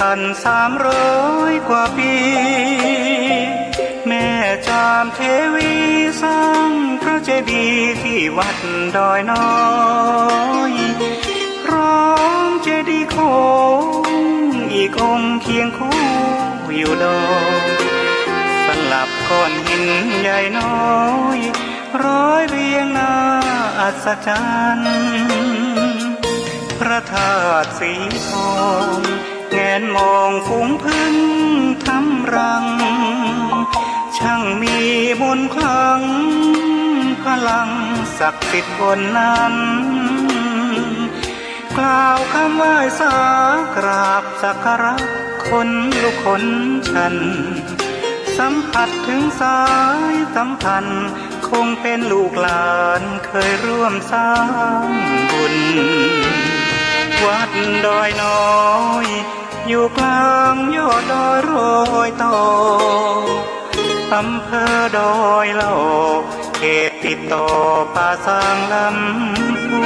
1,300 กว่าปีแม่จามเทวีสร้างพระเจดีย์ที่วัดดอยน้อยพร้อมเจดีย์โค้งอีกองค์เคียงคู่อยู่ดอยสลับก้อนหินใหญ่น้อยร้อยเรียงหน้าอัศจรรย์พระธาตุสีทองแงนมองฝูงพึ่งทำรังช่างมีมนต์ขลังพลังศักดิ์สิทธิ์บนนั้นกล่าวคำไหว้สากราบสักการะคนลุกขนชันสัมผัสถึงสายสัมพันธ์คงเป็นลูกหลานเคยร่วมสร้างบุญวัดดอยน้อยอยู่กลางยอดดอยโรยต่ออำเภอดอยละอเขตติดต่อป่าซางลำพู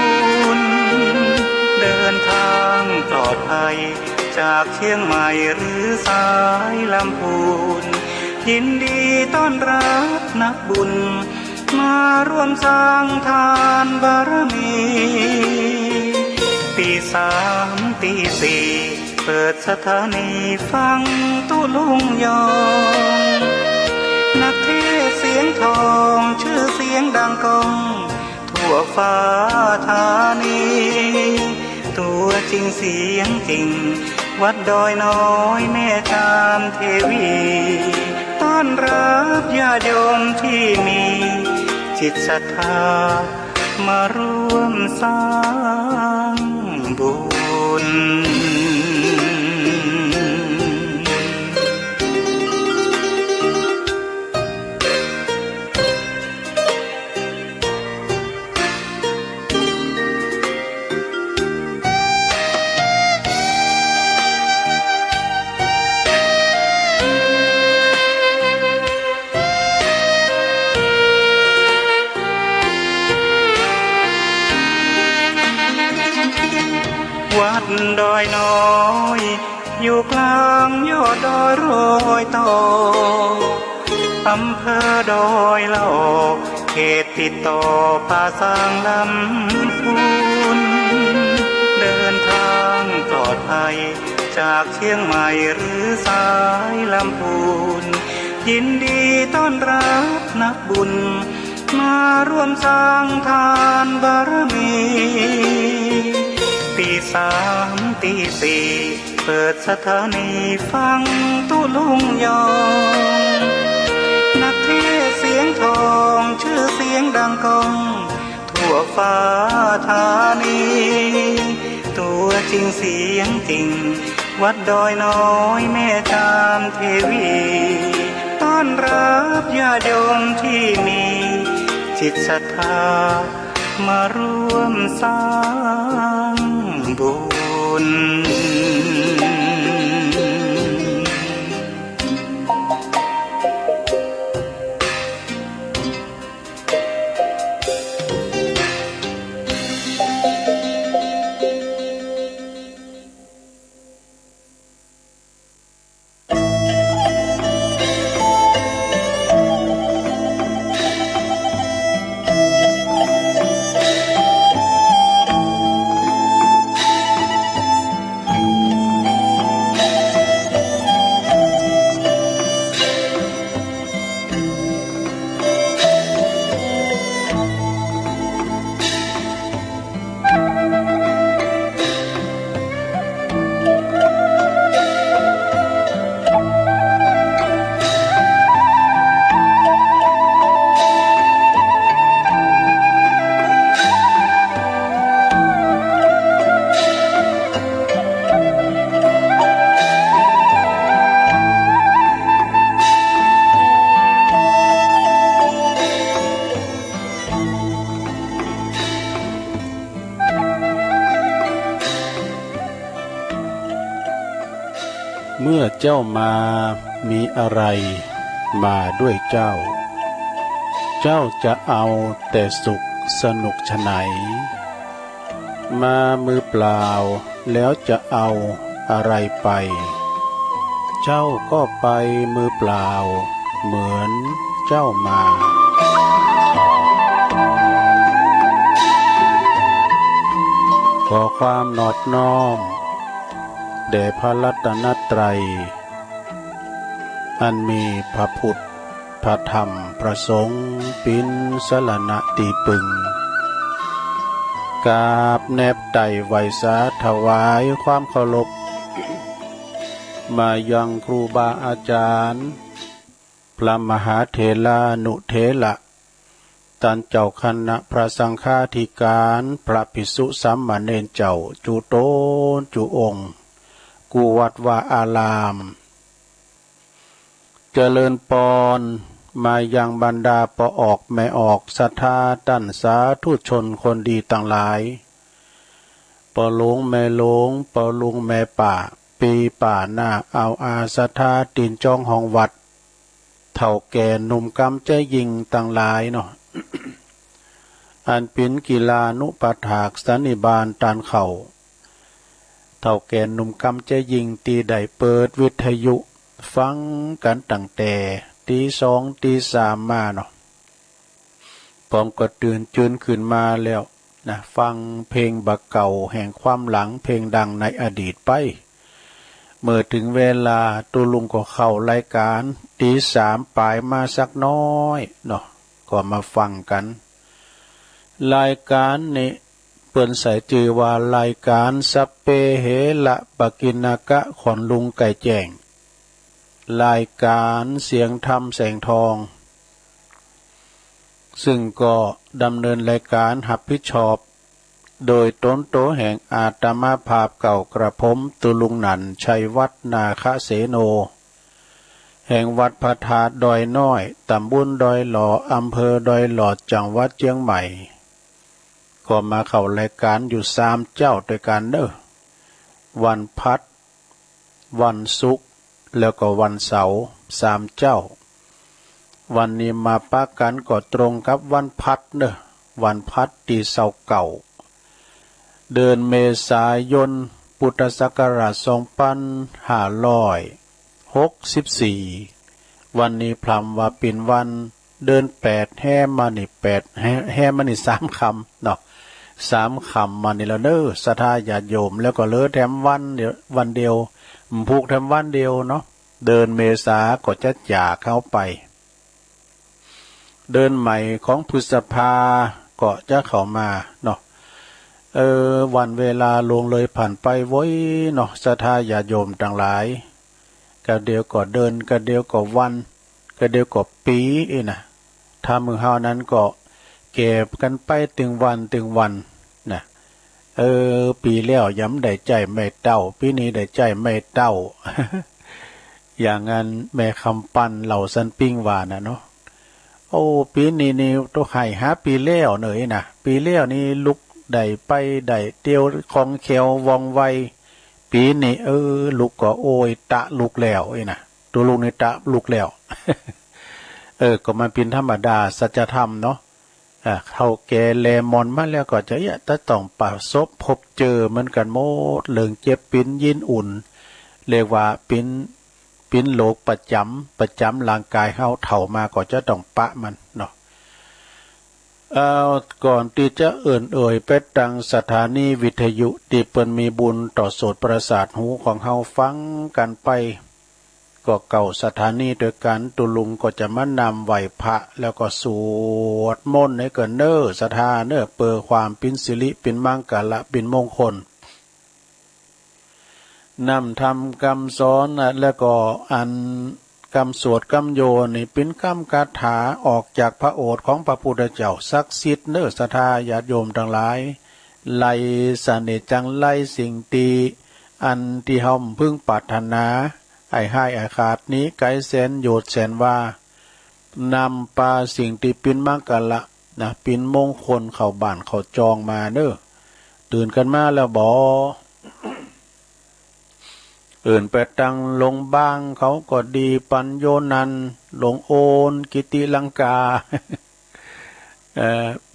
นเดินทางปลอดภัยจากเชียงใหม่หรือสายลำพูนยินดีต้อนรับนักบุญมาร่วมสร้างทานบารมีตี 3 ตี 4เปิดสถานีฟังตุลุงยองนักเทศเสียงทองชื่อเสียงดังก้องทั่วฟ้าธานีตัวจริงเสียงจริงวัดดอยน้อยแม่จามเทวีต้อนรับญาติโยมที่มีจิตศรัทธามาร่วมสร้างบุญวัดดอยน้อยอยู่กลางยอดดอยโรยต่ออำเภอดอยละอเขตติดต่อป่าซางลำพูนเดินทางปลอดภัยจากเชียงใหม่หรือสายลำพูนยินดีต้อนรับนักบุญมาร่วมสร้างทานบารมีตี 3 ตี 4เปิดสถานีฟังตุลุงยองนักเทศเสียงทองชื่อเสียงดังก้องทั่วฟ้าธานีตัวจริงเสียงจริงวัดดอยน้อยแม่จามเทวีต้อนรับญาติโยมที่มีจิตศรัทธามาร่วมสร้างบุญเมื่อเจ้ามามีอะไรมาด้วยเจ้าเจ้าจะเอาแต่สุขสนุกไฉนมามือเปล่าแล้วจะเอาอะไรไป เจ้าก็ไปมือเปล่าเหมือนเจ้ามาขอความนอบน้อมแด่พระรัตนตรัยอันมีพระพุทธพระธรรมพระสงฆ์เป็นสรณะตีปึงกราบแนบไต่ไหวสาถวายความเคารพมายังครูบาอาจารย์พระมหาเถรานุเถระท่านเจ้าคณะพระสังฆาธิการพระภิกษุสามเณรเจ้าจุโตนจุองค์กุวัดวาอารามเจริญปอนมายังบรรดาปอออกแม่ออกศรัทธาตั้นสาธุชนคนดีต่างหลายปอหลวงแม่หลวงปอลุงแม่ป่าปีป่าหน้าเอาอาศรัทธาตีนจองห้องวัดเท่าแก่หนุ่มกำใจยิงต่างหลายเนาะ อันเป็นกีฬานุปถากสันนิบาตตานเข่าเท่าแก่หนุ่มกำใจยิงตีได้เปิดวิทยุฟังกันตั้งแต่ตีสองตีสามมาเนาะพร้อมก็ตื่นจืนขึ้นมาแล้วนะฟังเพลงบักเก่าแห่งความหลังเพลงดังในอดีตไปเมื่อถึงเวลาตุลุงก็เข้ารายการตีสามปลายมาสักน้อยเนาะก็มาฟังกันรายการนี้เปิ้นใส่จื่อว่ารายการสัพเพเหระปกิณกะขอนลุงไก่แจ้งรายการเสียงธรรมแสงทองซึ่งก็ดำเนินรายการรับผิดชอบโดยต้นโตแห่งอาตมาภาพเก่ากระผมตุลุงหนันชัยวัฒนาคเสโนแห่งวัดพระธาตุดอยน้อยตำบลดอยหล่ออำเภอดอยหล่อจังหวัดเชียงใหม่ก็มาเข้ารายการอยู่3เจ้าด้วยกันเด้อวันพัดวันศุกร์แล้วก็วันเสาร์3เจ้าวันนี้มาปะกันก็ตรงกับวันพัดเด้อวันพัดตีเสาเก่าเดือนเมษายนพุทธศักราช2564วันนี้พลัมว่าเป็นวันเดือน8แห่มานี่8แห่มานี่3คำเนาะ3คำมานี่แล้วเด้อศรัทธาญาติโยมแล้วก็เหลือแถมวันเดียวผูกแถมวันเดียวเนาะเดือนเมษาก็จะจากเข้าไปเดือนใหม่ของพฤษภาก็จะเข้ามาเนาะวันเวลาลงเลยผ่านไปโว้ยเนาะศรัทธาญาติโยมต่างหลายก็เดียวก็เดินก็เดียวก็วันก็เดียวก็ปีนะถ้ามือเฮานั้นก็เก็บกันไปถึงวันนะปีแล้วย้ำได้ใจไม่เต้าปีนี้ได้ใจไม่เต้า อย่างนั้นแม่คำปั้นเหล่าสันปิ้งว่านะเนาะโอ้ปีนี้นี่ตัวไข่หาปีแล้วเหนื่อยนะปีแล้วนี่ลุกได้ไปได้เตียวของเขียววองไวปีนี้ลูกก็โอยตะลูกแล้วนะตัวลูกนี่ตะลูกแล้ว ก็มันเป็นธรรมดาสัจธรรมเนาะเข้าแก่แลมอนมาแล้วก็จะจะต้องประสบพบเจอเหมือนกันโมดเรื่องเจ็บปิ้นยินอุ่นเรียกว่าปิ้นโลกประจำร่างกายเฮาเฒ่ามาก็จะต้องปะมันเนาะก่อนที่จะไปตังสถานีวิทยุที่เปิ้นมีบุญต่อโสตประสาทหูของเฮาฟังกันไปก็เก่าสถานีโดยการตุลุงก็จะมานำไหวพระแล้วก็สวดมนต์ให้เกินศรัทธาเปิดความปินสิริปินมังกะละปินมงคลนำทำคำสอนแล้วก็อันคำสวดคำโยนี่เป็นคำคาถาออกจากพระโอษฐ์ของพระพุทธเจ้าศักดิ์สิทธิ์ศรัทธาญาติโยมทั้งหลายไล่เสน่ห์จังไล่สิ่งตีอันที่เฮาพึงปรารถนาไอ้ให้ไอ้ขาดนี้ไกลแสนโยชน์แสนว่านำปาสิ่งที่ปินมังกะละนะปินมงคลเข้าบ้านเข้าจองมาตื่นกันมาแล้วบ่ไปตังลงบ้างเขาก็ดีปัญโยนันลงโอนกิติลังกา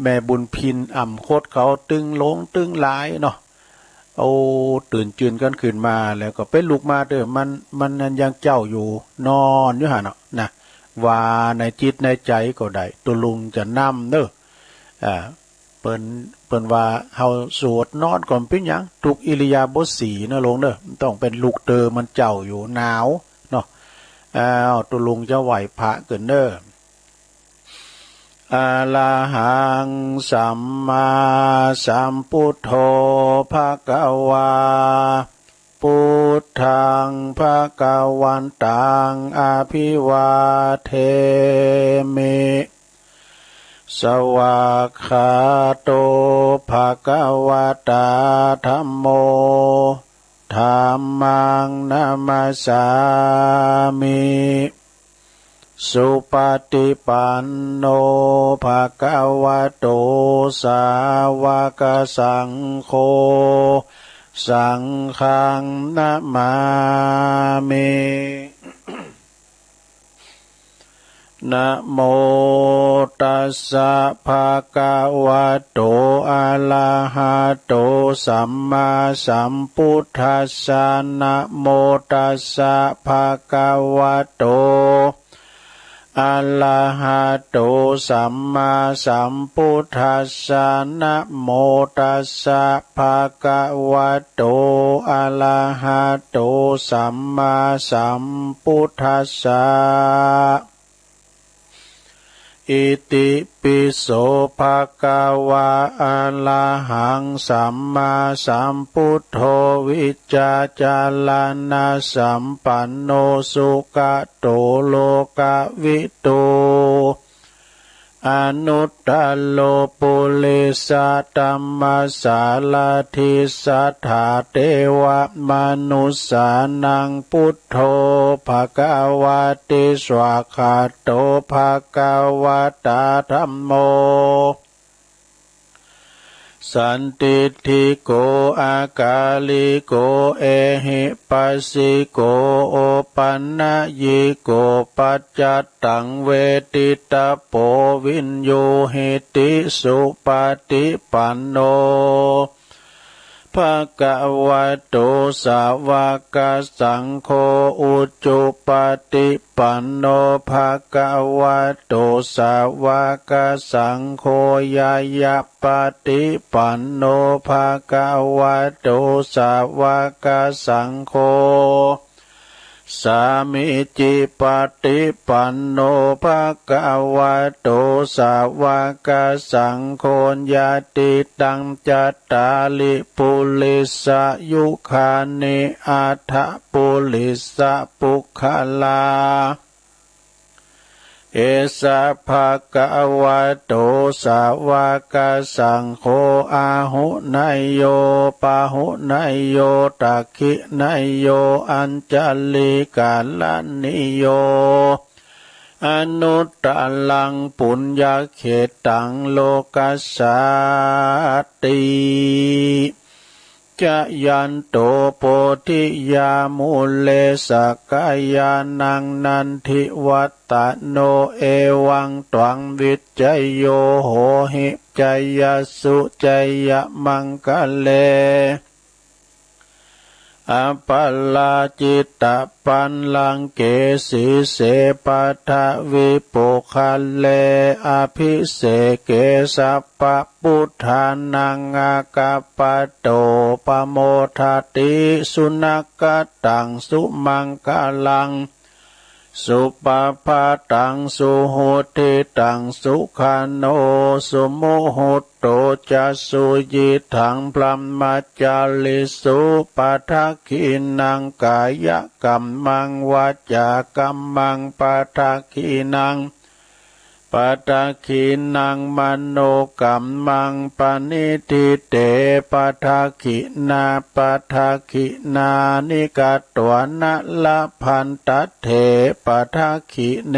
แม่บุญพินอ่ำโคตรเขาตึงลงตึงหลายเนาะ เอาตื่นจืนกันขึ้นมาแล้วก็เป็นลูกมาเด้อมันนั้นยังเจ้าอยู่นอนอยู่หั่นเนาะนะว่าในจิตในใจก็ได้ตุลุงจะนำเด้อเปิ้นว่าเฮาสวดนอนก่อนเป็นหยังทุกอิริยาบถสี่เนาะลงเด้อต้องเป็นลูกเตอมันเจ้าอยู่หนาวเนาะตุลุงจะไหวพระเกินเด้ออะระหังสัมมาสัมพุทโธภะคะวาพุทธังภะคะวันตังอะภิวาเทมิสวากขาโตภะคะวะตาธัมโมธัมมังนะมัสสามิสุปฏิปันโนภะคะวะโตสาวกสังโฆสังฆังนะมามินะโมตัสสะภะคะวะโตอะระหะโตสัมมาสัมพุทธัสสะนะโมตัสสะภะคะวะโตอะระหะโตสัมมาสัมพุทธัสสะนะโมตัสสะภะคะวะโตอะระหะโตสัมมาสัมพุทธัสสะอิติปิโสภะคะวะอะระหังสัมมาสัมพุทโธวิจจาจารณะสัมปันโนสุขโตโลกวิทูอนุตตโลปุริสตัมมสาลาทิสัทธาเทวมนุสสานังพุทโธภควาติสวากขาโตภควตาธัมโมสันติทิโกอากาลิโกเอหิปัสสิโกโอปันนะยิโกปัจจัตตังเวทิตาโปวินโยหิติสุปฏิปันโนภะคะวะโตสาวกสังโฆอุจจุปฏิปันโนภะคะวะโตสาวกสังโฆยายะปฏิปันโนภะคะวะโตสาวกสังโฆสามิจิปฏิปันโนภะคะวะโตสาวกสังโฆญาติตังจัตตาลิปุริสยุคานิอัฏฐปุริสปุคลาเอสะภะคะวะโตสาวกสังโฆอาหุนายโยปาหุนายโยตักขินายโยอัญจลิกาลนิโยอนุตตลังปุญญเขตังโลกัสสาติจะยันโตโพธิยามุเลสกายานังนันทิวัตตโนเอวังตวังวิจัยโยโหหิจัยสุจัยมังคะเลอัปปลาจิตตปันลังเกสีเสปัทวิปุคะเลอภิเสเกสัพพพุทธานังอากาปโตปโมทติสุนักตังสุมังคลังสุปปาตังสุโหติตังสุขาโนสุโมโหโตจัสสุยิทังพลัมมัจจาลิสุปัทขินังกายกัมมังวาจากัมมังปัทขินังปัทขินังมโนกัมมังปณิทิเตปัทขินาปัทขินานิกาตวนะละพันตเถปัทขิเน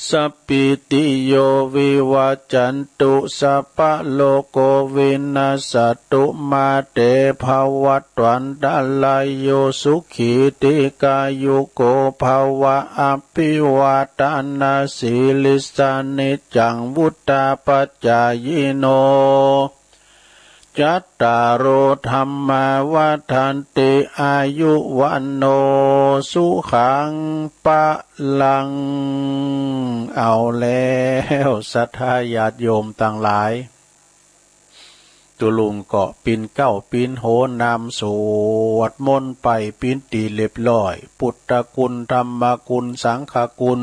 สัพพิติโยวิวัจจันตุสัพพะโลกวินาศตุมาเตภวัตวันตาลายโยสุขีติกายุโกภวะอภิวาทานาสีลิสานิจังวุตตาปัจจายโน จัตตารโอธรรมาวัฏันติอายุวันโนสุขังปะลังเอาแล้วศรัทธาญาติโยมต่างหลายตุลุงก็ปินเก้าปินโหนำสวดมนต์ไปปินตีเรียบร้อยพุทธคุณธรรมคุณสังฆคุณ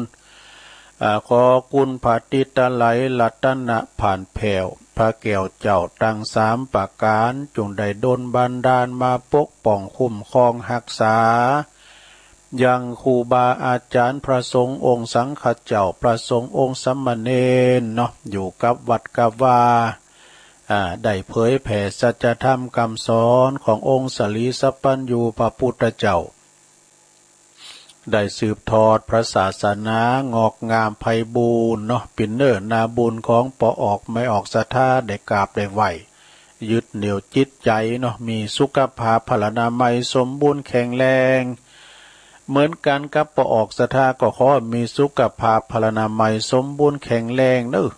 ขอคุณพระติตไลรัตนะผ่านแผ่วพระแก้วเจ้าตั้งสามประการจงได้ดลบันดาลมาปกป้องคุ้มครองรักษายังครูบาอาจารย์พระสงฆ์องค์สังฆเจ้าพระสงฆ์องค์สมณเณรเนาะอยู่กับวัดกับวาได้เผยแผ่สัจธรรมคำสอนขององค์สลีสัพพัญญูพระพุทธเจ้าได้สืบทอดพระศาสนางอกงามไพบูรณ์เนาะเป็นเนื้อนาบุญของปออกไม่ออกศรัทธาได้กราบได้ไหวยึดเหนี่ยวจิตใจเนาะมีสุขภาพพลานามัยสมบูรณ์แข็งแรงเหมือนกันกับปออกศรัทธาก็ขอมีสุขภาพพลานามัยสมบูรณ์แข็งแรงเนอะ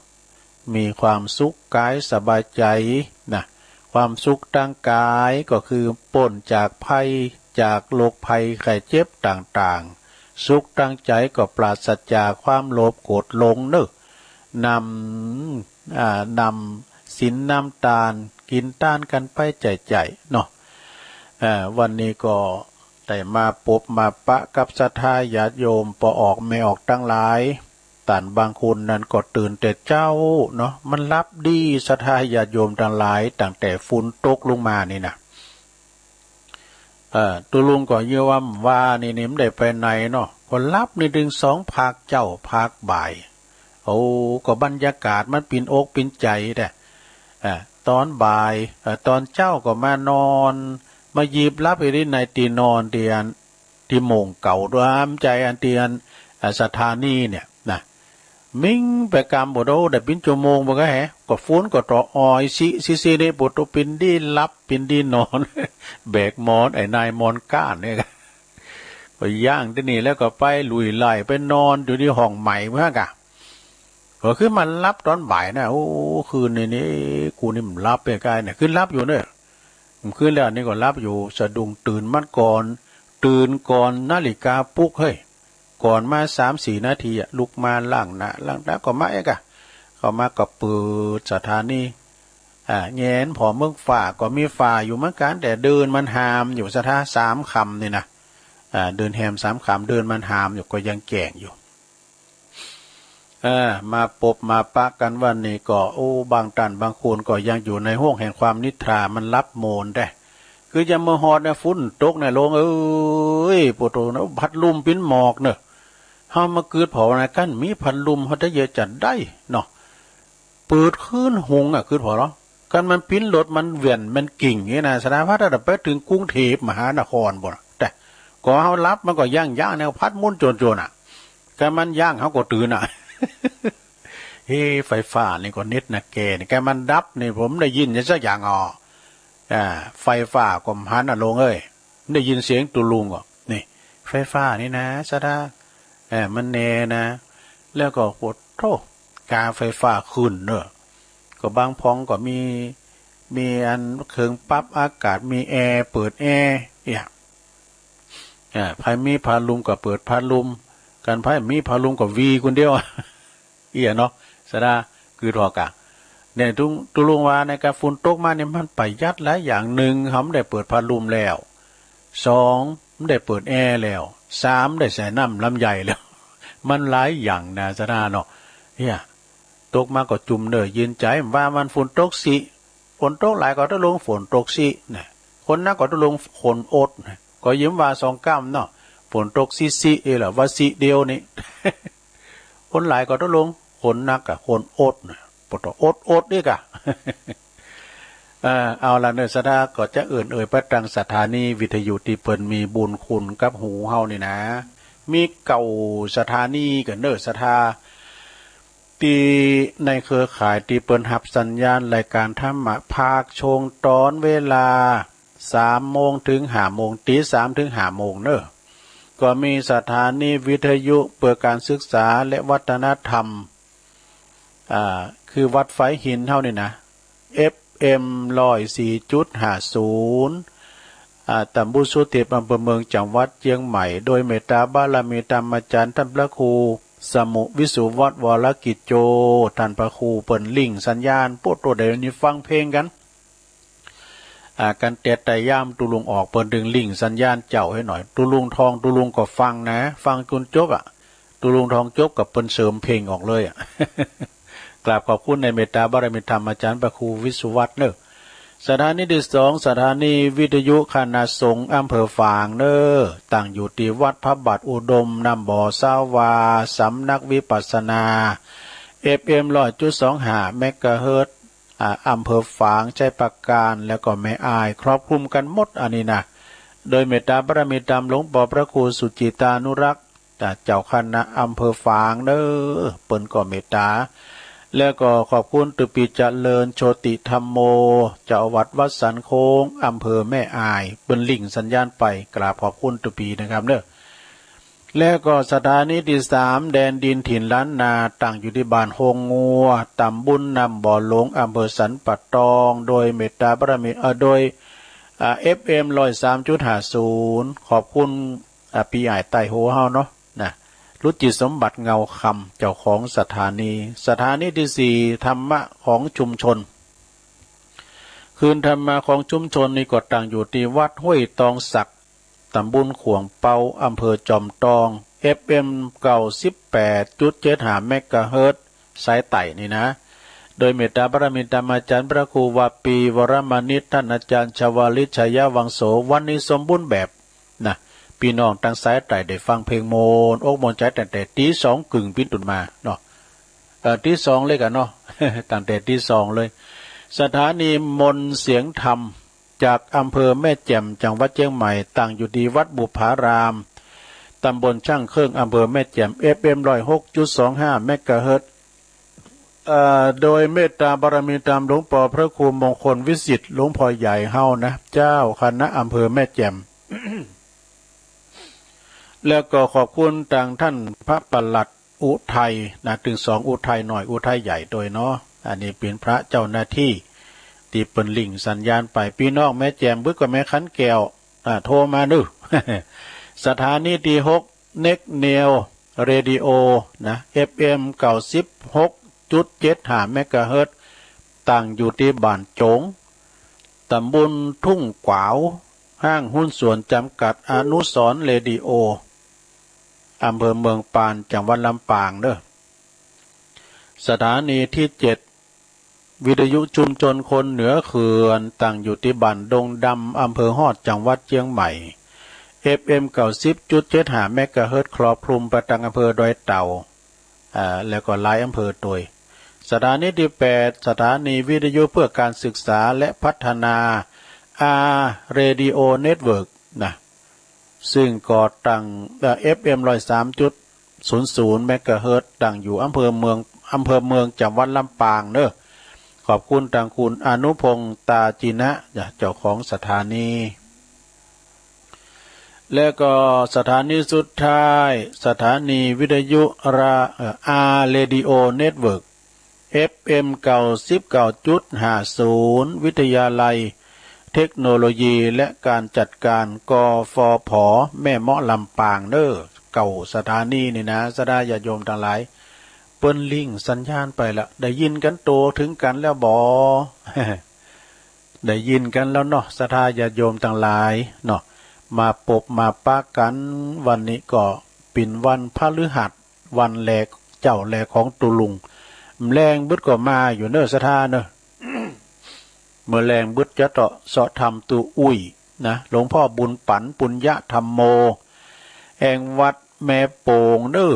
มีความสุขกายสบายใจนะความสุขทางกายก็คือพ้นจากภัยจากโรคภัยไข้เจ็บต่างๆสุขทางใจก็ปราศจากความโลภโกรธหลงเนอะนำศีลน้ำตาลกินต้านกันไปใจเนาะวันนี้ก็ได้มาพบมาปะกับศรัทธาญาติโยมปออกไม่ออกตั้งหลายต่านบางคนนั้นก็ตื่นแต่เจ้าเนาะมันรับดีศรัทธาญาติโยมทั้งหลายตั้งแต่ฝนตกลงมานี่นะตัวลุงก็เยอะว่านี่มันได้ไปไหนเนาะคนรับนี่ดึงสองภาคเจ้าภาคบ่ายก็บรรยากาศมันปิ่นอกปิ่นใจแต่ตอนบ่ายตอนเจ้าก็มานอนมายีบรับไปที่ในตีนอนเตียนที่โมงเก่าด้วยใจอันเตียนสถานีเนี่ยนะมิงไปกำบดได้ปิ่นชั่วโมงบ่ก็แฮก็ฟุ้นก็ต่อออยซิได้บดปิ่นดีรับปิ่นดีนอน แบกมอนไอ้นายมอนก้านเนี่ยก็ย่างที่นี่แล้วก็ไปลุยไล่ไปนอนอยู่ที่ห้องใหม่เมื่อกะก็คือมันรับตอนบ่ายนะคืนนี้กูนี่มันรับไปใกล้เนี่ยขึ้นรับอยู่เนี่ยมันขึ้นแล้วนี่ก็รับอยู่สะดุ้งตื่นมันก่อนนาฬิกาปลุกเฮ้ยก่อนมา 3-4 นาทีลุกมาล้างหน้าก็มาเอกะเข้ามาก็เปิดสถานีแงนพอเมืองฝ่าก็มีฝ่าอยู่เหมือนกันแต่เดินมันหามอยู่สถา3 คำนี่นะเดินแฮม3 คำเดินมันหามอยู่ก็ยังแก่งอยู่มาปบมาปะกันวันนี้ก็บางตันบางคนก็ยังอยู่ในห้วงแห่งความนิทรามันรับโมนได้คือจะมาฮอดนะฝุ่นตกในโรงปวดโตนะพัดลมปิ้นหมอกเนอะเฮามาเกิดเผานะกันมีพัดลมเฮาได้เยอะจัดได้เนาะเปิดขึ้นหงคือเผาเนาะกันมันปิ้นรถมันเวียนมันกิ่งนี่นะสถานพัฒน์ไปถึงกรุงเทพมหานครบ่แต่ก็เฮารับมันก็ย่างแนวพัดมุ่นโจรกันมันย่างเฮาก็ตื่นไฟฟ้านี่ก็เน็ตนะแกนี่แกมันดับนี่ผมได้ยินสักอย่างไฟฟ้าก็หันลงได้ยินเสียงตุลุงก็นี่ไฟฟ้านี่นะซะดามันแน่นะแล้วก็ปวดโธ่กาไฟฟ้าขึ้นเนอะก็บางพ้องก็มีอันเครื่องปรับอากาศมีแอร์เปิดแอร์ไผมีพัดลมก็เปิดพัดลมกันไผมีพัดลมก็วีคนเดียวเนาะซะดาคือรอกะเนี่ยตุลุงว่าในการฝนตกมาเนี่ยมันประหยัดหลายอย่าง1เขาได้เปิดพัดลมแล้ว2มันได้เปิดแอร์แล้ว3ได้ใส่น้ำลำไยแล้วมันหลายอย่างนะซะดาเนาะตกมาก็จุ่มเด้อยินใจว่ามันฝนตกสิฝนตกหลายก็ต้องลงฝนตกสินะคนนักก็ต้องลงฝนอดนะก็ยิ้มว่า2 กำเนาะฝนตกสิล่ะว่าสิเดียวนี่ คนหลายก็ต้องลงคนนักคนอดนะปตอดนี่กะ เอาละเนอสดาก็จะเประตังสถานีวิทยุที่เพิ่นมีบุญคุณกับหูเฮานี่นะมีเก่าสถานีกับเนอสถาตีในเครือข่ายที่เปิ้นรับสัญญาณรายการธรรมะภาคชงตอนเวลา 3 โมงถึง 5 โมงตี 3 ถึง 5 โมงเนอะก็มีสถานีวิทยุเพื่อการศึกษาและวัฒนธรรมคือวัดไฟหินเท่านี่นะ FM 104.50ตำบลสุเทพอำเภอเมืองจังหวัดเชียงใหม่โดยเมตตาบารมีธรรมอาจารย์ท่านพระครูสมุวิสุวัฒน์วรกิจโจท่านพระครูเปิ่นลิงสัญญาณพวกตัวเดี๋ยวนี้ฟังเพลงกันกันแต่ย่ามตุลุงออกเปิ่นดึงลิงสัญญาณเจ้าให้หน่อยตุลุงทองตุลุงก็ฟังนะฟังจนจบตุลุงทองจบกับเปิ่นเสริมเพลงออกเลยกราบขอบคุณในเมตตาบารมีธรรมอาจารย์พระครูวิสุวัฒน์เนอะสถานีที่2สถานีวิทยุคณะสงฆ์อำเภอฝางเนอตั้งอยู่ที่วัดพระบาทอุดมนำบ่อสาวาสำนักวิปัสสนา FM 100.25 เมกะเฮิรตซ์อำเภอฝางใจปราการแล้วก็แม่อายครอบคลุมกันหมดอันนี้นะโดยเมตตาบารมีธรรมหลวงพ่อพระครูสุจิตานุรักษ์เจ้าคณะอำเภอฝางเนอเปิ้นก็เมตตาแล้วก็ขอบคุณตุปีเจริญโชติธรรมโมเจ้าวัดวัดสันโค้งอำเภอแม่อายเปิ้นลิงสัญญาณไปกราบขอบคุณตุปีนะครับเนอะแล้วก็สถานีที่3แดนดินถิ่นล้านนาตั้งอยู่ที่บ้านโฮงงัวตำบลนำบ่อหลวงอำเภอสันป่าตองโดยเมตตาบารมีโดยFM 103.50ขอบคุณปีอ้ายไต้โหเฮาเนาะนะรุจิสมบัติเงาคำเจ้าของสถานีที่4ธรรมะของชุมชนคืนธรรมะของชุมชนนี่ก็ตั้งอยู่ที่วัดห้วยตองศักดิ์ตำบลขวงเปาอำเภอจอมตอง FM 98.75 เมกะเฮิรตซ์สายไต่นี่นะโดยเมตตาบารมีธรรมอาจารย์พระครูวาปีวรมานิตท่านอาจารย์ชวลิตชัยวังโสวันนี้สมบูรณ์แบบนะพี่น้องทางสายไต่ได้ฟังเพลงโมนอกมนใจแต่ตี2กึ่งปิ้นตุนมาเนาะตี2เลยกันเนาะ ตั้งแต่ตี2เลยสถานีมนเสียงธรรมจากอำเภอแม่แจ่มจังหวัดเชียงใหม่ตั้งอยู่ที่วัดบุพารามตำบลช่างเครื่องอำเภอแม่แจ่ม FM 106.25 เมกะเฮิรตซ์โดยเมตตาบารมีธรรมหลวงพ่อพระครูมงคลวิสิทธิ์หลวงพ่อใหญ่เฮานะเจ้าคณะอำเภอแม่แจ่ม แล้วก็ขอบคุณทางท่านพระปลัดอุทัยนะถึง2อุทัยหน่อยอุทัยใหญ่โดยเนาะอันนี้เป็นพระเจ้าหน้าที่ที่เปิ้นลิงสัญญาณไปพี่น้องแม่แจ่มบึกกับแม่ขันแก้วโทรมาดู สถานีที่6เน็กเนลเรดิโอนะ FM 96.75 เมกะเฮิรตซ์ตั้งอยู่ที่บ้านโจงตำบลทุ่งกวาวห้างหุ้นส่วนจำกัดอนุสรณ์เรดิโออำเภอเมืองปานจังหวัดลำปางเด้อสถานีที่7วิทยุชุมชนคนเหนือเขื่อนตั้งอยู่ที่บ้านดงดำอำเภอฮอดจังหวัดเชียงใหม่ FM 90.75 เมกะเฮิรตซ์ครอบคลุมไปทางอำเภอดอยเต่าแล้วก็หลายอำเภอโดยสถานีที่8สถานีวิทยุเพื่อการศึกษาและพัฒนาRadio Network นะซึ่งก่อตั้งFM 103.00 เมกะเฮิรตซ์ตั้งอยู่อำเภอเมืองจังหวัดลำปางเด้อขอบคุณทางคุณอนุพงษ์ตาจินะเจ้าของสถานีแล้วก็สถานีสุดท้ายสถานีวิทยุRadio Network FM 99.50 วิทยาลัยเทคโนโลยีและการจัดการกฟผแม่เมาะลำปางเด้อเก่าสถานีนี่นะสดาญาโยมทั้งหลายเปิ้นลิงสัญญาณไปละได้ยินกันโตถึงกันแล้วบ่ ได้ยินกันแล้วเนาะสดาญาโยมทั้งหลายเนาะมาปบมาปะกันวันนี้ก็เป็นวันพฤหัสวันแลเจ้าแลของตุลุงแรงบึดก็มาอยู่เนอะสถาเนอะ เมื่อแรงบึดจะเสาะทำตูอุ้ยนะหลวงพ่อบุญปันปุญญธรรมโมแห่งวัดแม่โป่งเนอะ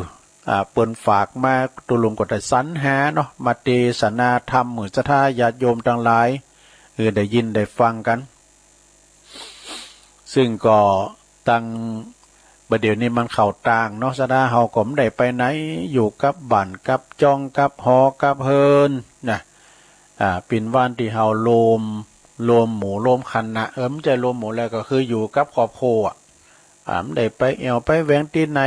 เปิ้นฝากมาตุลุงก็ได้สรรหาเนาะมาเทศนาธรรมมื้อสถาญาติโยมทั้งหลายได้ยินได้ฟังกันซึ่งก็ตั้งประเดี๋ยวนี้มันเข้าต่างเนาะสดาเฮาก็ไม่ได้ไปไหนอยู่กับบ้านกับจองกับหอกับเฮินนะปิ่นว่านที่เฮารวมหมู่รวมคณะไม่ใช่รวมหมู่แล้วก็คืออยู่กับครอบครัวไม่ได้ไปแอวไปแหวงที่ไหน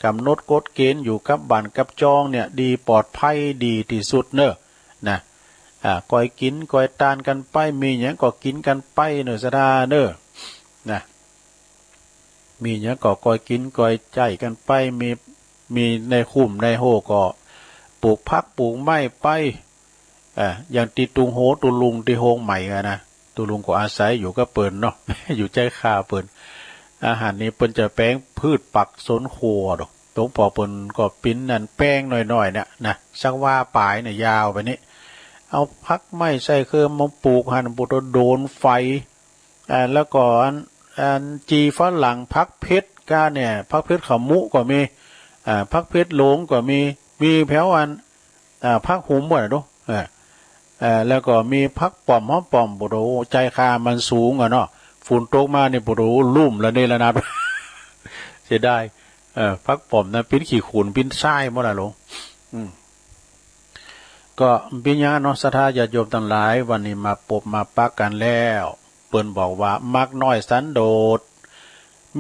กำหนดกฎเกณฑ์อยู่กับบ้านกับจองเนี่ยดีปลอดภัยดีที่สุดเนอะนะ ก้อยกินก้อยตานกันไปมีหยังก็กินกันไปเนอสะดาเด้อนะมีหยังก็ก้อยกินก้อยใจกันไปมีในคุ้มในโฮก็ปลูกพักปลูกไม้ไปอย่างตีตุงโหตุลุงตีโฮงใหม่กันนะตุลุงก็อาศัยอยู่ก็เปิ่นเนาะ อยู่ใจข้าเปิ่นอาหารนี้เปิ้นจะแป้งพืชปักสนครัวดอกตรงปอเปิ้นก็ปิ้นนั่นแป้งหน่อยๆเนี่ยนะสักว่าปลายเนี่ยยาวไปนี้เอาพักไม้ใส่เครื่องมาปลูกหันปุตโดนไฟแล้วก็อันจีฝรั่งพักเพชรก้าเนี่ยพักเพชรขมุก็มีพักเพชรหลงก็มีแผวอันพักหุมบ่ได้ดูแล้วก็มีพักป่อมห้อมป่อมปุโรใจคามันสูงเนาะฝุ่นตกมาเนี่ยปุโรลุ่มละนี่ละนับ เสียดายพักป่อมนะปิ้นขี้ขุนปิ้นทรายบ่ล่ะลงก็ปิญญาเนาะศรัทธาญาติโยมทั้งหลายวันนี้มาปบมาปักกันแล้วเปิ้นบอกว่ามักน้อยสันโดษ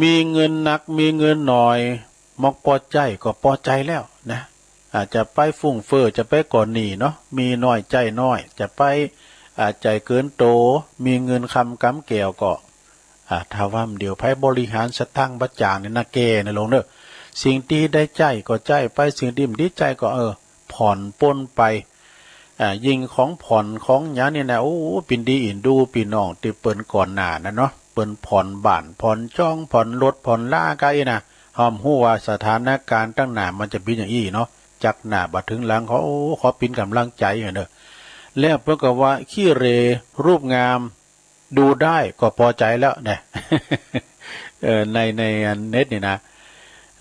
มีเงินนักมีเงินหน่อยมอกพอใจก็พอใจแล้วนะอาจจะไปฟุ่งเฟ้อจะไปก่อนหนีเนาะมีน้อยใจน้อยจะไปใจเกินโตมีเงินคำกำแก้วก็ถ้าว่าเดี๋ยวไผบริหารสตั้งบัจจางนี่นะแกนะลงเด้อสิ่งที่ได้ใจก็ใจไปสิ่งที่ไม่ได้ใจก็ผ่อนปนไปยิงของผ่อนของหยังนี่นะโอ้ปินดีอินดูพี่น้องที่เปิ้นก่อนหน้านะเนาะเปิ้นผ่อนบ้านผ่อนจ้องผ่อนรถผ่อนล่าไกนะหอมฮู้ว่าสถานการณ์ตั้งหน้ามันจะเป็นอย่างอี้เนาะจากหน้าบัดถึงหลังเขาขอปินกำลังใจเด้อแล้วเพิ่นก็ว่าขี้เรรูปงามดูได้ก็พอใจแล้วเนี่ยในเน็ตนี่นะ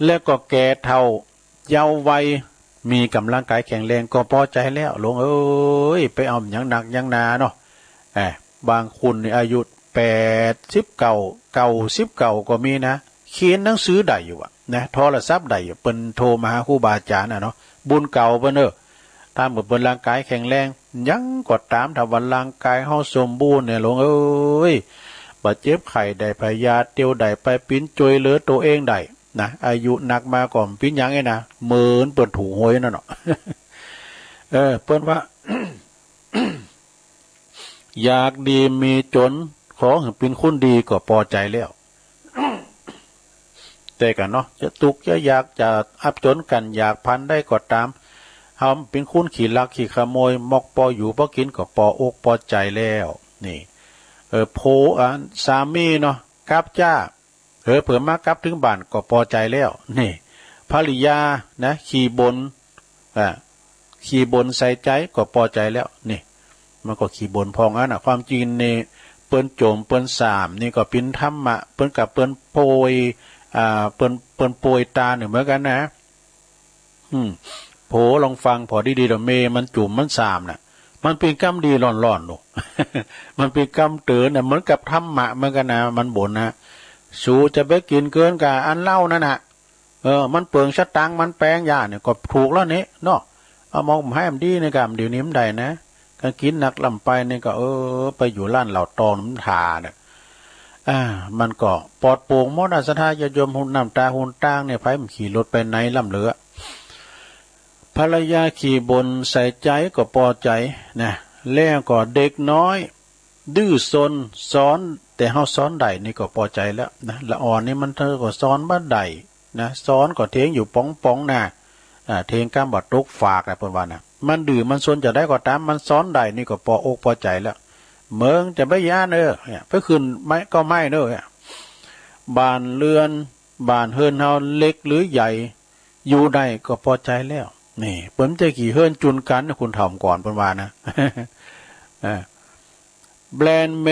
แล้วก็แก่เฒ่าเยาว์วัยมีกำลังกายแข็งแรงก็พอใจแล้วหลวงเอ้ยไปเอาอย่างหนักอย่างนาเนาะบางคนในอายุ89ก็มีนะเขียนหนังสือได้อยู่นะโทรศัพท์ได้อยู่เปิ้นโทรมาหาครูบาอาจารย์เนาะบุญเก่าเปิ้นถ้าหมดเปิ้นร่างกายแข็งแรงยังก็ตามถ้าวันร่างกายเฮาสมบูรณ์เนี่ยหลวงเอ้ยบ่เจ็บไข้ได้พยาธิเตียวได้ไปปิ้นจอยเหลือตัวเองได้นะอายุหนักมาก่อนปิ้นยังไงนะเหมือนเปิดถูหวยนั่นเนาะ เปิ้นว่า อยากดีมีจนขอให้เป็นคนดีก็พอใจแล้ว แต่กันเนาะจะตุกจะอยากจะอับจนกันอยากพันได้ก็ตามเฮาเป็นคนขี้ลักขี้ขโมยมอกปออยู่บ่กินก็พออกพอใจแล้วนี่โพสามีเนาะกับจ้าเผื่อมากลับถึงบ้านก็พอใจแล้วนี่ภริยานะขี่บนใส่ใจก็พอใจแล้วนี่มันก็ขี่บนพองอันความจริงนี่เปิ้นโจมเปิ้นสามนี่ก็เป็นธรรมะเปิ้นกับเปิ้นโปยเปิ้นโปยตาเหมือนกันนะโผลองฟังพอดีๆดอกเมมันจุ่มมันสามน่ะมันเป็นกรรมดีร้อนๆลูก มันเป็นกรรมเตือนน่ะเหมือนกับธรรมะเหมือนกันนะมันบ่นนะสูจะไปกินเกินกับอันเล่านั่นน่ะมันเปลืองชะตังมันแปลงยาเนี่ยก็ถูกแล้วนี่เนาะเอามองให้มันดีในกรรมเดี๋ยวนี้มันได้นะการกินหนักลำไปนี่ก็ไปอยู่ร้านเหล่าตองน้ำทาเนี่ยมันก็ปลอดโปร่งหมดศรัทธาญาติโยมหุ่นน้ำตาหุ่นต่างเนี่ยไผมันขี่รถไปไหนล่ำเหลือภรรยาขี่บนใส่ใจก็พอใจนะแล้วก็เด็กน้อยดื้อซนสอนแต่เฮาสอนได้นี่ก็พอใจแล้วนะละอ่อนนี่มันเธอก็สอนบ่ได้นะสอนก็เทงอยู่ป้องๆน่ะเทงก้ามบ่ตกฝากนะเพิ่นว่านะมันดื้อมันซนจะได้ก็ตามมันสอนได้นี่ก็พออกพอใจแล้วเมืองจะไปย่านเนี่ยไปขึ้นไม้ก็ไม่บ้านเรือนบ้านเฮือนเฮาเล็กหรือใหญ่อยู่ได้ก็พอใจแล้วนี่เปิ้นจะขี่เฮือนจุนกันคุณถ่อมก่อนเปิ้นว่านะ แบรนด์เ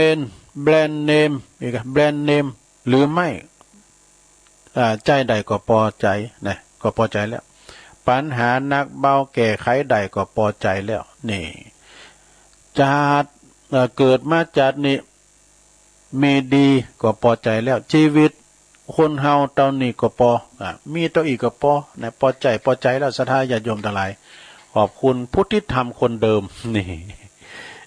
นมอีกแบรนด์เนมหรือไม่ใจใดก็พอใจนะก็พอใจแล้วปัญหานักเบาแก้ไขใดก็พอใจแล้วนี่จากเกิดมาจากนี่มีดีก็พอใจแล้วชีวิตคนเฮาเท่านี้ก็พอมีตัวอีกก็พอนะพอใจแล้วศรัทธาญาติโยมทั้งหลายขอบคุณพุทธิธรรมคนเดิมนี่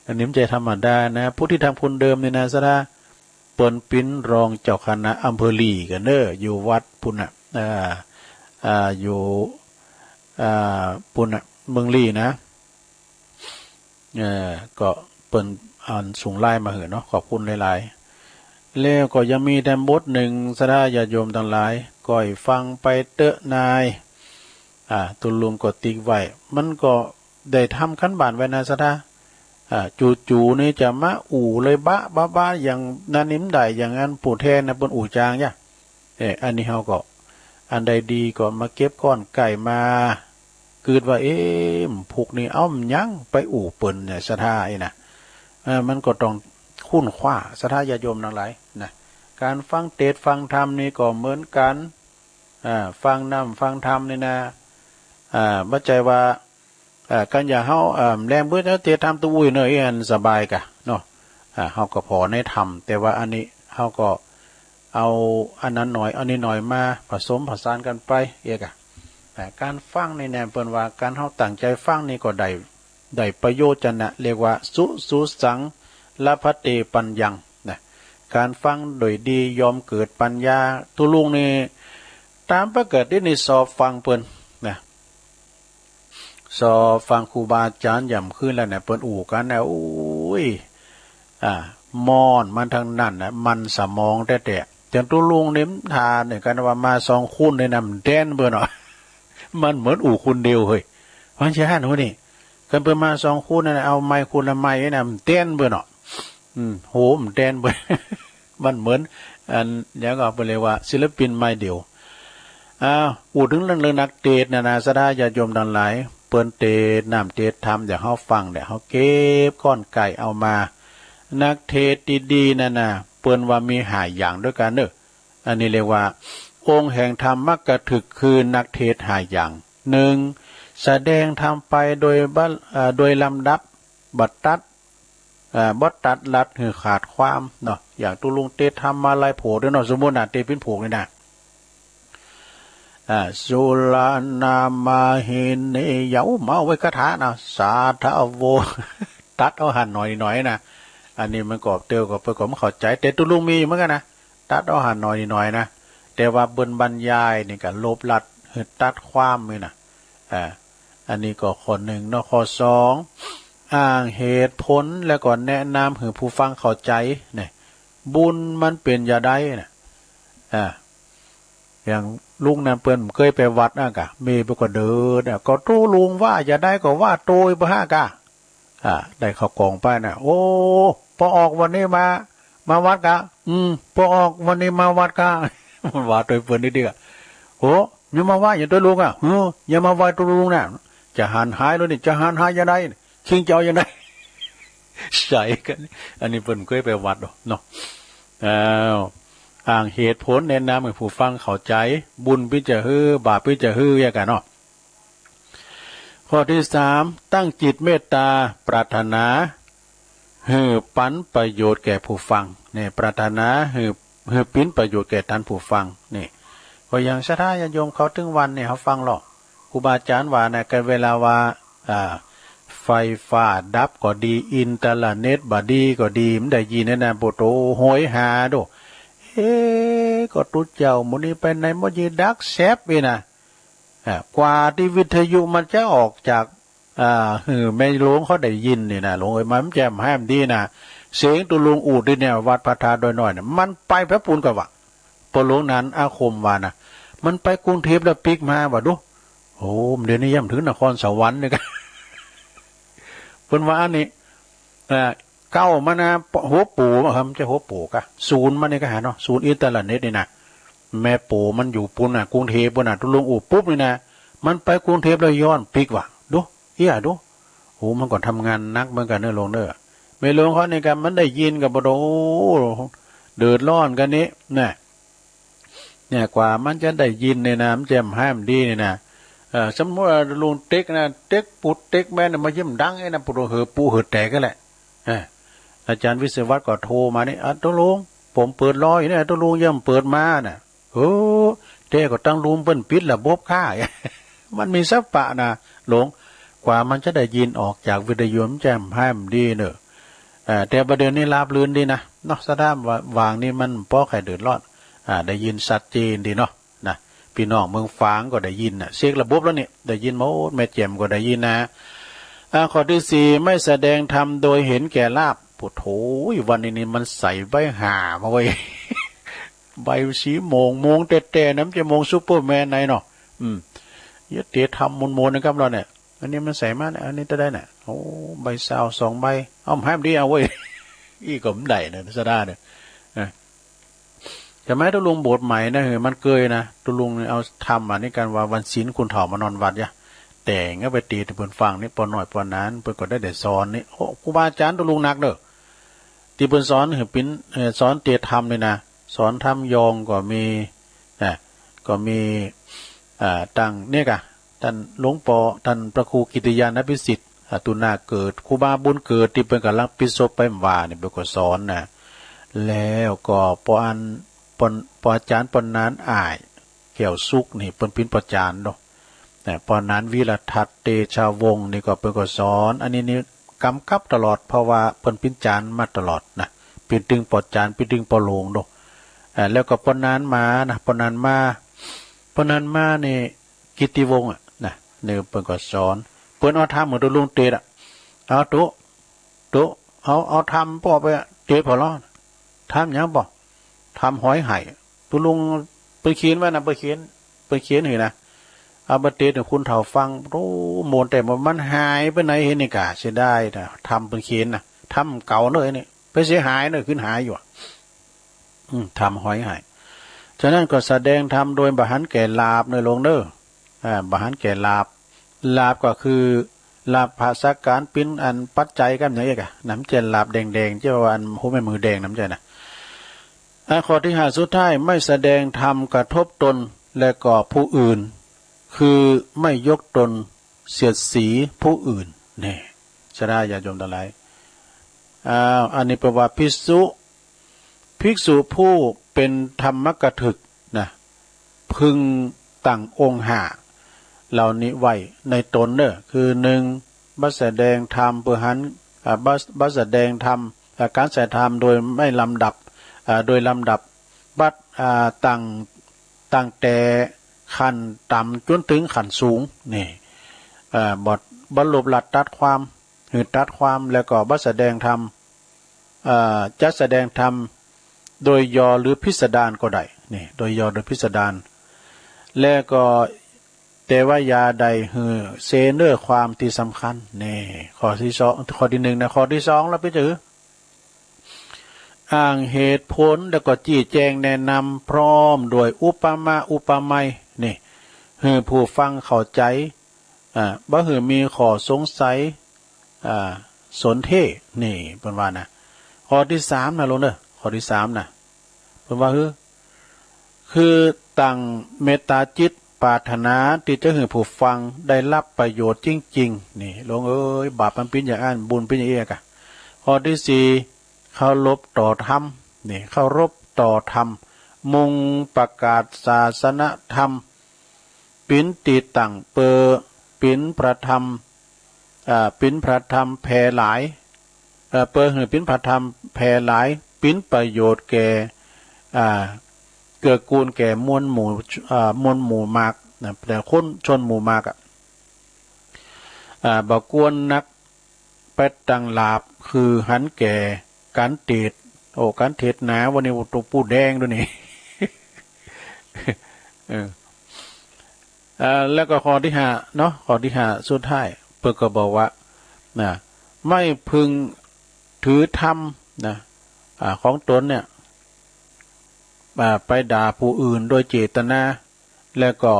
อันนี้ไม่ใช่ธรรมดานะพุทธิธรรมคนเดิมนี่นะศรัทธาเปิ้นปิ้นรองเจ้าคณะอำเภอลีกันอยู่วัดพุ่นน่ะอยู่พุ่นน่ะเมืองลีนะ ก็เปิ่นอ่านส่งไล่มาเหอะเนาะขอบคุณหลายๆแล้วก็ยังมีแถมบทหนึ่งสดาญาติโยมทั้งหลายก่อยฟังไปเตอะนายตุลุงก็ติ๊กไว้มันก็ได้ทำขั้นบานไว้นะสดาจู่ๆนี่จะมาเลยบ้าอย่างนั้นนิ่มได้อย่างนั้นปู่แทนนะบนจางย่ะอันนี้เฮาก็อันใดดีก็มาเก็บก้อนไก่มาเกิดว่าผูกนี่อ้อมยังไปเปิ่นเนี่ยสถาไอ้นะมันก็ต้องคุ้นคว้าสถาญาติโยมทั้งหลายนะการฟังเทศน์ฟังธรรมนี่ก็เหมือนกันฟังฟังธรรมนี่นะบัดใจว่ากันอย่าเฮาแรงเบื่อเทศน์ธรรมตัวอุ้ยเนยอันสบายกะเนาะเฮาก็พอในธรรมแต่ว่าอันนี้เฮาก็เอาอันนั้นหน่อยอันนี้หน่อยมาผสมผสานกันไปการฟังในแนวเปิ้นว่าการเฮาตั้งใจฟังนี่ก็ได้ประโยชน์จันนะเรียกว่าสุสังละพะเตปัญญังนะการฟังโดยดียอมเกิดปัญญาตุลุงนี่ตามประเกิดที่ในสอบฟังเปิ้นนะสอบฟังครูบาอาจารย์ย่ำขึ้นแล้วเนี่ยเปิ้นกันนะโอ้ยมอนมันทางนั้นนะมันสมองแต่จังตุลุงเน้มทานเนี่ยกันว่ามาสองคุณในนำแดนเปิ้นเนาะมันเหมือนคุณเดียวเฮ้ยวันเช้าหนูนี่กันเปิ้นมาสองคุณนั่นเอาไม้คุณละไม้น่ะเต้นเปิ้นเนาะโหมเต้นเปิ้นมันเหมือนอันแล้วก็เปิ้นเรียกว่าศิลปินไม้เดียวถึงเรื่องนักเทศน์นะสดาญาติโยมทั้งหลายเปิ้นเทศน์เทศน์ธรรมเดี๋ยวเฮาฟังเดี๋ยวเฮาเก็บก้อนไก่เอามานักเทศน์ดีๆนั่นน่ะเปิ้นว่ามีหลายอย่างด้วยกันเด้ออันนี้เรียกว่าองค์แห่งธรรมมักกะถึกคือนักเทศน์หลายอย่าง1แสดงธรรมไปโดยลำดับบัดตัดลัดคือขาดความเนาะอย่างตุลุงเทศธรรมมาลายโผด้วยเนาะสมมุติเทศเป็นโผนี่นะสุลานามาหินเนเยาเมาไว้คาถานะสาธาโวตัดเอาหันหน่อยนะอันนี้มันก็เตียวก็เพื่อความเข้าใจแต่ตุลุงมีเหมือนกันนะตัดเอาหันหน่อยนะแต่ว่าบนบรรยายนี่ก็ลบลัดตัดความนี่นะอันนี้ก็ข้อหนึ่งเนาะข้อสองอ้างเหตุผลแล้วก็แนะนำให้ผู้ฟังเข้าใจเนี่ยบุญมันเป็นอย่าได้นะอย่างลุงนั่นเปิ้นเคยไปวัดกะมีไปก็เดินก็ตู้ลุงว่าอย่าได้ก็ว่าโตยบ่ฮะกะได้เข้ากองไปนะโอ้พอออกวันนี้มาวัดกะพอออกวันนี้มาวัดกะมันว่าโดยเปิ้นนี่ดิกะโหอย่ามาว่าอย่าตัวลุงอย่ามาว่าตัวลุงน่ะจะหันหายแล้วนี่จะหันหายอย่าได้คิงเจ้าอย่าได้ใส่กันอันนี้เปิ้นเคยไปวัดเนาะอ้างเหตุผลแนะนำให้ผู้ฟังเข้าใจบุญพิจารบาปพิจารอย่างกันเนาะข้อที่3ตั้งจิตเมตตาปรารถนาให้ปันประโยชน์แก่ผู้ฟังนี่ปรารถนาให้ปิ้นประโยชน์แก่ท่านผู้ฟังนี่ก็อย่างศรัทธาญาติโยมเขาถึงวันเนี่ยเขาฟังหรอกครูบาอาจารย์ว่านะกันเวลาว่าไฟฟ้าดับก็ดีอินเทอร์เน็ตบ่ดีก็ดีมันได้ยินนะโปโตโหยหาโดก็ตุเจ้ามื้อนี้ไปไหนบ่ยิดักแซบนี่นะกว่าที่วิทยุมันจะออกจากแม่หลวงเขาได้ยินนี่นะหลวงมันแจ่มแห้มดีนะเสียงตุลุงอูดนี่เนี่ยวัดพระธาตุน้อยๆเนี่ยมันไปพระปูนกับว่าปหลวงนั้นอาคมว่านะมันไปกรุงเทพแล้วปิกมาว่าดูโอ้เดี๋ยวนี้ย่ำถึงนครสวรรค์นี่กันเพิ่นว่าอันนี้เก้ามานะหัวปู่ครับจะหัวปู่กะศูนย์มันนี่ก็หาเนาะศูนย์อินเทอร์เน็ตนี่นะแม่ปู่มันอยู่ปุ่นน่ะกรุงเทพปุ่นน่ะตุลุงอู่ปุ๊บนี่นะมันไปกรุงเทพแล้วย้อนปิกว่ะดูดูโหมันก็ทำงานนักเหมือนกันเด้อหลวงเด้อแม่หลวงเขานี่กันมันได้ยินกับบ่โดเดือดร้อนกันนี้เนี่ยกว่ามันจะได้ยินเนี่ยนะมันแจ่มห้ามดีเนี่ยนะสมมติว่าลุงเต็กนะเต็กปุดเต็กแม่น่ะมายิ้มดังไอ้นะปุดปูเหอแตกก็แหละอาจารย์วิศวัตก็โทรมานี่ตัวลุงผมเปิดรอยเนี่ยตัวลุงย่ำเปิดมาน่ะเจ้ก็ตั้งลุงเปิ้นปิดระบบค่า มันมีสัพพะนะหลวงกว่ามันจะได้ยินออกจากวิทยุแจ่มห้ามดีเนอะแต่ประเด็นนี้ราบลื่นดีนะเนาะสะด้ามวางนี่มันป้อไข่เดือดร้อนได้ยินชัดเจนดีเนาะนะพี่น้องเมืองฝางก็ได้ยินเสียงระบบแล้วเนี่ยได้ยินหมดแม่แจ่มก็ได้ยินนะ ข้อที่สี่ไม่แสดงธรรมโดยเห็นแก่ลาภปุโถวันนี้มันใส่ใบหามาไว้ ใบสีโมงแต่น้ำจะโมงซูเปอร์แมนไหนเนาะยัดเตะทำมนนะครับเราเนี่ยอันนี้มันใส่มาเนี่ยอันนี้จะได้เนี่ยโอ้ใบซาว2 ใบเอาห้ามดีเอาไว้ อีกผมได้เนี่ยสะด้าเนี่ยแต่แม้ตุลุงโบสถ์ใหม่นะมันเกยนะตุลุงเอาทำอันนี้กันว่าวันศีลคุณเถามานอนวัดเนี่ยแต่งก็ไปตีที่เพิ่นฟังนี่ปอหน่อยปอนั้นเพิ่นก็ได้แต่สอนนี่โอ้ครูบาอาจารย์ตุลุงหนักเด้อที่เพิ่นสอนปิ้นสอนเตียธรรมเลยนะสอนธรรมยองก็มีก็มีตั้งเนี่ยกะท่านหลวงปอท่านพระครูกิติยานภิสิทธิ์ตุนาเกิดครูบาบุญเกิดที่เพิ่นกำลังปิศพไปว่านี่เพิ่นก็สอนนะแล้วก็ปออาจารย์ปอนนานอ้ายแก้วสุกนี่เพิ่นเป็นปออาจารย์เนาะปอนนานวิรทัตเตชาวงศ์นี่ก็เพิ่นก็สอนอันนี้กำกับตลอดเพราะว่าเพิ่นเป็นจารย์มาตลอดนะเป็นดึงปออาจารย์เป็นดึงปอโลงเนาะแล้วก็ปอนนานมานะปอนนานมานี่กิตติวงศ์นะเนี่ยเพิ่นก็สอนเพิ่นเอาทำเหมือนตัวลุงเตดเอาตุเอาทำป่อไปเตดพอร้อนทำยังป่อทำหอยไห่ตัวลุงไปเขียนไว้นะไปเขียนเห็นนะเอาบัตเตดคุณเฒ่าฟังโอ้โมนแต่มันหายไปไหนเห็นนี่กะเสียได้นะทำเป็นเขียนนะทำเก่าเลยนี่ไปเสียหายเลยขึ้นหายอยู่ทำหอยไห่ฉะนั้นก็แสดงธรรมโดยบหันแก่ลาภในลงเด้อบหันแก่ลาภก็คือลาภภาษาการปิ้นอันปัจจัยกันอย่างเงี้ยกะน้ำเจนลาภแดงๆเจ้าอันหูแม่มือแดงน้ำใจนะข้อที่5สุดท้ายไม่แสดงธรรมกระทบตนและก็ผู้อื่นคือไม่ยกตนเสียดสีผู้อื่นนี่ชนะญาติโยมทั้งหลายอันนี้แปลว่าภิกษุผู้เป็นธรรมกถึกนะพึงตั้งองค์5เหล่านี้ไว้ในตนเด้อคือ1บัสแสดงธรรมเพื่อหันบัสแสดงธรรมการแสดงธรรมโดยไม่ลำดับโดยลำดับบัดตั้งแต่ขั้นต่ำจนถึงขั้นสูงนี่บรรลุลัดตัดความหืดตัดความแล้วก็บัสแสดงธรรมจะแสดงธรรมโดยย่อหรือพิสดารก็ได้นี่โดยย่อหรือพิสดารแล้วก็แต่ว่ายาใดเซเนอร์ความที่สำคัญนี่ข้อที่1นะข้อที่2แล้วไปจืออ้างเหตุผลแล้วก็จี้แจงแนะนำพร้อมด้วยอุปมาอุปไมยนี่ให้ผู้ฟังเข้าใจบ่ให้มีข้อสงสัยสนเทนี่เพิ่นว่านะข้อที่3นะลงเด้อข้อที่3นะเพิ่นว่าคือตั้งเมตตาจิตปรารถนาที่จะให้ผู้ฟังได้รับประโยชน์จริงๆนี่ลงบาปมันเป็นอย่างอันบุญเป็นอย่างเอกะข้อที่4เคารพต่อธรรมนี่เคารพต่อธรรมมุ่งประกาศศาสนธรรมปิ่นติตั้งเปอปิ่นพระธรรมแผ่หลายเปอให้ปิ่นพระธรรมแผ่หลายปิ่นประโยชน์แก่เกื้อกูลแก่มวลหมู่มากนะแต่คนชนหมู่มากบ่กวนนักเป็ดตังลาบคือหันแก่การเทศการเทศหนาวันนี้ตัวปูแดงด้วยนี่ แล้วก็ข้อที่5เนาะข้อที่5สุดท้ายเพิ่นก็บอกว่านะไม่พึงถือธรรมนะของตนเนี่ยไปด่าผู้อื่นโดยเจตนาแล้วก็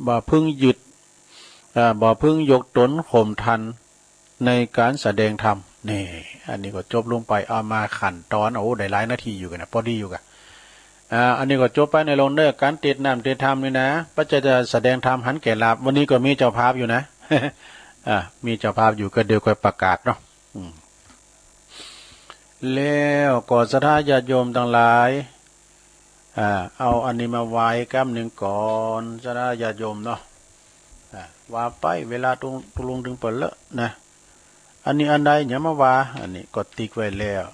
บ่พึงยึดบ่พึงยกตนข่มทันในการแสดงธรรมนี่อันนี้ก็จบลงไปเอามาขั้นตอนได้หลายนาทีอยู่กันนะพอดีอยู่กันอันนี้ก็จบไปในลงเด้อการเทศน้ำเทศธรรมนี่นะปัจจัยจะแสดงธรรมหันแก่ลาภวันนี้ก็มีเจ้าภาพอยู่นะ มีเจ้าภาพอยู่ก็เดี๋ยวค่อยประกาศเนาะแล้วก็ศรัทธาญาติโยมทั้งหลายเอาอันนี้มาไว้แก้มหนึ่งก่อนศรัทธาญาติโยมเนาะว่าไปเวลาตรงลงถึงเปิดเลอะนะอันนี้อันใดอย่ามาว่าอันนี้ก็ติ๊กไว้แล้ว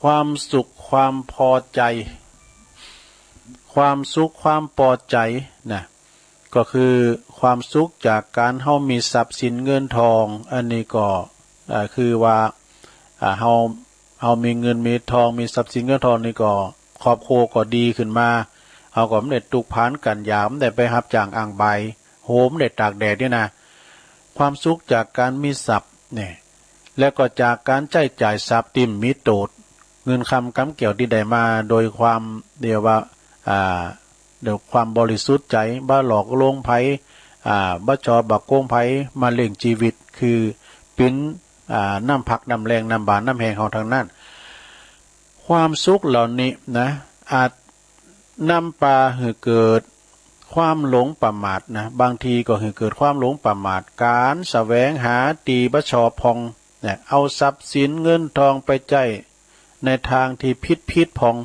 ความสุขความพอใจความสุขความพอใจนะ ก็คือความสุขจากการเฮามีทรัพย์สินเงินทองอันนี้ก็คือว่าเฮามีเงินมีทองมีทรัพย์สินเงินทองนี่ก็ครอบครัวก็ดีขึ้นมาเฮาก็บ่ได้ตุกพานกันยามได้ไปรับจ้างอ่างใบโหมได้ตากแดดนี่นะความสุขจากการมีทรัพย์เนี่ยและก็จากการใช้จ่ายทรัพย์ติ่มมีโตดเงินคำกำเกี่ยวที่ได้มาโดยความเดียวว่าเดี๋ยวความบริสุทธิ์ใจบ่หลอกลวงไผบ่ชอบักโกงไผมาเลี้ยงชีวิตคือเป็นน้ำพักน้ำแรงน้ำบานน้ำแห้งของทางนั้นความสุขเหล่านี้นะอาจนำพาให้เกิดความหลงประมาทนะบางทีก็ให้เกิดความหลงประมาทการแสวงหาตีบ่ชอบพองเนี่ยเอาทรัพย์สินเงินทองไปใช้ในทางที่ผิดพอง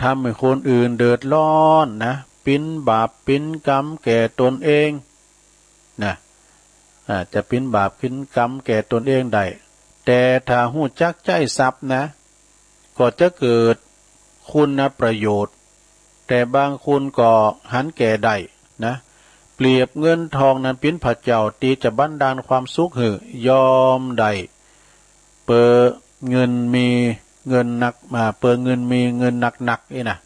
ทำให้คนอื่นเดือดร้อนนะเป็นบาปเป็นกรรมแก่ตนเองนะจะเป็นบาปเป็นกรรมแก่ตนเองได้แต่ถ้าหู้จักใจทรัพย์นะก็จะเกิดคุณประโยชน์แต่บางคนก็หันแก่ได้นะเปรียบเงินทองนั้นเป็นพระเจ้าที่จะบันดาลความสุขให้ยอมได้เปิดเงินมีเงินหนักมาเปิดเงินมีเงินหนักนี่นะ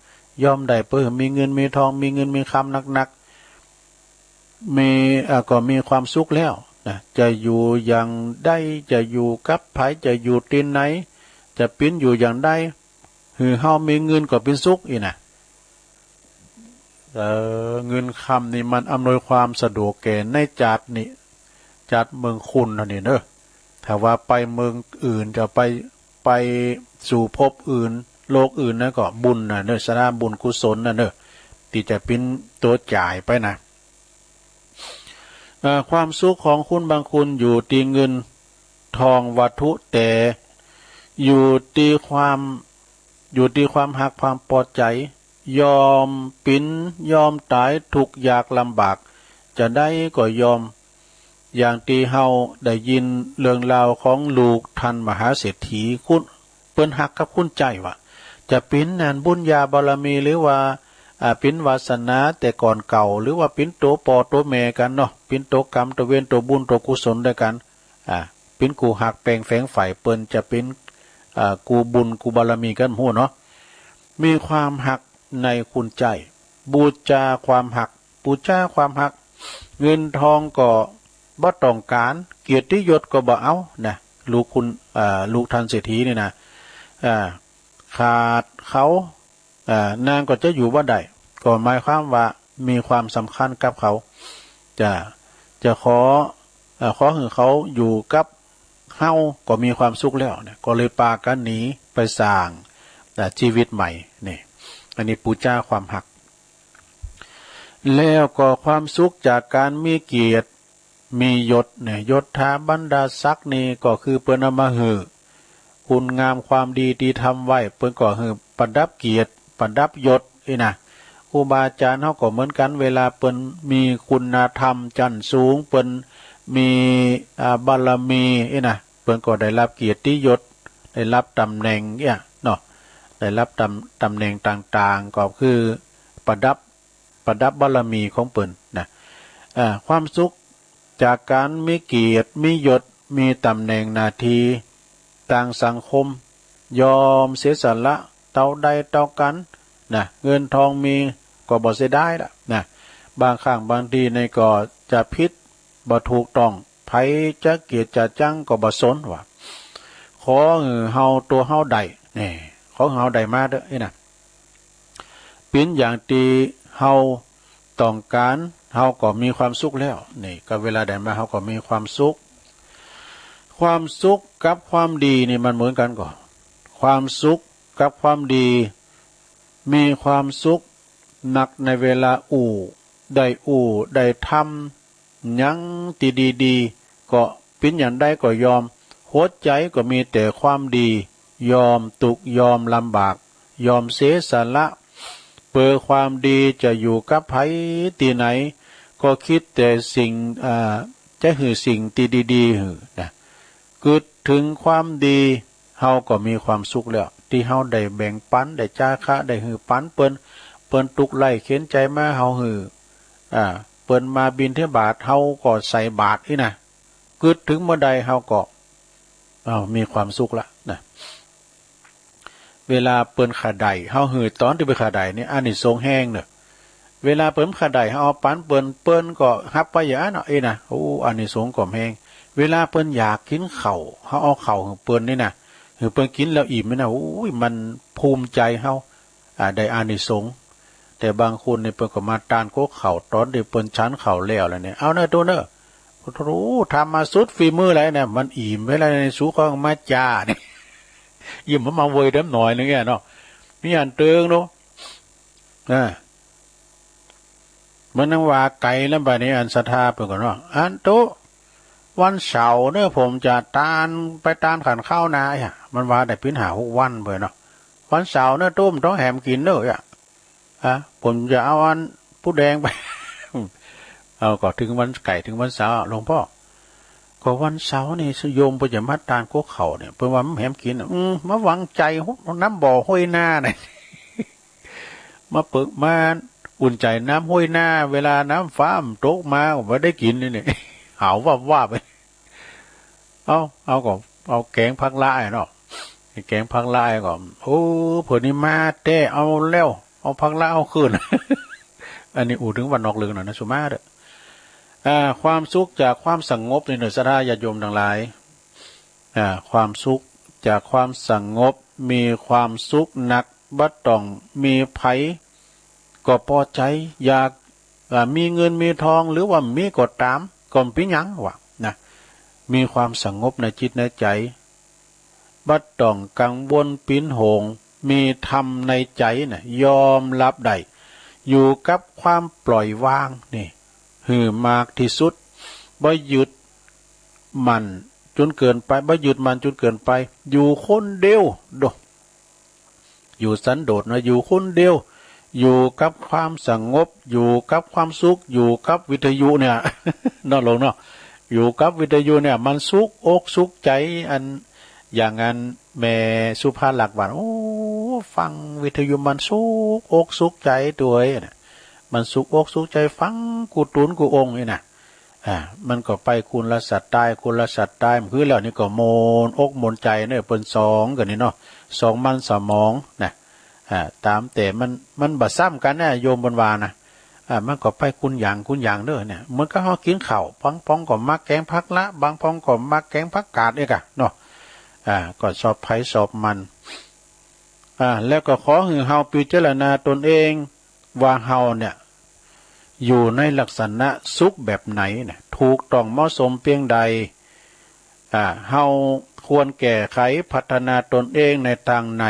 ยอมได้เปิดมีเงินมีทองมีเงินมีคำหนักมีก็มีความสุขแล้วนะจะอยู่อย่างใดจะอยู่กับไผจะอยู่ที่ไหนจะเป็นอยู่อย่างใดคือเฮามีเงินก็เป็นสุขอีนะเงินคำนี่มันอำนวยความสะดวกแก่ในจัดนี่จัดเมืองคุณเท่านี้เนอะถ้าว่าไปเมืองอื่นจะไปสู่ภพอื่นโลกอื่นนะก็บุญนะเนอะสร้างบุญกุศลนะเนอะที่จะเป็นตัวจ่ายไปนะความสุขของคุณบางคุณอยู่ที่เงินทองวัตถุแต่อยู่ที่ความหักความพอใจยอมปิ้นยอมตายทุกยากลำบากจะได้ก็ยอมอย่างที่เฮาได้ยินเรื่องราวของลูกท่านมหาเศรษฐีคุณเปิ้นหักกับคุณใจว่าจะเป็นนันบุญญาบารมีหรือว่าเป็นวาสนาแต่ก่อนเก่าหรือว่าเป็นตัวปอตัวแม่กันเนาะเป็นตัวกรรมตัวเวรตัวบุญตัวกุศลด้วยกันเป็นกูหักแปลงแฝงฝ่ายเปิ้นจะเป็นกูบุญกูบารมีกันหัวเนาะมีความหักในคุณใจบูชาความหักเงินทองก็บ่ต้องการเกียรติยศก็บ่เอานะลูกท่านเศรษฐีนี่นะขาดเขานางก็จะอยู่บ่ได้ก็หมายความว่ามีความสำคัญกับเขาจะขอให้เขาอยู่กับเฮาก็มีความสุขแล้วเนี่ยก็เลยปากันหนีไปสร้างชีวิตใหม่นี่อันนี้ปูจ้าความหักแล้วก็ความสุขจากการมีเกียรติมียศเนี่ยยศถาบรรดาศักดิ์นี่ก็คือเปิ้นเอามาหือคุณงามความดีที่ทำไว้เปิ้นก็หือประดับเกียรติประดับยศนี่นะครูบาอาจารย์เฮาก็เหมือนกันเวลาเปิ้นมีคุณธรรมชั้นสูงเปิ้นมีบารมีนี่นะเปิ้นก็ได้รับเกียรติยศได้รับตำแหน่งเนี่ยเนาะได้รับตำแหน่งต่างๆก็คือประดับบารมีของเปิ้นนะความสุขจากการมีเกียรติมียศมีตำแหน่งหน้าที่ต่างสังคมยอมเสียสละเท่าใดเท่ากันนะเงินทองมีก็บ่เสียดายล่ะนะบางครั้งบางทีในก็จะผิดบ่ถูกต้องไผจะเกียรติจะจังก็บ่สนว่าขอเฮาตัวเฮาได้นี่ขอเฮาได้มาเด้อนะเป็นอย่างที่เฮาต้องการเฮาก็มีความสุขแล้วนี่ก็เวลาได้มาเฮาก็มีความสุขกับความดีนี่มันเหมือนกันก่อนความสุขกับความดีมีความสุขหนักในเวลาได้ทำยังตีดีๆก็เป็นอย่างใดก็ยอมหัวใจก็มีแต่ความดียอมทุกข์ยอมลำบากยอมเสียสละเพื่อความดีจะอยู่กับไผที่ไหนก็คิดแต่สิ่งจะหือสิ่งที่ดีๆหือนะกึดถึงความดีเฮาก็มีความสุขแล้วที่เฮาได้แบ่งปันได้จาคะได้หือปันเปิ้น ปิ้นตุกไล่เข็นใจมาเฮาหือเปิ้นมาบินเทบาทเฮาก็ใส่บาทนี่นะกึดถึงเมื่อใดเฮาก็มีความสุขละนะเวลาเปิ้นขาไดเฮาหือตอนที่ไปขาไดนี่อานิสงส์แห้งเนอะเวลาเปิ้นขาไดเฮาเอาปันเปิ้นก็ฮับไปอย่างนั้นเอ้นะโอ้อานิสงส์ก็แห้งเวลาเปิ้นอยากกินข้าวเฮาเอาข้าวของเปิ้นนี่นะหือเปิ้นกินแล้วอิ่มนะโอ้ยมันภูมิใจเฮาได้อานิสงส์แต่บางคนเนี่ยเปิ้นก็มาตานโคกข้าวตอนที่เปิ้นชั้นข้าวแล้วเนี่ยเอาเนอะตัวเนอะรู้ทำมาสุดฝีมืออะไรเนี่ยมันอิ่มเวลาในสูของมาจ้าเนี่ยยิ้มมาเวยเดิมหน่อยนึงเนาะมีอันเติงเนาะมันนั่งว่าไก่แล้วบัดนี้อันศรัทธาเพิ่นก็เนาะอันโตวันเสาร์เนี่ยผมจะไปตานขันข้าวนามันว่าได้พินหา6 วันเบิ่เนาะวันเสาร์เนี่ยต้มต้องแหมกินเด้อผมจะเอาอันผู้แดงไป เอาก็ถึงวันไก่ถึงวันเสาร์หลวงพ่อก็วันเสาร์นี่โยมไปจะมาตานโคกเขาเนี่ยเพิ่นว่ามันแหมกินมาหวังใจน้ำบ่อห้วยหน้าเนี่ย มาเปิกมาอุ่นใจน้ำห้วยหน้าเวลาน้ำฟ้ามันตกมาก็บ่ได้กินนี่ หาวว่าไปเอาก็เอาแกงผักลายเนาะแกงผักลายก็โอ้เพิ่นนี่มาแต่เอาแล้วเอาผักลายเอาคืน อันนี้อู่ถึงวันนอกลึกหน่อยนะสุมาเด้อความสุขจากความสงบในหน่วยศรัทธาญาติโยมทั้งหลายความสุขจากความสงบมีความสุขหนักบัดต้องมีไผก็พอใจอยากมีเงินมีทองหรือว่ามีกดตามก็เป็นหยังวะนะมีความสงบในจิตในใจบัดต้องกังวลปิ้นโหงมีธรรมในใจน่ะยอมรับได้อยู่กับความปล่อยวางนี่หือมากที่สุดบ่ยึดมันจนเกินไปบ่ยึดมันจนเกินไปอยู่คนเดียวอยู่สันโดษนะอยู่คนเดียวอยู่กับความสงบอยู่กับความสุขอยู่กับวิทยุเนี่ย เนาะลงเนาะอยู่กับวิทยุเนี่ยมันสุขอกสุขใจอันอย่างนั้นแม่สุภาพหลักหวานโอ้ฟังวิทยุมันสุขอกสุขใจตัวเนี่ยมันสุขอกสุขใจฟังกูตุนกูองนี่นะมันก็ไปคุณละสัตว์ตายคุณละสัตว์ตายมันคือแล้วนี่ก็โมนอกโมนใจเนี่ยเป็นสองกันนี่เนาะสองมันสมองนะตามแต่มันบัดซ้ำกันนะโยมบนวานะมันก็ไปคุณอย่างเด้อเนี่ยมันก็เขากินข้าวบางพองก็มักแกงผักละบางพองก็มักแกงผักกาดเนี่ยกะเนาะก็สอบไผ่สอบมันแล้วก็ขอให้เฮาพิจารณาตนเองว่าเฮาเนี่ยอยู่ในลักษณะสุขแบบไหนเนี่ยถูกต้องเหมาะสมเพียงใดเฮาควรแก้ไขพัฒนาตนเองในทางไหน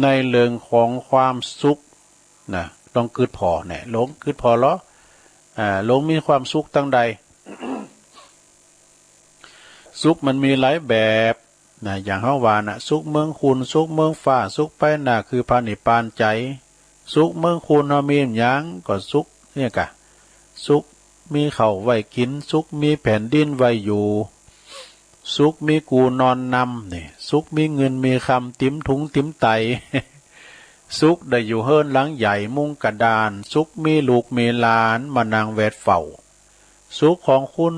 ในเรื่องของความสุขนะต้องคืดพอเนี่ยหลงคืดพอเหรอหลงมีความสุขตั้งใด สุขมันมีหลายแบบนะอย่างเฮาว่านะสุขเมืองคุณสุขเมืองฟ้าสุขไปน่ะคือพระนิพพานใจสุขเมืองคุณเฮามีหยังก็สุขเนี่ยกะสุขมีข้าวไว้กินสุขมีแผ่นดินไว้อยู่สุขมีกูนอนนำนี่สุขมีเงินมีคำติ้มถุงติ้มไต สุขได้อยู่เฮิรนหลังใหญ่มุงกระดานสุขมีลูกมีหลานมานางแวดเฝ้าสุขของคุณ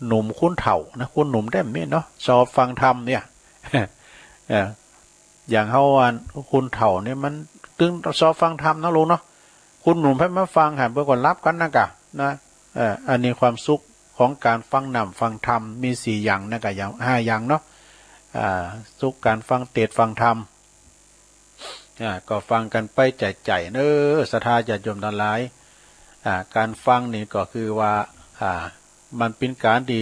หนุ่มคุณเฒ่านะคุณหนุ่มได้ไหมเนาะสอบฟังธรรมเนี่ย อย่างเฮาอันคุณเฒ่าเนี่ยมันตึงสอบฟังธรรมนะลุงเนาะคุณหนุ่มให้มาฟังหันเพื่อก่อนรับกันนะกะนะอันนี้ความสุขของการฟังนำฟังธรรมมี4 อย่างนะกะอย่าง5 อย่างเนาะสุขการฟังเทศน์ฟังธรรมก็ฟังกันไปใจเนอศรัทธาญาติโยมทั้งหลายการฟังนี่ก็คือว่ามันเป็นการดี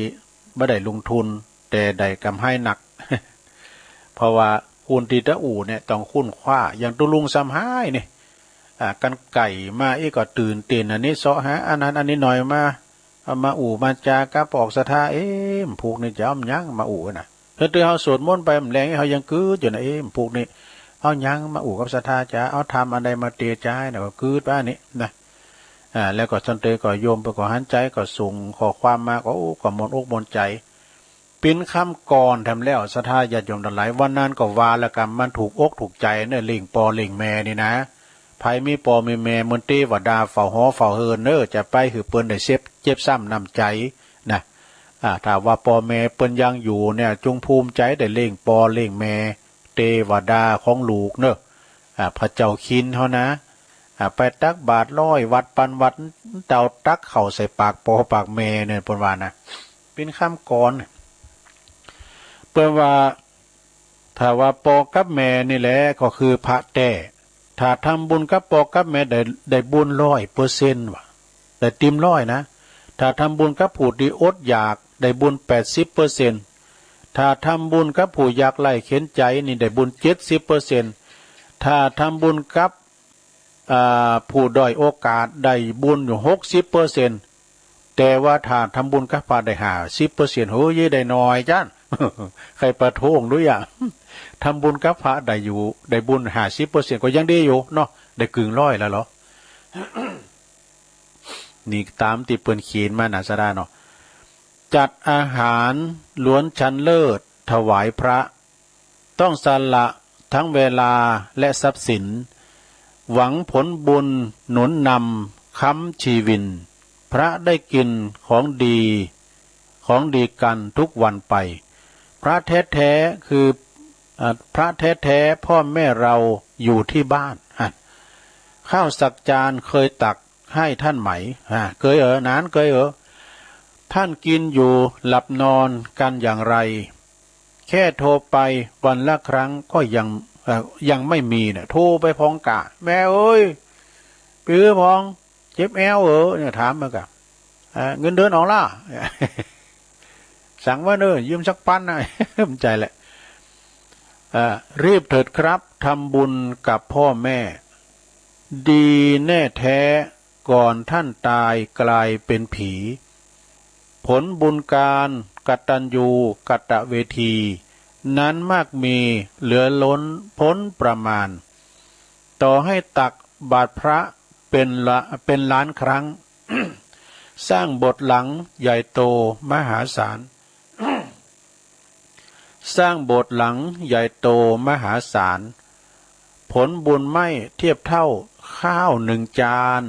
ไม่ได้ลงทุนแต่ได้กำไรหนัก เพราะว่าคุณตีตะอู่เนี่ยต้องคุ้นคว้าอย่างตุลุงซ้ำห้ายนี่กันไก่มาก็ตื่นเต้นอันนี้เสาะหาอันนั้นอันนี้หน่อยมาเอามาอู่มาจากะปอกศรัทธาผูกนี่จะเอายังมาอู่น่ะเฮ้ยเฮาสวดมนต์ไปมันแรงเฮายังกืดอยู่นะผูกนี่เอายังมาอู่กับศรัทธาจะเอาทำอะไรมาเตะใจน่ะก็กืดบ้านี้นะแล้วก็สันเตก็โยมไปก็หันใจก็ส่งขอความมาก็มนอกมนใจปิ้นคำก่อนทำแล้วศรัทธาญาติโยมทั้งหลายวันนั้นก็วาละกรรมมันถูกอกถูกใจเนี่ยลิงปอลิงแม่นี่นะ ไผมีปอมีแม่มนเตวดาเฝ้าหอเฝ้าเฮินเนอจะไปคือเปิ้นได้เจ็บซ้ำนำใจนะถ้าว่าปอแม่เปิ้นยังอยู่เนี่ยจงภูมิใจได้เล่งปอเล่งแม่เทวดาของลูกเนอะพระเจ้าคินเฮานะไปตักบาตรร้อยวัดปันวัดเต่าตักเข้าใส่ปากปอปากแม่เนี่ยเปิ้นว่านะเป็นคำกรเปิ้นว่าถ้าว่าปอกับแม่นี่แหละก็คือพระแต่ถ้าทำบุญกับปอกับแม่ได้บุญ100%ว่ะได้ติม100นะถ้าทำบุญกับผู้ที่อดอยากได้บุญ80%ถ้าทำบุญกับผู้อยากไล่เข็นใจนี่ได้บุญ70%ถ้าทำบุญกับผู้ด้อยโอกาสได้บุญอยู่60%แต่ว่าถ้าทำบุญกับพระได้50%โหยได้น้อยจ้าน ใครประท้วงด้วยทำบุญกับพระได้อยู่ได้บุญ50%ก็ยังดีอยู่เนาะได้กึ่งร้อยแล้วเหรอ นี่ตามที่เปิ้นเขียนมานะสะดาเนาะจัดอาหารล้วนชั้นเลิศถวายพระต้องสละทั้งเวลาและทรัพย์สินหวังผลบุญหนุนนำค้ำชีวินพระได้กินของดีกันทุกวันไปพระแท้ๆคือพระแท้ๆพ่อแม่เราอยู่ที่บ้านข้าวสักจานเคยตักให้ท่านไหมเคยนานเคยท่านกินอยู่หลับนอนกันอย่างไรแค่โทรไปวันละครั้งก็ยังไม่มีเนี่ยโทรไปพองกะแม่เอ้ยปื้อพองเจ็บแอวเนี่ยถามมากะเงินเดือนออกล่ะ สั่งว่ายืมสักพันนะ ใจแหละรีบเถิดครับทำบุญกับพ่อแม่ดีแน่แท้ก่อนท่านตายกลายเป็นผีผลบุญการกตัญญูกตเวทีนั้นมากมีเหลือล้นพ้นประมาณต่อให้ตักบาตรพระเป็นล้านครั้ง สร้างบทหลังใหญ่โตมหาศาล สร้างบทหลังใหญ่โตมหาศาลผลบุญไม่เทียบเท่าข้าว1 จาน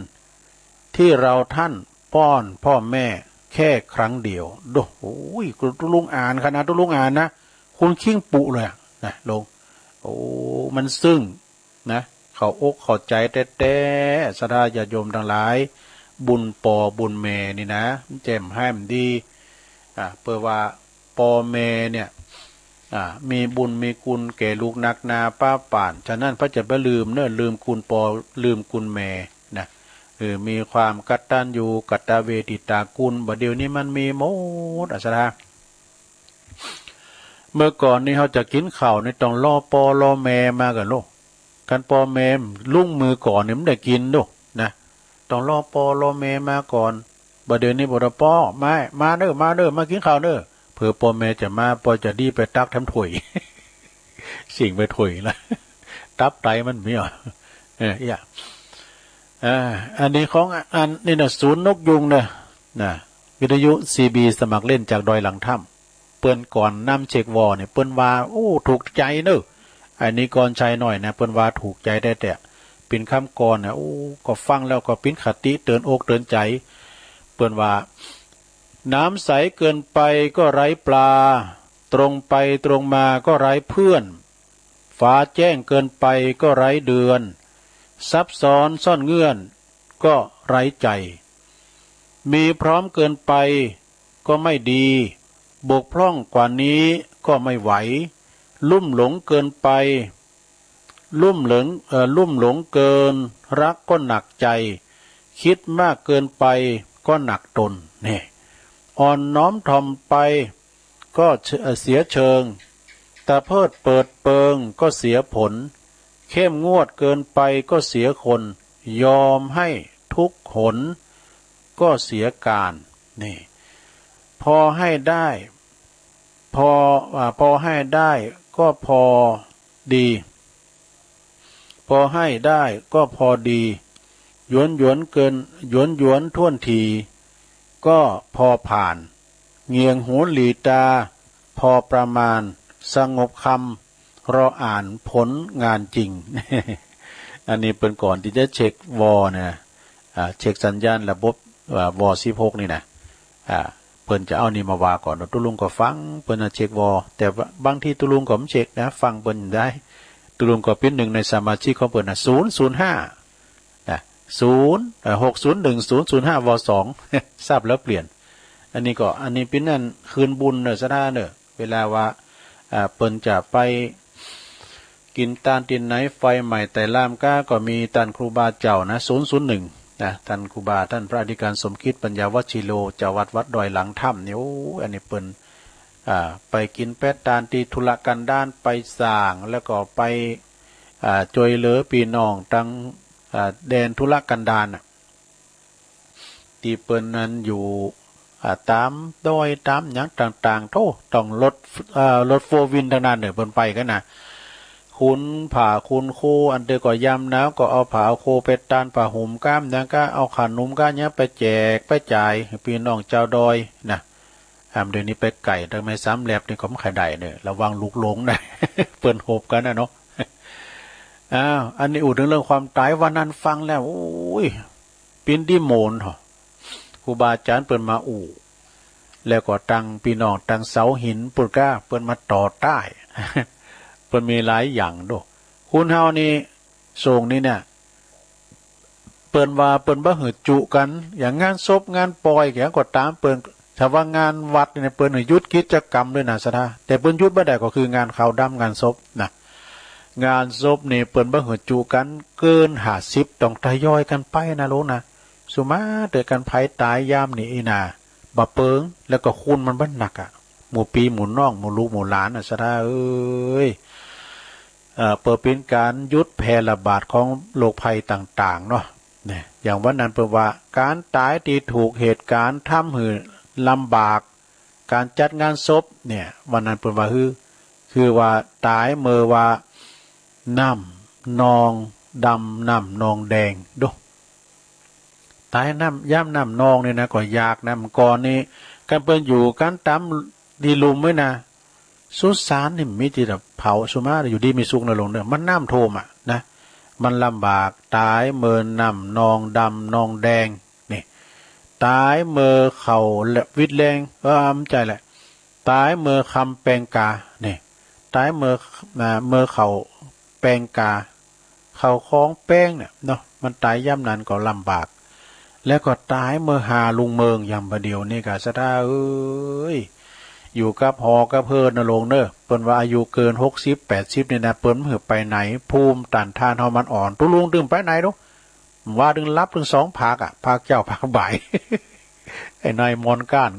ที่เราท่านป้อนพ่อแม่แค่ครั้งเดียวโอ้ยตุลุงอ่านขนาดตุลุงอ่านนะคุณขิ้งปุเลยนะลงโอ้มันซึ้งนะเขาอกเข้าใจแต่ศรัทธาญาติโยมทั้งหลายบุญปอบุญแม่นี่นะแจ่มให้มันดีเพื่อว่าปอแม่เนี่ยมีบุญมีคุณแก่ลูกนักนาป้าป่านฉะนั้นพระจะไม่ลืมลืมคุณปอลืมคุณแม่นะมีความกตัญญูกตเวทิตาคุณบัดเดี๋ยวนี้มันมีหมดศรัทธาเมื่อก่อนนี่เขาจะกินข้าวในต้องรอปอรอแม่มากันโลกกันปอแม่ลุ่งมือก่อนเนี่ยมันได้กินดูนะต้องรอปอรอแม่มาก่อนบัดเดี๋ยวนี้บ่ได้ปอมาเด้อมากินข้าวเด้อเผื่อปอแม่จะมาปอจะดีไปตักทำถ้วย สิ่งไปถ้วยละตับไตมันมีอ่ะอันนี้ของอันนี่นะศูนย์นกยุงนะวิทยุ CB สมัครเล่นจากดอยหลังถ้ำเปิ้นก่อนน้ำเช็ควอเนี่ยเปิ้นว่าโอ้ถูกใจเนอะอันนี้ก่อนใช้หน่อยนะเปิ้นว่าถูกใจได้แต่เป็นคำก่อนนะโอ้ก็ฟังแล้วก็ปิ้นคติเตือนอกเตือนใจเปิ้นว่าน้ำใสเกินไปก็ไร้ปลาตรงไปตรงมาก็ไร้เพื่อนฟ้าแจ้งเกินไปก็ไร้เดือนซับซ้อนซ่อนเงื่อนก็ไร้ใจมีพร้อมเกินไปก็ไม่ดีบกพร่องกว่านี้ก็ไม่ไหวลุ่มหลงเกินไปลุ่มหลงเกินรักก็หนักใจคิดมากเกินไปก็หนักตนนี่อ่อนน้อมถ่อมไปก็เสียเชิงแต่เพิดเปิดเปิงก็เสียผลเข้มงวดเกินไปก็เสียคนยอมให้ทุกหนก็เสียการนี่พอให้ได้พอให้ได้ก็พอดีพอให้ได้ก็พอดีหยวนเกินหยวนท่วนทีก็พอผ่านเงียงหูหลีตาพอประมาณสงบคำรออ่านผลงานจริง อันนี้เป็นก่อนที่จะเช็ควอนะเช็คสัญญาณระบบวอ16นี่นะเปิ้นจะเอานี่มาว่าก่อนตุลุงก็ฟังเปิ้นเช็ควอแต่บางทีตุลุงก็ไม่เช็คนะฟังเปิ้นได้ตุลุงก็เป็นหนึ่งในสมาชิกของเปิ้นนะ005นะ601 005วอ2ทราบแล้วเปลี่ยนอันนี้เป็นนั่นคืนบุญเนอะซะท่าเนอะเวลาว่าเปิ้นจะไปกินตานตินไหนไฟใหม่แต่ล่ามก้าก็มีตันครูบาเจ้านะ001นะท่านครูบาท่านพระอธิการสมคิดปัญญาวัชิโลเจ้าวัดดอยหลังถ้ำเนี่ยโอ้อันนี้เปิ้นไปกินแปดตานที่ธุระกันด้านไปสร้างแล้วก็ไปจอยเหลือปีน้องตั้งแดนธุระกันดารที่เปิ้นนั้นอยู่ตามดอยตามหยังต่างๆโตต้องรถโฟวินทางนั้นเนี่ยเปิ้นไปกันนะคุณผ่าคุณโคอันเดก็ยำแล้วก็เอาผ่าโคเป็ดตานผ่าหุ่มก้ามแล้วก็เอาขนมก้าเนี้ยไปแจกไปจ่ายพี่น้องเจ้าดอยนะเดี๋ยวนี้ไปไก่ทำไมซ้ำแลบนี่ก็ไม่ขายได้เนี่ยระวังลูกหลงนะ เปิ้นโหบกันนะเนาะอันนี้อู่ถึงเรื่องความตายวันนั้นฟังแล้วโอ้ยปินดิโมนเหรอครูบาอาจารย์เปิ้นมาอู่แล้วก็ตั้งพี่น้องตั้งเสาหินปุ่นก้าเปิ้นมาต่อใต้เปิ้นมีหลายอย่างโดคุณเฮานี่ส่งนี่เนี่ยเปิ้นว่าเปิ้นบ่หือจุกันอย่างงานศพงานปล่อยอย่างก็ตามเปิ้นถ้าว่างานวัดเนี่ยเปิ้นหยุดกิจกรรมด้วยนะซะท่าแต่เปิ้นหยุดบ่ได้ก็คืองานขาวดำงานศพนะงานศพนี่เปิ้นบ่หือจุกันเกิน50ต้องทยอยกันไปนะโลนะสุมาเตอกันไผตายยามนี่อีน่ะบ่เปิงแล้วก็คุณมันบ่หนักหมู่ปีหมู่น้องหมู่ลูกหมู่หลานซะท่าเอ้ยเปิดเป็นการยุดแพร่ระบาดของโรคภัยต่างๆเนาะเนี่ยอย่างวันนั้นเปิดว่าการตายที่ถูกเหตุการณ์ทำให้ลำบากการจัดงานศพเนี่ยวันนั้นเปิดว่าคือว่าตายเมื่อว่าน้ำนองดำน้ำนองแดงดูตายน้ำย่ำน้ำนองเนี่ยนะก็ยากนะก่อนนี้การเปิ้นอยู่การตามดีลุมไว้นะสุสานนี่มีที่แบบเผาสุมาอยู่ดีมีสุกนะลงเนี่ยมันน้ำโทมนะมันลำบากตายเมื่อน้ำนองดำนองแดงนี่ตายเมื่อเข่าและวิตแรงใจแหละตายเมื่อคำแปลงกานี่ตายเมื่อเข่าแปลงกาเข่าคล้องแป้งเนี่ยเนาะมันตายย่ำนั้นก็ลำบากแล้วก็ตายเมื่อหาลุงเมืองยำประเดียวนี่กะสะท่าเอ้ยอยู่กับหอกับเพิ่นนะลงเนอะเปิ้นว่าอายุเกิน60-80นี่นะเปิ้นหือไปไหนภูมิต้านทานเฮามันอ่อนตุลุงตึงไปไหนดูว่าดึงรับถึง2ภาคภาคเจ้าภาคบ่าย ไอ้นายมอนก้าน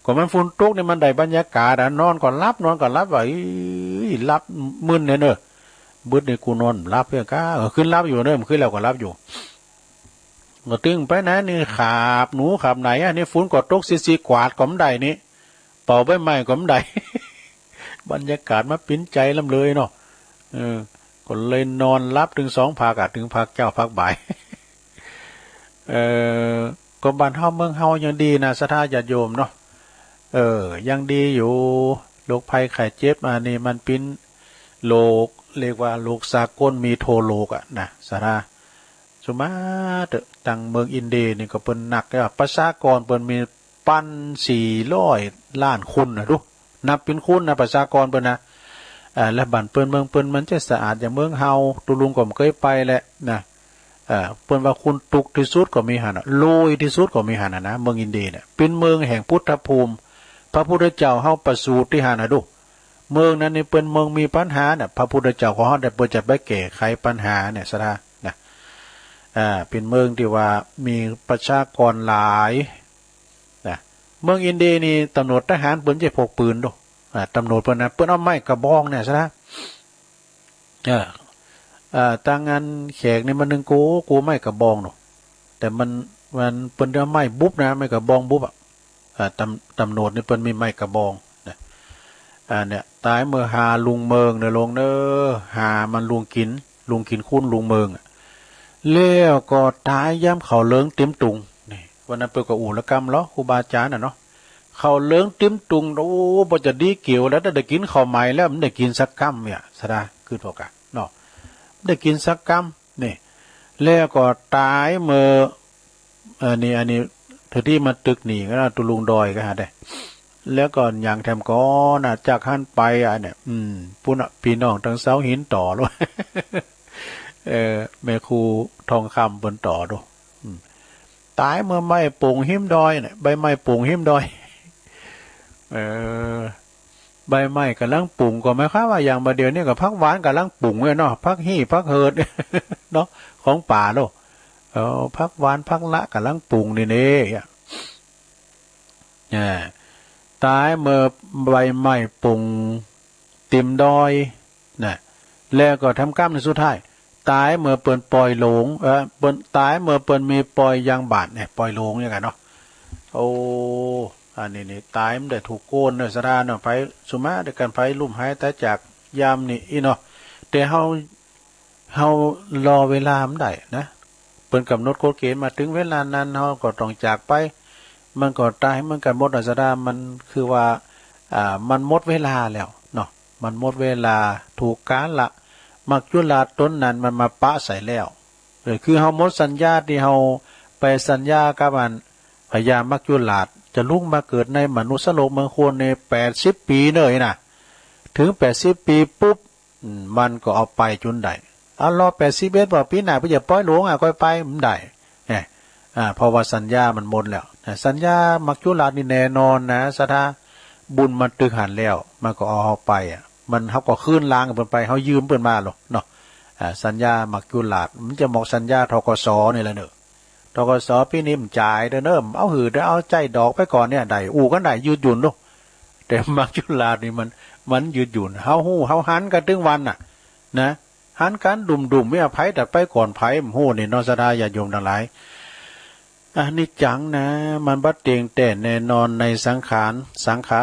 ก็มันฝุ่นตกนี่มันได้บรรยากาศนอนก่อนรับว่ารับมึนเนี่ยเนอะบึดนี่กูนอนรับเพื่อก้าขึ้นรับอยู่เนอะมันขึ้นแล้วก็รับอยู่ก็ตึงไปไหนนี่ขาบหนูขาบไหนนี่ฝุ่นก็ตกซีกวาดก็มได้นี่เป่าใบไม้ก็ไม่ได้ บรรยากาศมาปิ้นใจลำเลยเนาะก็เลยนอนรับถึง2 ภาคถึงภาคเจ้าภาคบ่าย ก็บ้านเฮาเมืองเฮายังดีนะศรัทธาญาติโยมเนาะยังดีอยู่โรคภัยไข้เจ็บนี่มันเป็นโรคเรียกว่าโรคสากลมีโทโลกนะศรัทธาสุมาเตตั้งเมืองอินเดียนี่ก็เปิ้นหนักประชากรเปิ้นมี1,400 ล้านคนนะดูนับเป็นคนนะประชากรเปิ้นนะและบ้านเปิ้นเมืองเปิ้นมันจะสะอาดอย่างเมืองเฮาตุลุงก็เคยไปแหละนะเปิ้นว่าคุณตุกที่สุดก็มีหั่นโลยที่สุดก็มีหั่นนะเมืองอินเดียเนี่ยเป็นเมืองแห่งพุทธภูมิพระพุทธเจ้าเฮาประสูติที่หั่นนะดูเมืองนั้นนี่เปิ้นเมืองมีปัญหาน่ะพระพุทธเจ้าของเฮาได้เปิ้นจะไปแก้ไขปัญหาเนี่ยซะนะเป็นเมืองที่ว่ามีประชากรหลายเมืองอินเดียนี่ตำรวจทหารเปิ้นจะพกปืนดูตำรวจเปิ้นนะเปิ้นเอาไม้กระบองเนี่ยซะนะต่างงานแขกนี่มันนึงกูไม้กระบองเนาะแต่มันเปิ้นเอาไม้บุ๊บนะไม้กระบองบุ๊บตำรวจนี่เปิ้นมีไม้กระบองเนี่ยตายเมื่อหาลุงเมืองเนี่ยลงเด้อหามันลุงกินคุณลุงเมืองแล้วก็ตายย่ำเขาเลิงเต็มตุงนี่วันนั้นเปิ้นก็อู่ละกรรมเหรอครูบาอาจารย์เนาะเขาเลิงเต็มตุงโอ้บ่จะดีเกี่ยวแล้วได้กินข้าวใหม่แล้วมันได้กินสักกำเนี่ยซะดาคือพอกะเนาะได้กินสักก นี่แล้วก็ตายเมื่ออันนี้เธอที่มาตึกหนีก็นะตุลุงดอยก็หาได้แล้วก็อย่างแถมก้อนจากขั้นไปเนี่ยปุ่นพี่น้องทั้งเสาหินต่อด้วย แม่ครูทองคำบนต่อดูตายเมื่อไม้ปุ่งหิมดอยเนี่ยใบไม้ปุ่งหิมดอยใบไม้กำลังปุ่งก็หมายความว่าอย่างมาเดียวนี่ก็พักหวานกำลังปุ่งเลยเนาะพักฮี่พักเฮิด เนาะของป่าโลกพักหวานพักละกำลังปุ่งนี่เน่ตายเมื่อใบไม้ปุ่งติมดอยนะแล้วก็ทำกรรมในสุดท้ายตายเมื่อเปิ้นปล่อยหลงเปิ้นตายเมื่อเปิ้นมีปล่อยยางบาดเนี่ยปล่อยหลงอย่างไงเนาะโอ้อันนี้ตายมันได้ถูกโกนเนาะสดาเนาะไผสุมาด้วยกันไผลุ่มหายแต่จากยามนี่อีเนาะแต่เฮารอเวลามันได้นะเปิ้นกำหนดกฎเกณฑ์มาถึงเวลานั้นเฮาก็ต้องจากไปมันก็ตายมันกันหมดสดามันคือว่ามันหมดเวลาแล้วเนาะมันหมดเวลาถูกกาลละมักจุลาต้นนั้นมันมาปะใส่แล้วคือเฮาหมดสัญญาที่เฮาไปสัญญากับมันพญามักจุลาจะลุกมาเกิดในมนุษย์โลกเมืองควรใน80 ปีเลยนะถึง80 ปีปุ๊บมันก็เอาไปจนได้รอ81บ่ปีหน้าเพิ่นจะปล่อยหลวงค่อยไปมันได้เพราะว่าสัญญามันหมดแล้วสัญญามักจุลานี่แน่นอนนะสถาบุญมันตึกหันแล้วมันก็เอาไปมันเฮาก็คืนล้างเพิ่นไปเฮายืมเพิ่นมาหรอกเนาะสัญญามักจุลาดมันจะบอกสัญญาธกสนี่แหละเนอะธกสปีนี้มันจ่ายเด้อเนิ่มเอาหือเด้อเอาใจดอกไปก่อนเนี่ยได้กันได้ยืดหยุ่นลูกแต่มักจุลาดนี่มันยืดหยุ่นเฮาฮู้เฮาหันกันถึงวันน่ะนะหันกันดุ่มๆไม่อภัยแต่ไปก่อนไผมันฮู้นี่เนาะสดาญาติโยมทั้งหลายอันนี้จังนะมันบัดเตียงแต่แน่นอนในสังขา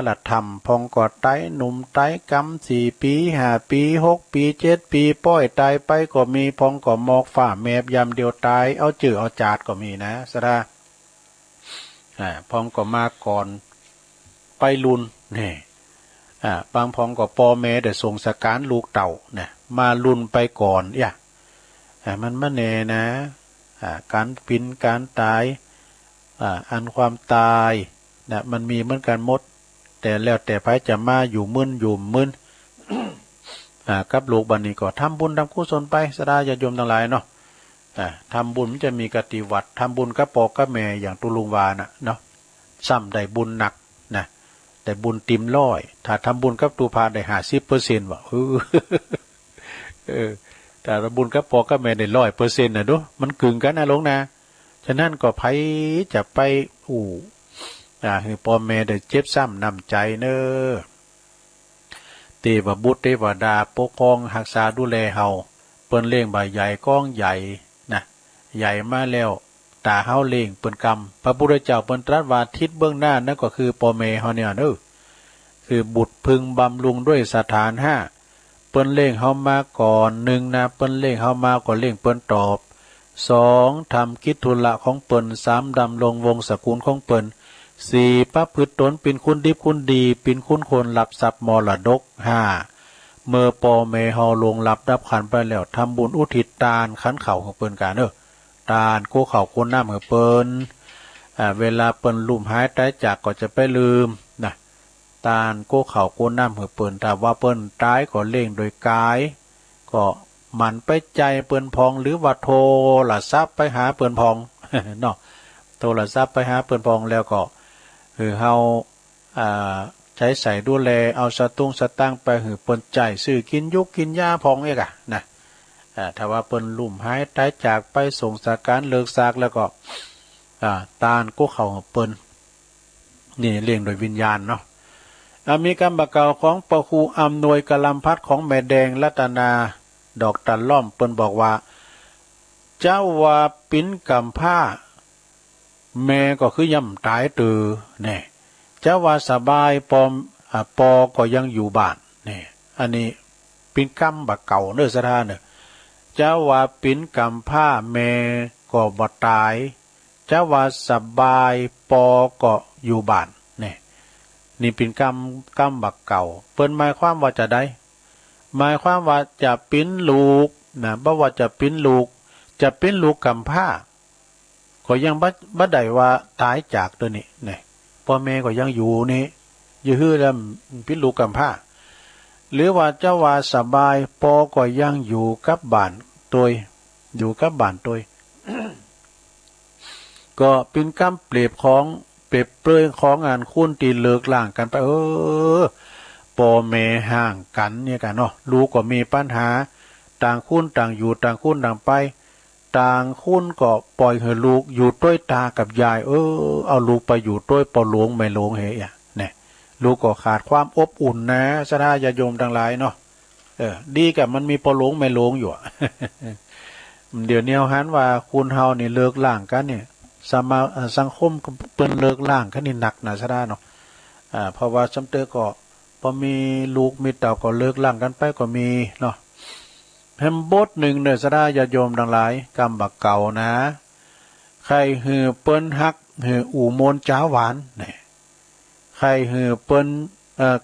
รธรรมพองกอดไตหนุ่มไตกำ4 ปี5 ปี6 ปี7 ปีป้อยตายไปก็มีพองก็หมอกฝ่าแมบยามเดียวตายเอาจื่อเอาจาดก็มีนะสดาพองก็มาก่อนไปลุนนี่บางพองก็ปอแม่แต่ส่งสการลูกเต่าเนี่ยมาลุนไปก่อนมันมาแน่นะการปินการตายอันความตายนะมันมีเหมือนกันหมดแต่แล้วแต่ไผจะมาอยู่มึน กับลูกบัดนี้ก็ทำบุญทำกุศลไปสดาญาติโยมทั้งหลายเนาะทำบุญมันจะมีกติวัดทำบุญกับพ่อกับแม่อย่างตุลุงวานะเนาะซ้ำได้บุญหนักนะแต่บุญติมร้อยถ้าทำบุญกับตูพาได้50%ว่ะแต่บุญกับพ่อกับแม่ได้100%นะดูมันกึ่งกันนะหลวงนะฉะนั้นก็ไผจะไปคือพ่อแม่ได้เจ็บซ้ำน้ำใจเนอเทวบุตรเทวดาปกครองรักษาดูแลเฮาเปิ้นเลี้ยงบ่ใหญ่ก้องใหญ่นะใหญ่มาแล้วตาเฮาเลี้ยงเปิ้นกรรมพระพุทธเจ้าเปิ้นตรัสว่าทิศเบื้องหน้านั่นก็คือพ่อแม่เฮาเนี่ยเด้อคือบุตรพึงบำรุงด้วยสถาน5เปิ้นเลี้ยงเฮามาก่อน1นะเปิ้นเลี้ยงเฮามาก็เลี้ยงเปิ้นตอบ2ทำกิจธุระของเปิ้น3ดำรงวงศกุลของเปิ้น4ประพฤติตนเป็นคุณดิบคุณดีเป็นคุณคนหลับทรัพย์มรดก5เมื่อปอแม่เฮาลงหลับดับขันไปแล้วทำบุญอุทิศทานขันเข่าของเปิ้นกันทานโกเข่าโกน้ำของเปิ้นเวลาเปิ้นลุ่มหายตายจากก็จะไปลืมนะทานโกเข่าโกน้ำของเปิ้นถ้าว่าเปิ้นตายก็เล่งโดยกายก็มันไปใจเปิ้นพองหรือว่าโทรศัพท์ไปหาเปิ้นพอง เนาะโทรศัพท์ไปหาเปิ้นพองแล้วก็เฮาใช้ใส่ดูแลเอาสตุ้งสตั้งไปหือเปิ้นใจซื้อกินยุกกินยาพองเอกนะถ้าว่าเปิ้นลุ่มหายตายจากไปส่งสาการเลิกซากแล้วก็ตานก็เข้าเปิ้นนี่เลี้ยงโดยวิญญาณเนาะมีกรรมบเก่าของปะครูอำนวยกลัมพัดของแม่แดงรัตนาดอกตันล่อมเปิ้นบอกว่าเจ้าว่าปิ้นกำผ้าแม่ก็คือย่ำตายตือเนี่ยเจ้าว่าสบายปอก็ยังอยู่บ้านเนี่ยอันนี้ปิ้นกำบักเก่าเนื้อสถานเนี่ยเจ้าว่าปิ้นกำผ้าแม่ก็บ่ตายเจ้าว่าสบายปอก็อยู่บ้านเนี่ยนี่ปิ้นกำบักเก่าเปิ้นหมายความว่าจะได้หมายความว่าจะปิ้นลูกนะบ่ว่าจะปิ้นลูก จะเป็นลูกกำพร้าก็ยังบ่ได้ว่าตายจากตัวนี้เนี่ยพ่อแม่ก็ยังอยู่นี่ยื้อแล้วเป็นลูกกำพร้าหรือว่าเจ้าว่าสบายปอก็ยังอยู่กับบ้านตัวอยู่กับบ้านตัว ก็เป็นกำเปรียบของเปรียบเปรยของงานคุ้นตีเลิกล่างกันไปปอแม่ห่างกันเนี่ยกันเนาะลูกก็มีปัญหาต่างคุ้นต่างอยู่ต่างคุ้นต่างไปต่างคุ้นก็ปล่อยให้ลูกอยู่ด้วยตากับยายเอาลูกไปอยู่ด้วยปอหลวงไม่หลวงเฮียเนี่ยลูกก็ขาดความอบอุ่นนะสถาญาโยมทั้งหลายเนาะดีกับมันมีปอหลวงไม่หลวงอยู่ เดี๋ยวนี้หันว่าคุณเฮานี่เลิกล่างกันเนี่ยสังคมเปิ้นเลิกล่างกันนี่หนักนะสถาเนาะเพราะว่าจำเตอก็พอมีลูกมีเต่าก็เลิกล่างกันไปก็มีเนาะแฮมบทหนึ่งเด้อสดาญาโยมทั้งหลายกำบักเก่านะใครหือเปิ้นฮักหืออู่มนจ้าหวานเนี่ยใครหือเปิ้น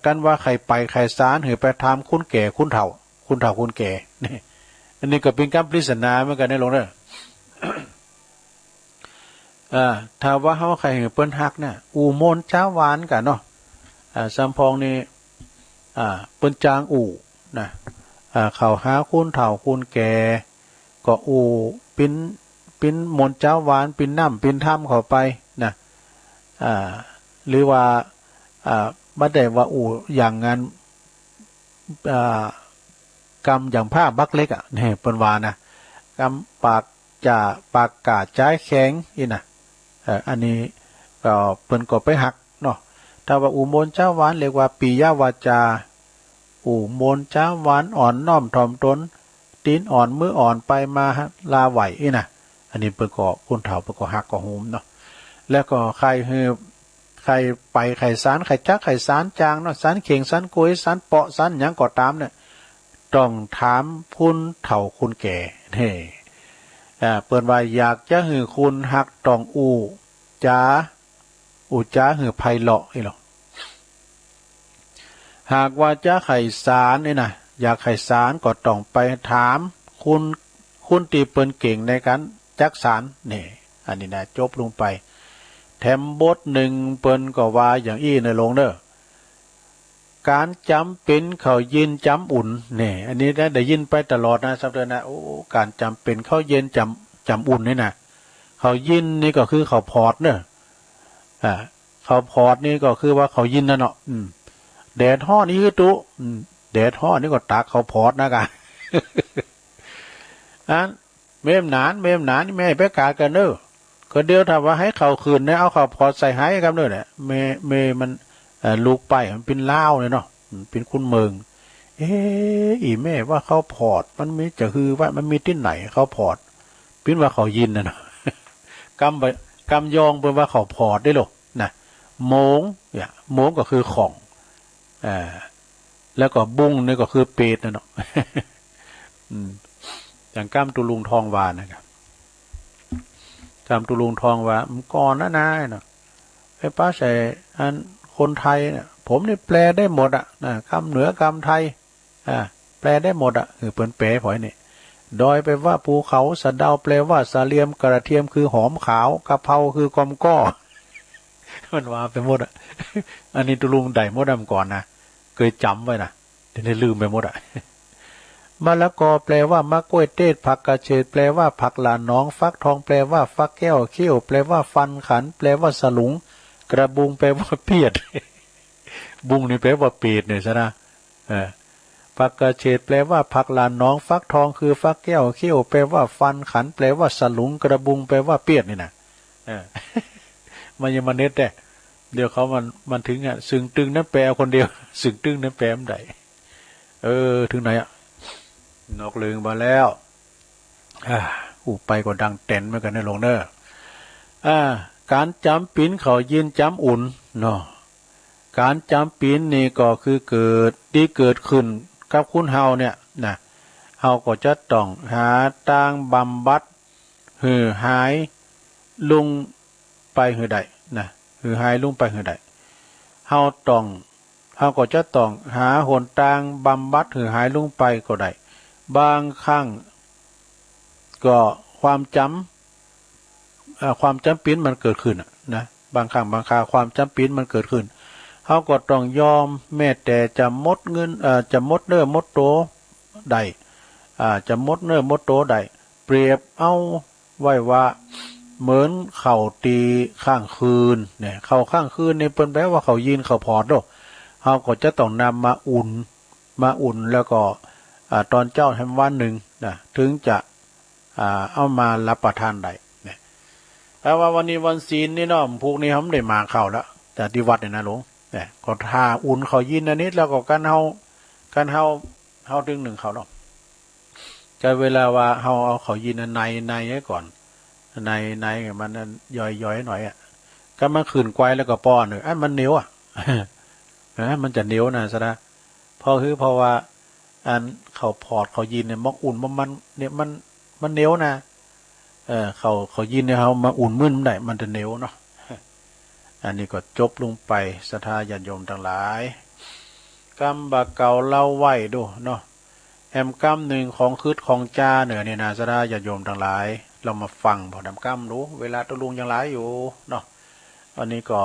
กันว่าใครไปใครสารหือไปทำคุณแก่คุณเฒ่าคุณแก่นี่อันนี้ก็เป็นคำปริศนาเหมือนกันได้ลงเด้อถ้าว่าเฮาใครหือเปิ้นฮักเนี่ยอู่มนจ้าหวานกันเนาะซัมพองนี่เปิ้นจางอู่นะเขาหาคุณเฒ่าคุณแก่ก็อูปิ้นมนเจ้าหวานปิ้นน้ำปิ้นถ้ำเข้าไปนะหรือว่าบ่ได้ว่าอูอย่างงั้นกำอย่างผ้าบักเล็กเนี่ยเปิ้นว่านะกำปากกาใจแข็งอีน่ะอันนี้ก็เปิ้นก็ไปหักเนาะถ้าว่าอูมนเจ้าหวานเรียกว่าปิยวาจาอู่มนจ้าหวานอ่อนน้อมถ่อมตนตีนอ่อนมืออ่อนไปมาลาไหวน่ะอันนี้เปิดก็คุณเฒ่าเปิดก็หักก็โหมเนาะแล้วก็ใครไปใครสารใครจักใครสารจางเนาะสารเข่งสารกุยสารเปาะสารหยังก็ตามเนี่ยต้องถามคุณเฒ่าคุณแก่นี่เปิดว่าอยากจะหือคุณหักต้องอู่จ้าหือไพเราะนี่หรอหากว่าจะไขสารนี่นะอยากไขสารก็ต้องไปถามคุณตีเปิ้นเก่งในการจักสารนี่อันนี้นะจบลงไปแถมบทหนึ่งเปิ้นก็ว่าอย่างอี้ในลงเด้อการจำเป็นเขายินจำอุ่นนี่อันนี้ได้ยินไปตลอดนะสัปดาห์นะการจำเป็นเขาเย็นจำอุ่นนี่นะเขายินนี่ก็คือเขาพอดเนอะเขาพอดนี่ก็คือว่าเขายินนั่นเนาะแดดห่อนี่คือตุแดดห่อนี่ก็ตากเขาพอดนะกันเมมหนานนี่แม่ไปกากันเนอะก็เดียวถ้าว่าให้เขาคืนเนี่ยเอาเขาพอดใส่ให้กันเนอะเนี่ยเมมันลูกไปมันเป็นเล่าเลยเนาะเป็นคุณเมืองอีแม่ว่าเขาพอดมันมีจะคือว่ามันมีที่ไหนเขาพอดเป็นว่าเขายินนะเนาะกำยองเป็นว่าเขาพอดได้หรอนะโมงเนี่ยโมงก็คือของแล้วก็บุ้งนี่ก็คือเป็ดนะเนาะอย่างก้ามตุลุงทองวานะครับก้ามตุลุงทองวาก่อนนะนายเนาะไอ้ป้าใส่อันคนไทยเนี่ยผมนี่แปลได้หมดนะคำเหนือคำไทยแปลได้หมดคือเปิ้นแปลพอยนี่ดอยไปว่าภูเขาสะเดาแปลว่าสะเลียมกระเทียมคือหอมขาวกะเพราคือกอมก้อมันว่าไปหมดอันนี้ตุลุงได้หมดก่อนนะเคยจำไว้นะเดี๋ยวนี้ลืมไปหมดมะละกอแปลว่ามะกล้วยเทศผักกระเฉดแปลว่าผักหลานน้องฟักทองแปลว่าฟักแก้วเขี้ยวแปลว่าฟันขันแปลว่าสลุงกระบุงแปลว่าเปียดบุงนี่แปลว่าเปียดเนี่ยซะนะผักกระเฉดแปลว่าผักหลานน้องฟักทองคือฟักแก้วเขี้ยวแปลว่าฟันขันแปลว่าสลุงกระบุงแปลว่าเปียดนี่นะมันยังมาเน็ตแต่เดี๋ยวเขามันถึงสึงตึงนั้นแปลคนเดียวสึงตึงนั้นแปลมันได้ถึงไหนนอกเลืองมาแล้วไปก็ดังเต้นเหมือนกันในหลวงเนอการจำปีนเขายินจำอุ่นเนาะการจำปีนนี่ก็คือเกิดขึ้นกับคุณเฮาเนี่ยนะเฮาก็จะต้องหาทางบำบัดหือหายลุงไปหือใดนะหือหายลุงไปหือใดเฮาก็จะต้องหาหนทางบำบัดหือหายลุงไปก็ได้บางครั้งก็ ความจำเป็นมันเกิดขึ้นนะบางครั้งบางคราความจำเป็นมันเกิดขึ้นเขาก็ต้องยอมแม้แต่จะมดเงินจะมดเนื้อมดโตได้จะมดเนื้อมดโตได้เปรียบเอาไว้ว่าเหมือนเข่าตีข้างคืนเนี่ยเข่าข้างคืนนี่เป็นแปลว่าเขายินเขาพอดโดเขาก็จะต้องนำมาอุ่นแล้วก็ตอนเจ้าแฮมวันหนึ่งนะถึงจะเอามารับประทานได้เนี่ยแต่ว่าวันนี้วันศีลนี่เนาะพวกนี้เขาไม่ได้มาเข้าแล้วแต่ที่วัดเนี่ยนะหลวงเนี่ยก็ทาอุ่นเขายินอันนี้แล้วก็กันเฮาดึงหนึ่งเขาเนาะก็เวลาว่าเฮาเอาเขายินในให้ก่อนในมันย่อยหน่อยก็มาขืนไกวแล้วก็ป้อนเลยมันเหนียวมันจะเหนียวนะซะนะเพราะว่าอันเขาพอดเขายินเนี่ยมอกอุ่นมันเนี่ยมันเหนียวนะเขายินเนี่ยเขามาอุ่นมึนได้มันจะเหนียวเนาะอันนี้ก็จบลงไปศรัทธาญาติโยมทั้งหลายกรรมบาเก่าเล่าไหวดูเนาะแอมกรรมหนึ่งของคืดของจ้าเหนือเนี่ยนะศรัทธาญาติโยมทั้งหลายเรามาฟังพอดำกรรมรู้เวลาตะลุงยังหลายอยู่เนาะอันนี้ก็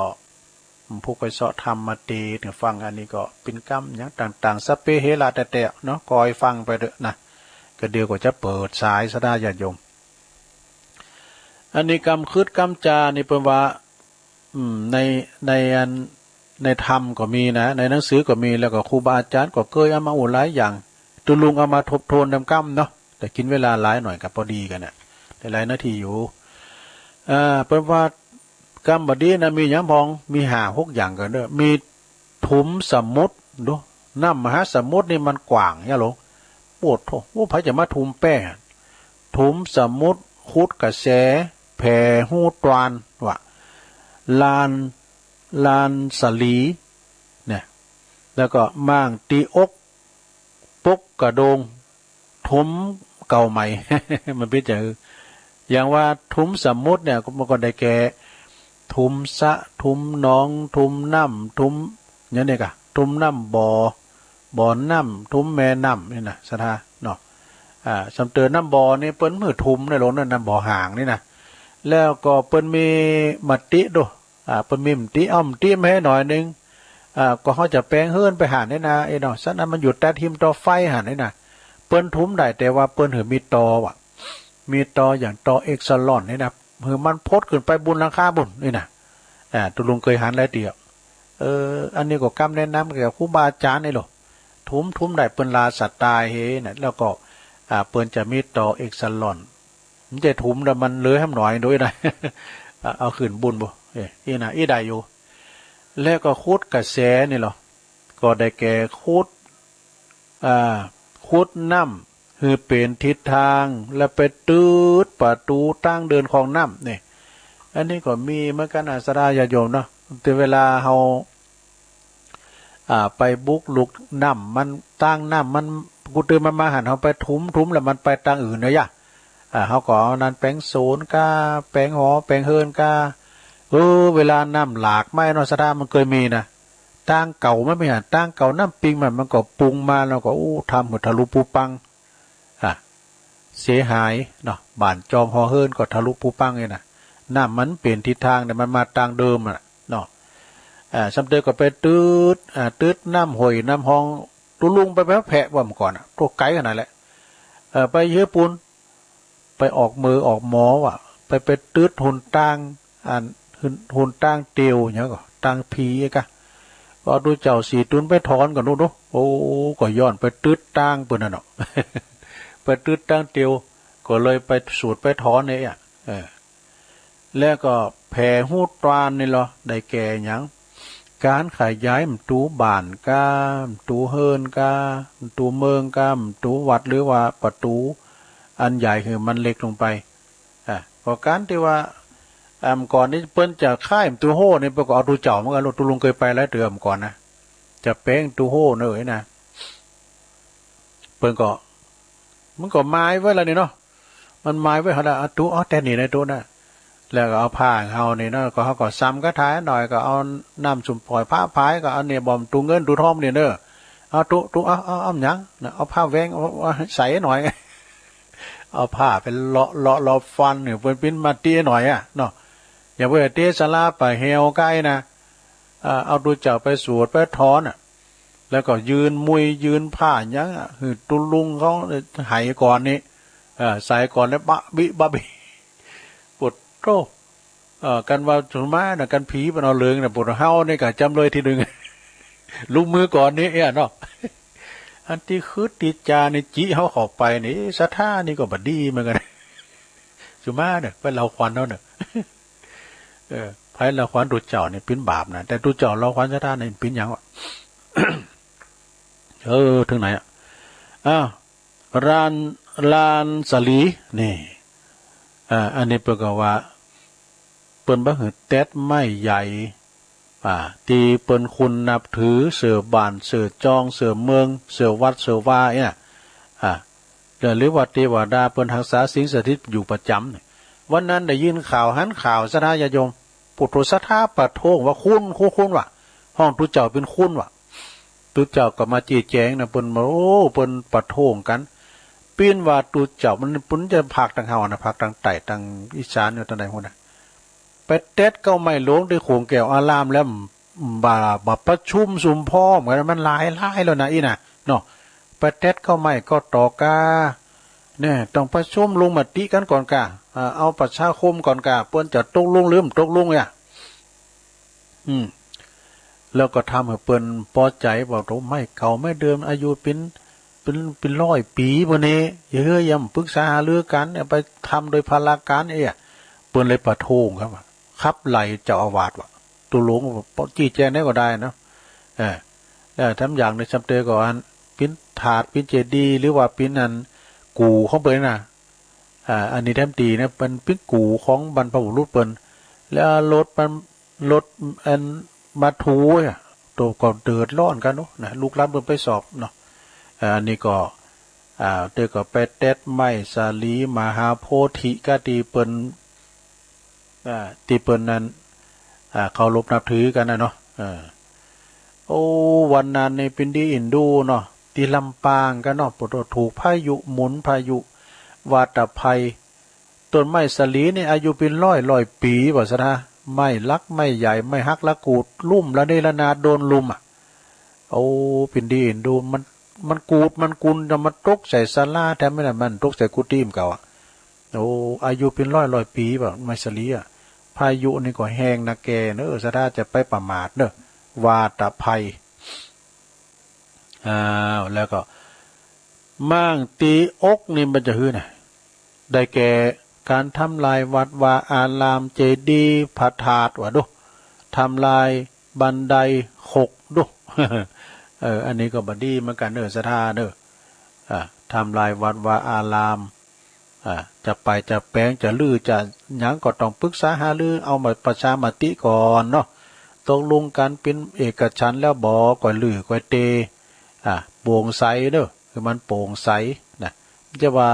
ผู้ไปเสาะธรรมมาตีถึงฟังอันนี้ก็เป็นกรรมอย่างต่างๆสเปเฮลาแต่เนาะคอยฟังไปเถอะนะก็เดี๋ยวก็จะเปิดสายศรัทธาญาติโยมอันนี้กรรมคืดกรรมจานี่เป็นว่าในธรรมก็มีนะในหนังสือก็มีแล้วก็ครูบาอาจารย์ก็เคยเอามาอุหลายอย่างตุลุงเอามาทบทวนดำกรรมเนาะแต่กินเวลาหลายหน่อยกับพอดีกันเนี่ยหลายนาทีอยู่เป็นว่ากรรมบดีนะมีอย่างพองมี5-6อย่างกันเด้อมีถุมสมุทรดูน้ำมหาสมุทรนี่มันกว้างเนี่ยหลงปวดโถว่าพระจะมาถุมแป้ถุมสมุทรคุดกระแสแผ่หูตรานว่ะลานสลีเนี่ยแล้วก็ม่างตีอกปกกระโดงทุ้มเก่าใหม่ มันเป็นอย่างว่าทุ้มสมุทรเนี่ยมันก็ได้แก่ทุ้มสะทุ้มน้องทุ้มน้ำทุ้มอย่างนี้กะทุ้มน้ำบ่อน้ำทุ้มแม่น้ำนี่นะสถาเนาะสำเตือนน้ำบ่อนี่เปิ้นมือทุ้มในหลงนั่นน้ำบ่อห่างนี่นะแล้วก็เปิ้นมีมัตติดูเปิ้นมีมัตติอ้อมตีมให้หน่อยนึงก็เขาจะแปลงเฮิรนไปหาเนี่ยนะเนาะฉะนั้นมันหยุดแต่ทิมต่อไฟหาเนี่ยนะเปิ้นทุ้มได้แต่ว่าเปิ้นหือมีตอว่ะมีตออย่างตอเอ็กซลอนนี่นะหือมันพดขึ้นไปบุญราคาบุญนี่นะตุลุงเคยหันแล้วเดียวอันนี้ก็กำแนะนำเกี่ยวกับครูบาอาจารย์นี่หรอทุ้มได้เปิ้นลาสัตตายเฮนะแล้วก็เปิ้นจะมีตอเอ็กซลอนมันจะทุ้มแล้วมันเลยให้หน่อยด้วยนะ เอาขึ้นบุญบ่อีน่ะอีได้อยู่แล้วก็คุดกระแสนี่หรอก็ได้แก่คุดน้ำคือเป็นทิศทางแล้วไปตืดประตูตั้งเดินของน้ำนี่อันนี้ก็มีเหมือนกันศรัทธาญาติโยมเนาะแต่เวลาเฮาไปบุกลุกน้ำมันตั้งน้ำมันกูตื่นมันมาหันเฮาไปทุ้มแล้วมันไปตั้งอื่นเนาะย่ะเฮาก็เอานั้นแปลงโซนกาแปลงหอแปลงเฮิรนกาเวลาน้ำหลากไม่เนาะศรัทธามันเคยมีนะตั้งเก่าไม่หันตั้งเก่าน้ำปิงมันก็ปรุงมาแล้วก็ทำหัวทะลุปูปังเสียหายเนาะบ้านจอมหอเฮิรนก็ทะลุปูปังเลยนะน้ำมันเปลี่ยนทิศทางแต่มันมาทางเดิมเนาะสำเร็จก็ไปตืดน้ำหอยน้ำหองตุลุงไปแผะว่าเมื่อก่อนตัวไกลขนาดแหละไปเยอะปูนไปออกมือออกหมอว่ะไปตืดหุนตั้งหุนตั้งเตียวเนี่ยก็ตั้งผีกะก็ดูเจ้าสีตุนไปถอนก่อนนู้นก็ย้อนไปตืดตั้งปืนน่ะเนาะ ไปตืดตั้งเตียวก็เลยไปสูดไปถอนเนี่ยแล้วก็แผ่หูตรานนี่เหรอได้แก่หยังการขยายมันตูบ้านกามตูเฮิรนกามตูเมืองกามตูวัดหรือว่าประตูอันใหญ่คือมันเล็กลงไปพอการที่ว่าก่อนนี้เปิ้นจะค่ายตูโห่นี่เปิ้นก็เอาตูเจ้ามากันตูลุงเคยไปแล้วเดือมก่อนนะจะแป้งตูโห่เนยนะเปิ้นก็มันก็ไม้ไว้แล้วนี่เนาะมันไม้ไว้เขาละตูแต่นี่ในตูน่ะแล้วก็เอาผ้าเฮานี่เนาะก็เขาก็ซ้ำกระถายหน่อยก็เอาน้ำสุ่มปล่อยผ้าพายก็เอาเนี่ยบอมตูเงินตูทองเนี่ยเด้อเอาตูเอาหยังเอาผ้าแวงใส่หน่อย เอาผ้าเป็นเลาะฟันเนี่ยเป็นมาเตี้ยหน่อยอ่ะเนาะอย่าไปเตี้ยสลาไปเฮวใกล้นะเอาดูเจ้าไปสวดไปถอนอ่ะแล้วก็ยืนมุยยืนผ้ายังอ่ะคือตุลุงเขาหายก่อนนี้ใส่ก่อนแล้วบะบิปวดโตกันว่าสุมาน่ะกันผีมันเอาเลิงน่ะปวดเฮานี่ก็จำเลยทีหนึ่งลุกมือก่อนนี้เนาะอันที่คือติจาในจิเฮาเข้าไปนี่สถานี่ก็บ่ดีเหมือนกันสุมาเนี่ยเป็นเราควันเนาะเนี่ยไผเราควันตุเจ้านี่เป็นบาปนะแต่ตุเจ้าเราควันสถานี่เป็นหยังวะ ถึงไหนอ่ะลานสลีนี่อันนี้เปิ่นก็ว่าเปิ้นบ่หือแต๊ดไม้ใหญ่ตีเปิ้นคุณนับถือเสือบ้านเสือจองเสือเมืองเสือวัดเสือว่าเนี่ยหรือว่าเทวดาเปิ้นรักษาสิ่งสถิตอยู่ประจำวันนั้นได้ยินข่าวหันข่าวสถาญาโยมปุถุสถาปะโทงว่าคุณว่ะห้องตุเจ้าเป็นคุณว่ะตุเจ้าก็มาจี้แจงนะเปิ้นเปิ้นปะโทงกันปีนว่าตุเจ้ามันปุ้นจะภาคทางเฮานะภาคทางใต้ทางอีสานอยู่ทางใดพุ่นน่ะไปเต็ดก็ไม่หลวงด้วยโขงแก้วอารามแล้วบ่ประชุมสุมพร้อมกันมันหลายแล้วนะอีน่ะเนาะไปเต็ดก็ไม่ก็ต่อกาเนี่ยต้องประชุมลงมติกันก่อนกะเอาประชาคมก่อนกะเปิ้นจะตกลงลืมตกลงเนี่ยแล้วก็ทำให้เปิ้นพอใจว่าโตไม่เก่าไม่เดิมอายุเป็น100 ปีบ่นี้อย่าเฮ้ยยำปรึกษาหารือกันไปทำโดยพลาการเปิ้นเลยประโทงครับไหลเจ้าอาวาสว่ะตุหลวงจี้แจงได้ก็ได้เนาะแล้วทำอย่างในจำเตก็อันปิ้นถาดปิ้นเจดีหรือว่าปิ้นอันกูของเปิ้นน่ะอันนี้แท้ตีนะเป็นปิ้นกูของบรรพบุรุษเปิ้นแล้วรถอันมาถูตัวก็เดือดร้อนกันเนาะนะลูกหลานเปิ้นไปสอบเนาะอันนี้ก็เตก็ไปเต็ดไม้สาลีมหาโพธิกติเปิ้นที่เปิ้นนั้นเคารพนับถือกันนะเนาะโอ้วันนั้นนี่เป็นที่อินดูเนาะที่ลำปางกันเนาะปวดถูกพายุหมุนพายุวาตภัยต้นไม้สลีนี่อายุเป็นร้อยปีว่าซะนะไม่ลักไม่ใหญ่ไม่ฮักละกูดลุ่มละเนระนาโดนลุมโอ้เป็นที่อินดูมันกูดมันกุนจะมาตกใส่ศาลาแท้ไม่ได้มันตกใส่กุฏิมเก่าโอ้อายุเป็นร้อยปีแบบไม้สลีพายุนี่ก็แห้งนะแกเนอะสะท้าจะไปประมาทเนอะวาตภัยแล้วก็มั่งตีอกนี่มันจะหื้อนะได้แก่การทำลายวัดวาอารามเจดีย์พระธาตุว่ะดูทำลายบันได6ดูอันนี้ก็บดีเหมือนกันเนอะสะท้าเนอะทำลายวัดวาอารามจะไปจะแปลงจะลื้อจะหยังก็ต้องปรึกษาหารือเอามาประชามติก่อนเนาะตกลงกันเป็นเอกฉันท์แล้วบ่ก่อยลื้อก่อยเตโปร่งใสเด้อคือมันโปร่งใสนะจะว่า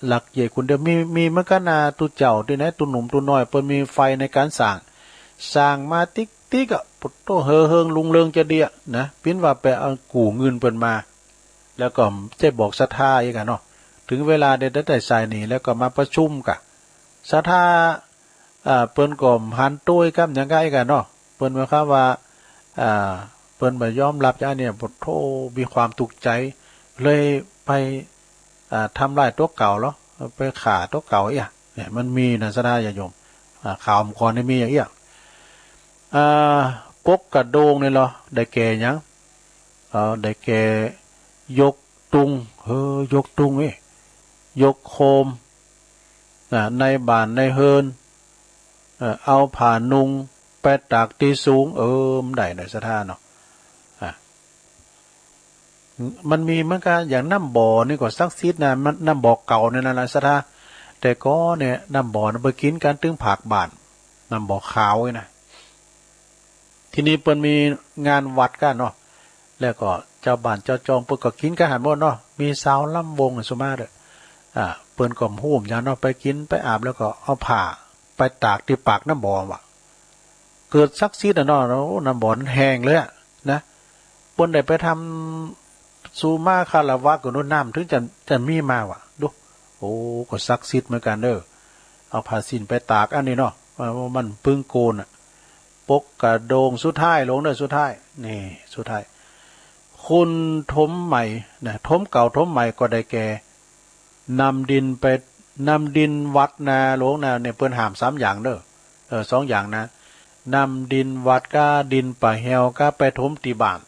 หลักใหญ่คุณเดียวมีเหมือนกันนะตุเจ้าที่ไหนตุหนุ่มตุน้อยเปิ้นมีไฟในการสร้างมาติ๊กอ่ะปุตโตเฮิงลุงเริงจะเดียนะปิ้นว่าไปเอากู้เงินเปิ้นมาแล้วก็จะบอกศรัทธาอีกอ่ะเนาะถึงเวลาได้ใส่นี่แล้วก็มาประชุมกะศรัทธาเปิ้นก็หันตุ้ยกับหยังไงกันเนาะเปิ้นหมายความว่าเปิ้นบ่ยอมรับจ้าเนี่ยบ่โทมีความทุกข์ใจเลยไปทำลายตัวเก่าแล้วไปฆ่าตัวเก่าเนี่ยมันมีนะศรัทธาญาติโยมข่าวก่อนนี่มีอย่างกกกระโดงนี่เหรอได้แก่หยังได้แก่ยกตุงยกตุงยกโคมในบ้านในเฮินเอาผ้านุ่งไปตากที่สูงมันได้ในสถานเนาะมันมีเหมือนกันอย่างน้ำบ่อนี่ก็ซักซีดนะมันน้ำบ่อเก่าเนี่ยนะสถานแต่ก็เนี่ยน้ำบ่อไปกินกันตึงผักบ้านน้ำบ่อขาวนะทีนี้เปิ้นมีงานวัดกันเนาะแล้วก็เจ้าบ้านเจ้าจองเปิ้นก็กินกันหันหมดเนาะมีสาวลำวงสุมาเด้อเปิ้นก็โฮมยาเนาะไปกินไปอาบแล้วก็เอาผ้าไปตากที่ปากน้ำบ่อว่ะเกิดซักซีดเนาะน้ำบ่อแห้งเลยนะเปิ้นได้ไปทำซูมาคาราวะกับน้ำถึงจะมีมาว่ะดู โอ้ก็ซักซิดเหมือนกันเด้อเอาผ้าสิ้นไปตากอันนี้เนาะมันปึ้งโกนปกกระโดงสุดท้ายลงเด้อสุดท้ายนี่สุดท้ายคุณทมใหม่นะทมเก่าทมใหม่ก็ได้แก่นำดินไปนำดินวัดนาหลวงนาเนี่ยเปิ้นหาม3อย่างเด้อ2อย่างนะนำดินวัดก้าดินป่าแหวก้าไปถมตีบ้าน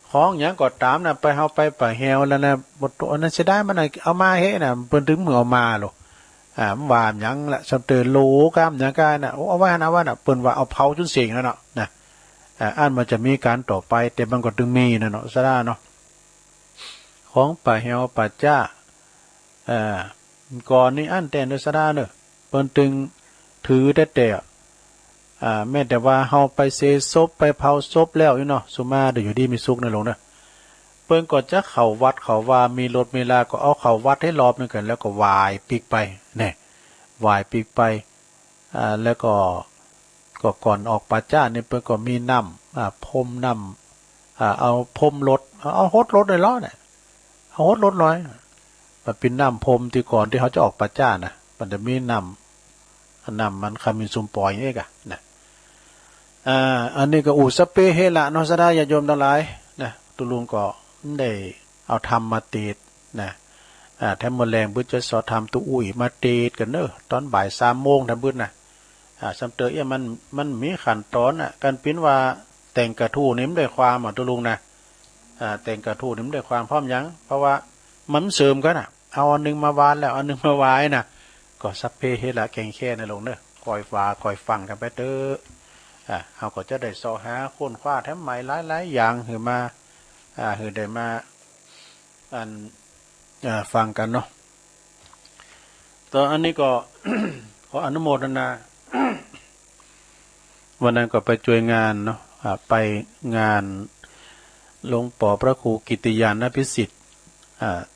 ของอย่างก็ตามนะไปเฮาไปป่าแหวแล้วนะบ่ตัวนั้นสิได้มันเอามาเฮ็ดน่ะเปิ้นถึงมือเอามาโลมันว่าหยังละสำเตือนโลกามหยังกายน่ะเอาไว้นะว่าน่ะเปิ้นว่าเอาเผาจนเสียงแล้วเนาะนะอันมันจะมีการต่อไปแต่มันก็ถึงมีนะเนาะซะได้เนาะของป่าแหวป่าจ้าก่อนนี้อันแต่นซะได้เนาะเปิ้นถึงถือแต่แม้แต่ว่าเฮาไปเซศพไปเผาศพแล้วอยู่เนาะสุมาได้อยู่ดีมีสุขนะหลวงเนาะเปิ้นก็จะเข้าวัดเขาว่ามีรถมีลาก็เอาเข้าวัดให้รอบนึงกันแล้วก็วายปีกไปแน่วายปีกไปแล้วก็ก่อนออกปาจ้านี่เปิ้นก็มีน้ำพรมน้ำเอาพรมรถเอาฮดรถเลยล้อเนี่ยเอาฮดรถร้อยมันเป็นน้ำพรมที่ก่อนที่เขาจะออกปาจ้านะมันจะมีน้ำมันคามินซุมปอยนี่กะนะอันนี้ก็อูสเปเฮละเนาะซะได้ญาติโยมทั้งหลายนะตุลุงก็ได้เอาธรรมมาตีดนะแถมมื้อแลงบึ้จะสอธรรมตุอุ้ยมาตีดกันเด้อตอนบ่าย 3:00 นทำบึ้นะสำเตอมันมีขั้นตอนการปิ้นว่าแต่งกระทู้นี่มันได้ความตุลุงนะแต่งกระทู้นี่มันได้ความพร้อมหยังเพราะว่ามันเสริมกันเอาอันนึงมาวานแล้วอันนึงมาวายนะก็สัพเพเฮละแกงแค่ในลงเด้อคอยฟ้าคอยฟังกันไปเด้อเขาก็จะได้สอหาค้นคว้าแถมใหม่หลายๆอย่างหือมาหือได้มาฟังกันเนาะตอนอันนี้ก็ ขออนุโมทนา วันนั้นก็ไปช่วยงานเนาะไปงานหลวงปู่พระครูกิติยานพิสิทธิ์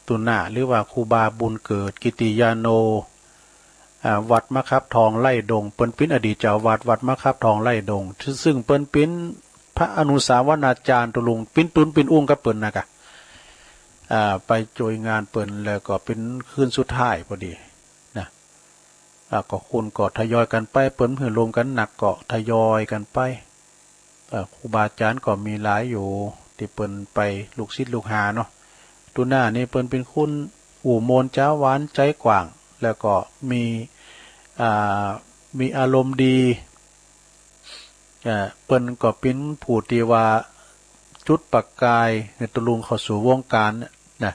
ตุนาหรือว่าครูบาบุญเกิดกิติยาโนวัดมะครับทองไล่ดงเปิ้นปิ้นอดีตเจ้าวัดมะครับทองไล่ดงซึ่งเปิ้นปิ้นพระอนุสาวนาจารย์ตุลุงปิ้นตุนปิ้นอุ้งกับเปิ้นนะกะไปช่วยงานเปิ้นแล้วก็เป็นคืนสุดท้ายพอดีนะก็คุณก็ทยอยกันไปเปิ้นเพื่อรวมกันหนักก็ทยอยกันไปครูบาอาจารย์ก็มีหลายอยู่ที่เปิ้นไปลูกศิษย์ลูกหาเนาะตุหน้านี่เปิ้นเป็นคุณอู่โมนจ้าหวานใจกว้างแล้วก็มีอารมณ์ดีเปิ้นก็เป็นผู้ที่ว่าจุดประกายในตุลุงเข้าสู่วงการนะ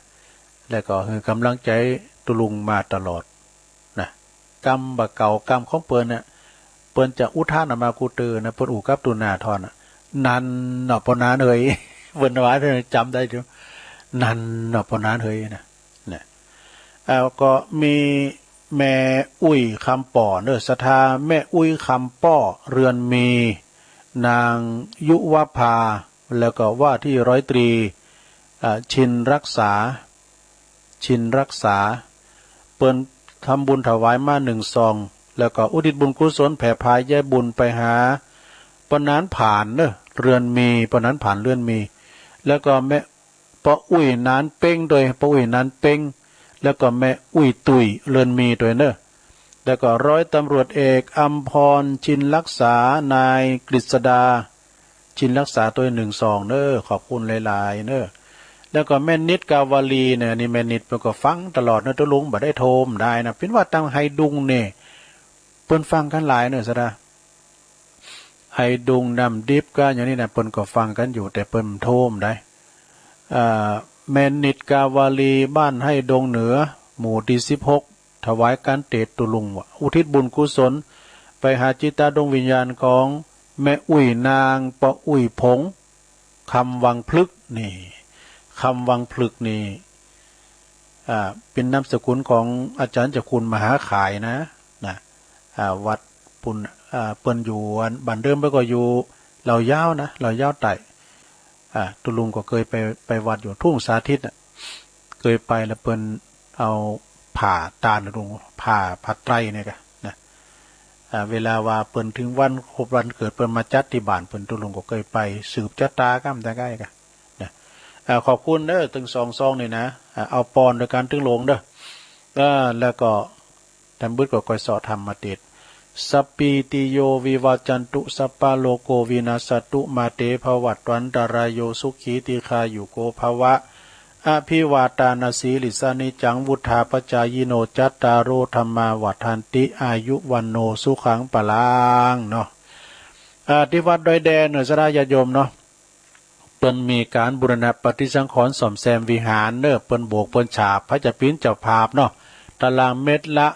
แล้วก็คือกำลังใจตุลุงมาตลอดนะกรรมบะเก่ากรรมของเปิ้นเนี่ยเปิ้นจะอุทานมากูเตอนะเปิ้นอู่กับตุนาทอนนันเนาะปนานเอ้ยเปิ้นว่าจำได้อยู่นันเนาะปนานเอ้ยนะก็มีแม่อุ้ยคำป่อเนอศรัทธาแม่อุ้ยคำป้อเรือนมีนางยุวภาแล้วก็ว่าที่100 ตรีชินรักษาเปิ้นทำบุญถวายมา1 ซองแล้วก็อุทิศบุญกุศลแผ่พายแย่บุญไปหาปนานผ่านเนอเรือนมีปนานผ่านเรือนมีแล้วก็แม่ป้ออุ้ยนานเป้งโดยป้ออุ้ยนานเป้งแล้วก็แม่อุ้ยตุยเรือนมีตัวเนอะแล้วก็ร้อยตำรวจเอกอัมพรชินรักษานายกฤษดาชินรักษาตัว1 2เนอะขอบคุณหลายๆเนอะแล้วก็แม่นิดกาวลีเนี่ยนี่แม่นิดมันก็ฟังตลอดนะตัวลุงบ่ได้โทมได้นะเป็นว่าตั้งไฮดุงเนี่ยเปิ้นฟังกันหลายเนอะซะนะไฮดุงนำดิบก็อย่างนี้นะเปิ้นก็ฟังกันอยู่แต่เปิ้นโทมได้แมนนิดกาวาลีบ้านให้ดงเหนือหมู่ที่16ถวายการเตตุลุงอุทิศบุญกุศลไปหาจิตาดวงวิญญาณของแม่อุ้ยนางปะอุ้ยผงคำวังพลึกนี่คำวังพลึกนี่เป็นนามสกุลของอาจารย์เจ้าคุณมหาขายนะวัดปุณเปิ้นอยู่บ้านเดิมไปก็อยู่เหล่ายาวนะเหล่ายาวไต่ตุลุงก็เคยไปวัดอยู่ทุ่งสาธิตเคยไปแล้วเปิ้นเอาผ่าตาลลุงผ่าไตรเนี่ยกันนะเวลาว่าเปิ้นถึงวันครบวันเกิดเปิ้นมาจัดที่บ้านเปิ้นตุลุงก็เคยไปสืบชะตากรรมแต่ใกล้กันนะ ขอบคุณเด้อถึง2 ซองนี่นะเอาปอนโดยการถึงลงเด้อแล้วก็ทำบึดก็ค่อยสอธรรมมาติดสัปปีติโยวิวัจจันตุสัปปะโลโกวินาสตุมาเตภวัตวันตรายโยสุขีติคายุโกภวะอภิวาตานาสีลิสานิจังวุธาปจายโนจัตตารโอธรรมาวัฏันติอายุวันโนสุขังปะลังเนาะที่วัดดอยแดงเหนือสระญาติโยมเนาะเปิ้นมีการบูรณะปฏิสังขรณ์ซ่อมแซมวิหารเน้อเปิ้นโบกเปิ้นฉาบพระเจ้าปิ้นเจ้าภาพเนาะตารางเมตรละ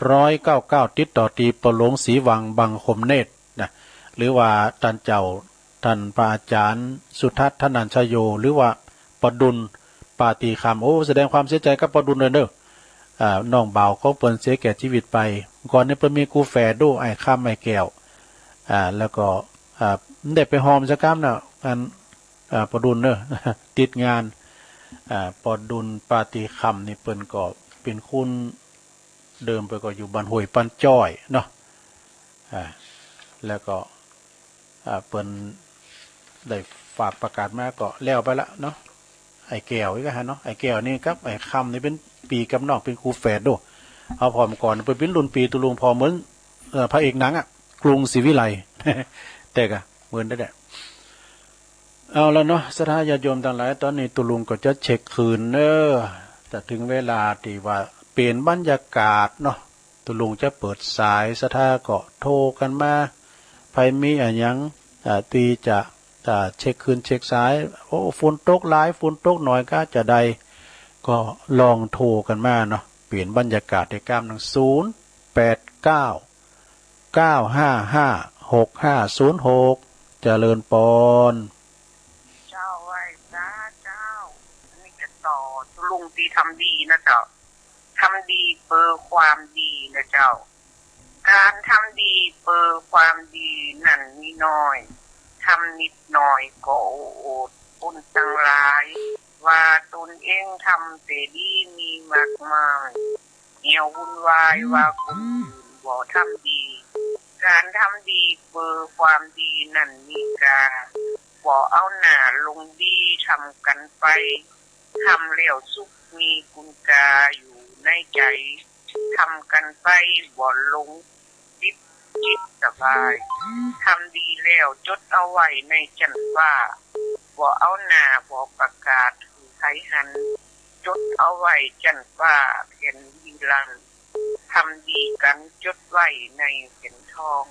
199ติดต่อตีปะหลงศรีวังบังคมเนตรนะหรือว่าท่านเจ้าท่านพระอาจารย์สุทัศน์ธนัญชโยหรือว่าปดุลปาตีคำโอ้แสดงความเสียใจกับปดุลเลยเด้อน้องบ่าวของเปิ้นเสียแก่ชีวิตไปก่อนนี้เปิ้นมีกูแฝดดูไอ้ข้ามไอ้แก้วแล้วก็ได้ไปหอมสักคำน่ะอันปดุลเนอะ ติดงานปดุลปาตีคำนี่เปิ้นก็เป็นคุณเดิมไปก็อยู่บ้านห้วยปันจ้อยเนาะแล้วก็เปิ้นได้ฝากประกาศมาก็แล้วไปละเนาะไอ้แก้วอีกฮะเนาะไอ้แก้วนี่ครับไอ้คำนี่เป็นปีกับน้องเป็นครูแฝดด้วยเอาพร้อมก่อนเปิ้นเป็นรุ่นปีตุลุงพอเหมือนพระเอกหนังกรุงศรีวิไล แต่ก็เหมือนได้แหละเอาแล้วเนาะสถาญาติโยมทั้งหลายตอนนี้ตุลุงก็จะเช็คคืนแต่ถึงเวลาที่ว่าเปลี่ยนบรรยากาศเนาะตุลุงจะเปิดสายสถาก็โทรกันมาใครมีอะไรยังตีจะเช็คคืนเช็คสายโอ้ฝนตกหลายฝนตกหน่อยก็จะได้ก็ลองโทรกันมาเนาะเปลี่ยนบรรยากาศในกล้าม089 955 6506เจริญปอนเจ้าไหว้พระเจ้านี่จะต่อลุงตีทำดีนะเจ้าทำดีเปิดความดีนะเจ้าการทำดีเปิดความดีนั่นนิดหน่อยทำนิดหน่อยก็โอดปุ่นตั้งหลายว่าตนเองทำแต่ดีมีมากมายเหี่ยววุ่นวายว่าคนอื่นบ่ทำดีการทำดีเปิดความดีนั่นมีกาบ่เอาหน้าลงดีทำกันไปทำแล้วสุขมีคุณกาอยู่ในใจทำกันไปบ่ลงจิตสบายทำดีแล้วจดเอาไว้ในจันฟ้าบ่เอาหน้าบ่ประกาศถือไทยหันจดเอาไว้จันฟ้าเห็นวีลังทำดีกันจดไว้ในเห็นทอง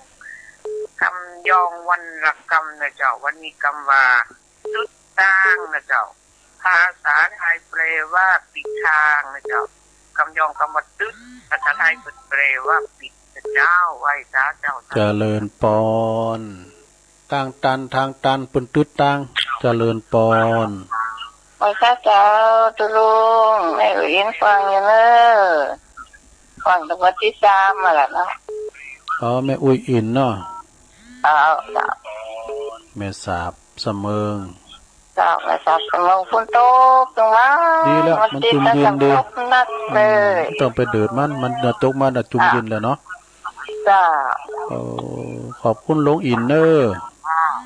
คำยองวันละกรรมนะเจ้าวันนี้กรรมว่าจุดตั้งนะเจ้าภาษาไทยแปลว่าปิดทางนะเจ้าคำยองคำว่าตึ๊ดภาษาไทยแปลว่าปิดเจ้าไหว้เจ้าเจริญปอนทางตันปุนตึ๊ดตังเจริญปอนไหว้เจ้าตุลุงแม่อินฟังอยู่เนอะฟังตั้งแต่ที่3มาแล้วเนาะแม่อุ้ยอินเนาะจ้าแม่สาบเสมิงจ้าแม่สาบเสมิงฝนตกตรงว่าดีแล้วมันจุ่มเย็นดีนักเลยต้องไปเดือดมันตกมันจุ่มเย็นแล้วเนาะจ้าขอบคุณหลวงอินเนอร์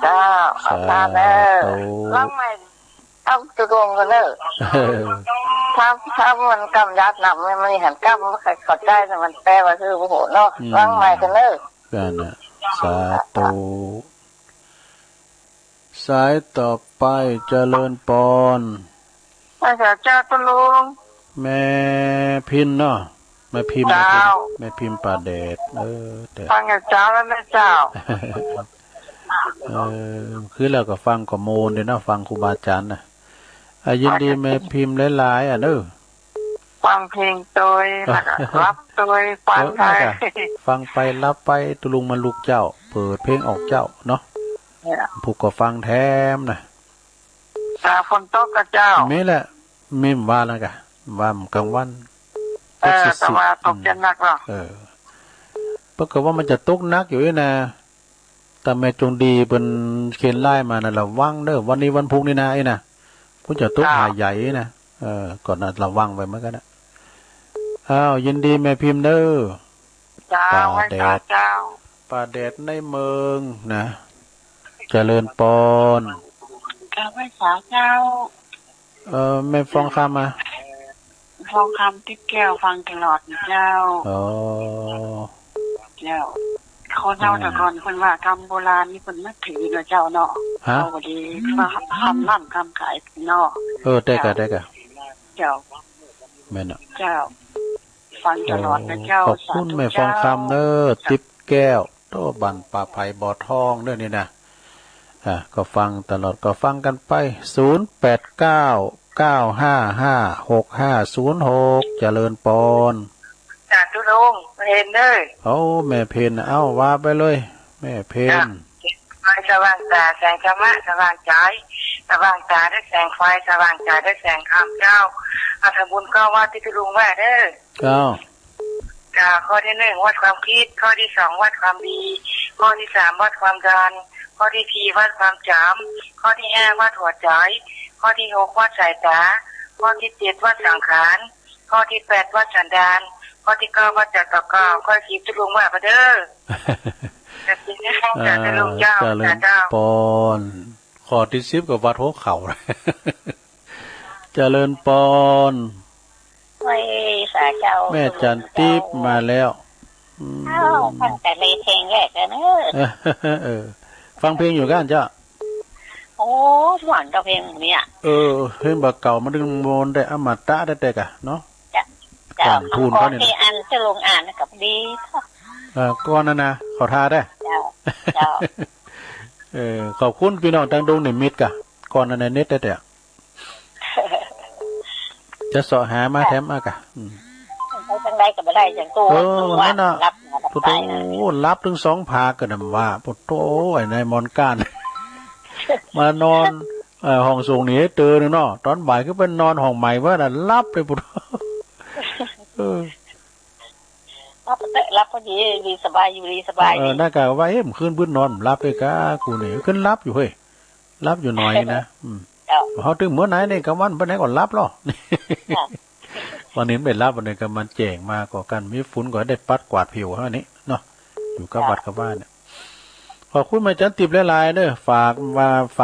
จ้าขอบคุณเนอร์รักใหม่เอาตุลุงกันเนอะถ้ามันกำยัดหนักมันหันกำมันเข้าใจแต่มันแปลว่าคือโอ้โหเนาะรักใหม่กันเนอะกันนะสาธุสายต่อไปเจริญปอนพระเจ้าตุลุงแม่พินเนาะแม่พิมพ์แม่พิมพ์ป่าแดดแต่ฟังกับเจ้าแล้วนะเจ้าคือเราก็ฟังข้อมูลเด้นะฟังครูบาอาจารย์นะยินดีแม่พิมพ์หลายๆฟังเพลงตัวแล้วก็รับตัวฟังไปฟังไปรับไปตุลุงมันลูกเจ้าเปิดเพลงออกเจ้าเนาะผูกก็ฟังแถมนะฝนตกกับเจ้าไม่แหละมิมว่าแล้วกะว่ากลางวันแต่ว่าตกจะหนักหรอปรากฏว่ามันจะตกหนักอยู่ด้วยนะแต่แม่จงดีเป็นเขียนไล่มานะระวังเด้อวันนี้วันพุธนี่นะไอ้นะผู้จะตกหาใหญ่นะก่อนระวังไว้เหมือนกันนะยินดีแม่พิมพ์เด้อป่าแดดป่าแดดในเมืองนะเจริญปอน ข้าพเจ้า ไม่ฟ้องคำมาทองคำที่แก้วฟังตลอดเจ้าอ๋อเจ้าคนเจ้าแต่ก่อนคนว่ากรรมโบราณนี่คนนับถือเนาะเจ้าเนาะเอาพอดีว่าคำล่ำคำขายเนาะได้กะเจ้าแม่นอ่ะเจ้าฟังตลอดนะเจ้าขอบคุณแม่ฟ้องคำเด้อติ๊บแก้วโตบันป่าไผ่บ่อทองเด้อนี่นะก็ฟังตลอดก็ฟังกันไป0899555606เจริญปอนจ้าทุลงเพนเด้อแม่เพนเอาว่าไปเลยแม่เพนไฟสว่างตาแสงธรรมะสว่างใจสว่างตาได้แสงไฟสว่างใจได้แสงธรรมเจ้าอาทบุญก็ว่าที่ทุลงว่าเด้อข้อที่1วัดความคิดข้อที่2วัดความดีข้อที่3วัดความดันข้อที่4วัดความจำข้อที่5วัดหัวใจข้อที่6วัดสายตาข้อที่7วัดสังขารข้อที่8วัดสันดานข้อที่9วัดจักรกาข้อที่10ทุลงว่าเด้อแต่จริงๆจะทุลงเจ้าปอนข้อที่10กับวัดหัวเข่าเจริญปอนสาเจ้าแม่จันทิพย์มาแล้วฟังแต่เพลงแรกกันเนอะฟังเพลงอยู่กันจ้ะโอ้หวานกับเพลงเนี่ยเพลงบักเก่ามันดึงโมนได้อมตะได้แต่กะเนาะจ้ะทูนเขาเนี่ยอ่านจะลงอ่านกับดีก้อนนะขอทาได้เจ้าขอบคุณพี่น้องทางดงในมิตรกะก่อนในเน็ตได้แต่จะสอหามาแถมมากะไปทางใดก็ไม่ได้อย่างตัวนั่นน่ะพุทโธรับถึง2 ภาก็นำว่าพุทโธไอ้นายมอนก้านมานอนห้องส่งนี่เจอนึงเนาะตอนบ่ายก็เป็นนอนห้องใหม่ว่าน่ะรับไปพุทโธรับพอดีสบายอยู่ดีสบายน่ากะว่ามันขึ้นพื้นนอนรับไปกะกูนี่ขึ้นรับอยู่เฮ้ยรับอยู่หน่อยนะเขาถึงเมื่อไหนนี่กำวันไปไหนก่อนรับหรอวันนี้ไปรับวันนี้ก็มันแจงมาก่อกันมีฝุ่นก็ได้ปัดกวาดผิวเท่านี้เนาะอยู่กับวัดกับบ้านเนี่ยขอบคุณแม่จันติบหลายๆเด้อฝา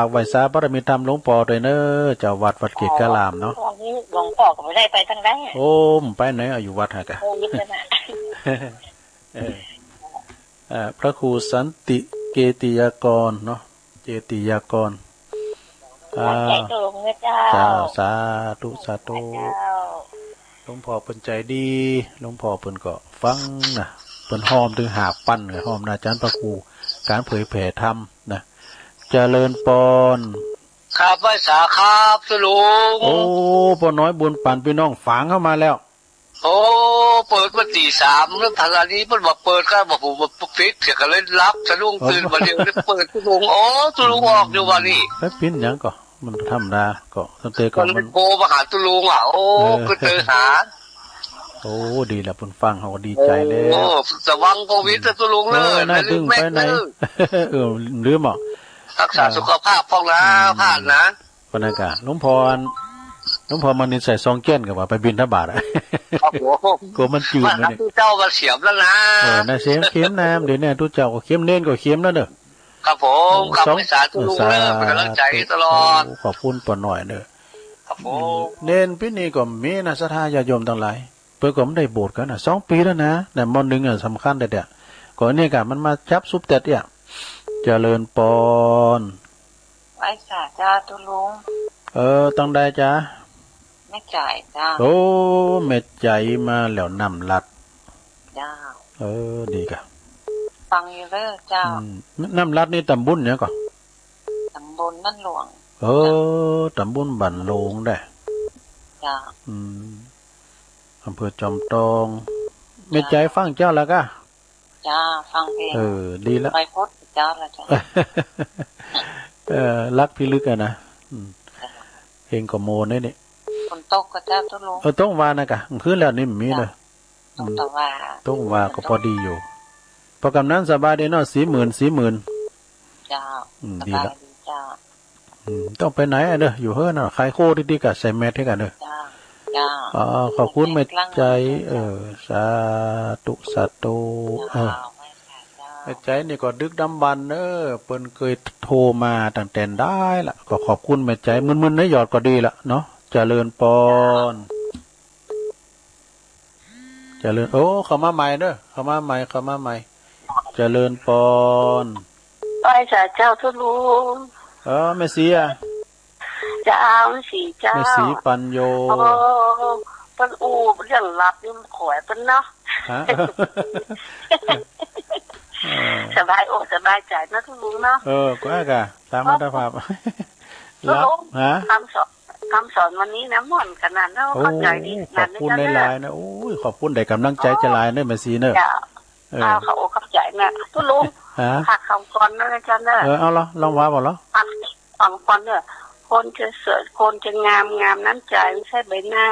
กไว้สาบารมีธรรมหลวงพ่อด้วยเด้อเจ้าวัดเกศกะลามเนาะวันนี้หลวงพ่อก็ไม่ได้ไปทางใดไปไหนอยู่วัดฮะกะพระครูสันติเกติยากรเนาะเจติยากรเจ้าสาธุหลวงพ่อเปิ่นใจดีหลวงพ่อเปิ่นก็ฟังนะเปิ่นหอมถึงหาปั้นหอมอาจารย์พระครูการเผยแผ่ธรรมนะเจริญปอนครับไว้สาครับสลุงพ่อน้อยบุญปันพี่น้องฝังเข้ามาแล้วเปิดมาตี3แล้วทางอันนี้มันบอกเปิดก็บอกผมปิดเสียก็เลยรับสลุงตื่นมาเดี๋ยวเปิดสลุงสลุงออกอยู่วันนี้แล้วปิ้นยังก็มันธรรมดาก็ตั้งแต่ก่อนมันโทรมาหาตุลุงก็เจอหาดีแล้วเพิ่นฟังเฮาก็ดีใจแล้วระวังโควิดตุลุงเลยน่าดึงไปไหนลืมบ่รักษาสุขภาพพ้องนะผ่านนะบรรยากาศหลวงพ่อมันนี่ใส่ซองเก้นก็ว่าไปบิณฑบาตครับผมก็มันจืดแล้วนี่เจ้ามาเสียบแล้วนะน่ะเสียมเข็มน้ำเดี๋ยวนี้ทุกเจ้าก็เข็มเน้นก็เข็มแล้วเด้อครับผมกับสาธุลุงเด้อเป็นกำลังใจตลอดขอบคุณปอหน่อยเด้อครับผมเน้นพี่นี่ก็มีนะศรัทธาญาติโยมทั้งหลายเพิ่นก็ไม่ได้โบสถ์กันน่ะ2 ปีแล้วนะแต่ม.1สำคัญแต่ก่อนนี้ก็มันมาจับซุปแต่เนี่ยเจริญปอนไว้สาจ้าตุลุงตั้งใดจ้าแม่จ่ายจ้าแม่ใจมาแล้วนำลัดจ้าดีกะฟังอยู่เด้อเจ้าน้ำลัดนี่ตำบุญเนี่ยก่อนตำบลนั่นหลวงตำบุญบันโลงได้จ้าอำเภอจอมทองแม่ใจฟังเจ้าแล้วก็จ้าฟังเพลงดีแล้วไปพดเจ้าแล้วจ้ารักพิลึกอะนะเพลงก็โมนนี่คนตกก็เจ้าตุลุงต้องว่านะกะคืนแล้วนี่มีเลยต้องว่าก็พอดีอยู่พอกำนั้นสบายดีเนาะ40,000จ้าดีแล้วต้องไปไหนเด้ออยู่เฮ้อน่ะขายโคดีๆกะใส่แมสให้กันเด้อจ้าขอบคุณแม่ใจสาธุแม่ใจนี่ก็ดึกดำบรรพ์เปิ้นเคยโทรมาตั้งแต่ได้ล่ะก็ขอบคุณแม่ใจมึนๆนะหยอดก็ดีละเนาะ เจริญปอนเจริญโอ้เข้ามาใหม่เด้อเข้ามาใหม่เจริญปอน ไปสาเจ้าทุลุงแม่สีอ่ะเจ้าสีเจ้าแม่สีปัญโยโอ้เปิ้นอูเรื่องลับนี่ขอยเปิ้นเนาะฮะ สบายอกสบายใจนะทุลุงเนาะก็กะตามมาตรภาพแล้วฮะคำสอนวันนี้นะม่อนขนาดนั้นเข้าใจดีขอบคุณหลายๆนะโอ้ยขอบคุณได้กำลังใจจะหลายเด้อแม่สีเด้อเขาอกเข้าใจนะทุลุงหักคำก่อนนะอาจารย์เด้อเอาละลองว่าบ่เหรอฟังก่อนเด้อคนจะสวยคนจะงามน้ำใจไม่ใช่ใบหน้า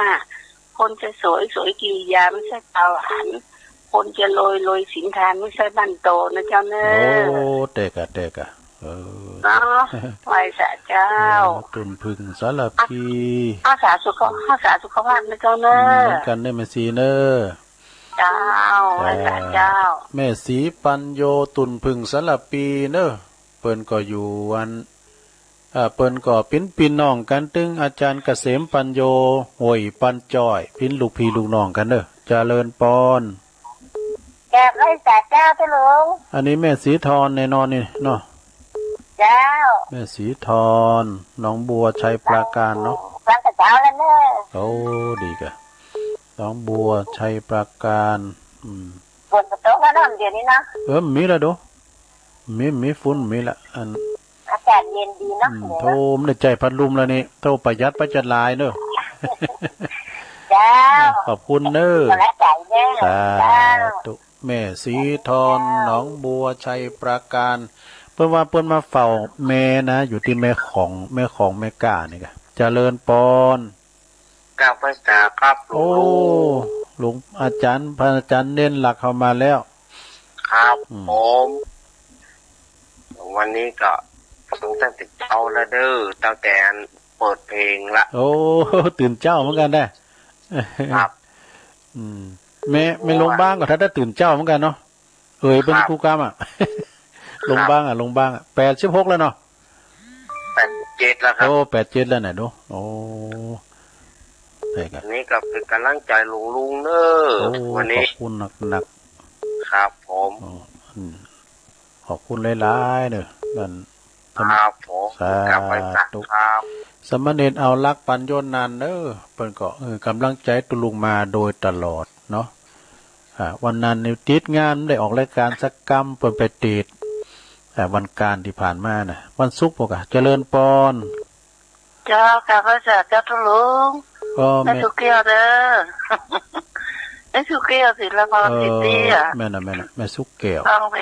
คนจะสวยกิริยาไม่ใช่ตาหวานคนจะโรยสินทานไม่ใช่บันโตนะเจ้าเนอโอ้เตกะเนาะไหวสาเจ้าตุนพึ่งสารพีอาสาสุขภาพนะเจ้าเนอเหมือนกันได้แม่สีเนอเจ้าไหวสาเจ้าแม่สีปัญโยตุนพึ่งสารปีเนอเปิ้นก็อยู่วันเปิ้นก็เป็นพี่น้องกันตึงอาจารย์เกษมปัญโยห่วยปันจ้อยพินลูกพี่ลูกน้องกันเด้อเจริญปอนแกบให้สาเจ้าไปลุงอันนี้แม่สีทอนแน่นอนนี่เนาะเจ้าแม่สีทอนน้องบัวชัยปราการเนาะฟังแต่เช้าแล้วเนอะโอ้ดีกะน้องบัวชัยปราการฝนตกแล้วนอนเดี๋ยวนี้นะมีละดูมีฝุ่นมีละอันอากาศเย็นดีเนาะโทมในใจพัดลมแล้วนี่โทประหยัดประจัดลายเนอะจ้าขอบคุณเนอะสาธุแม่สีทอนน้องบัวชัยปราการเพิ่นว่าเพิ่นมาเฝ้าแม่นะอยู่ที่แม่ของแม่กานี่กะเจริญปอนกราบพระสาครับโอ้หลวงอาจารย์พระอาจารย์เน้นหลักเข้ามาแล้วครับผมวันนี้ก็ตั้งแต่เช้าแล้วเด้อตั้งแต่เปิดเพลงละโอ้ตื่นเจ้าเหมือนกันได้ครับไม่ลงบ้างก็ถ้าได้ตื่นเจ้าเหมือนกันเนาะเป็นครูกรรมอ่ะลงบ้าง86แล้วเนาะ87แล้วครับโอ้87แล้วไหนดูโอ้ได้กันนี่ก็เป็นกำลังใจลุงเด้อวันนี้ขอบคุณหนักครับผมขอบคุณหลายๆเด้อนั่นครับผมกลับไปสักครับสมณเณรเอาลักปัญโยนานเด้อเพิ่นก็กำลังใจตุลุงมาโดยตลอดเนาะวันนั้นนี่ติดงานได้ออกรายการสักกรรมเพิ่นไปติดวันการที่ผ่านมาน่ะวันศุกร์พวกเจริญปอนเจ้าค่ะพระเจ้าตุลุงก็แม่สุเกียวเด้อแม่สุเกียวศิลปะสิทธิ์อ่ะแม่น่ะแม่สุเกียวฟังเพ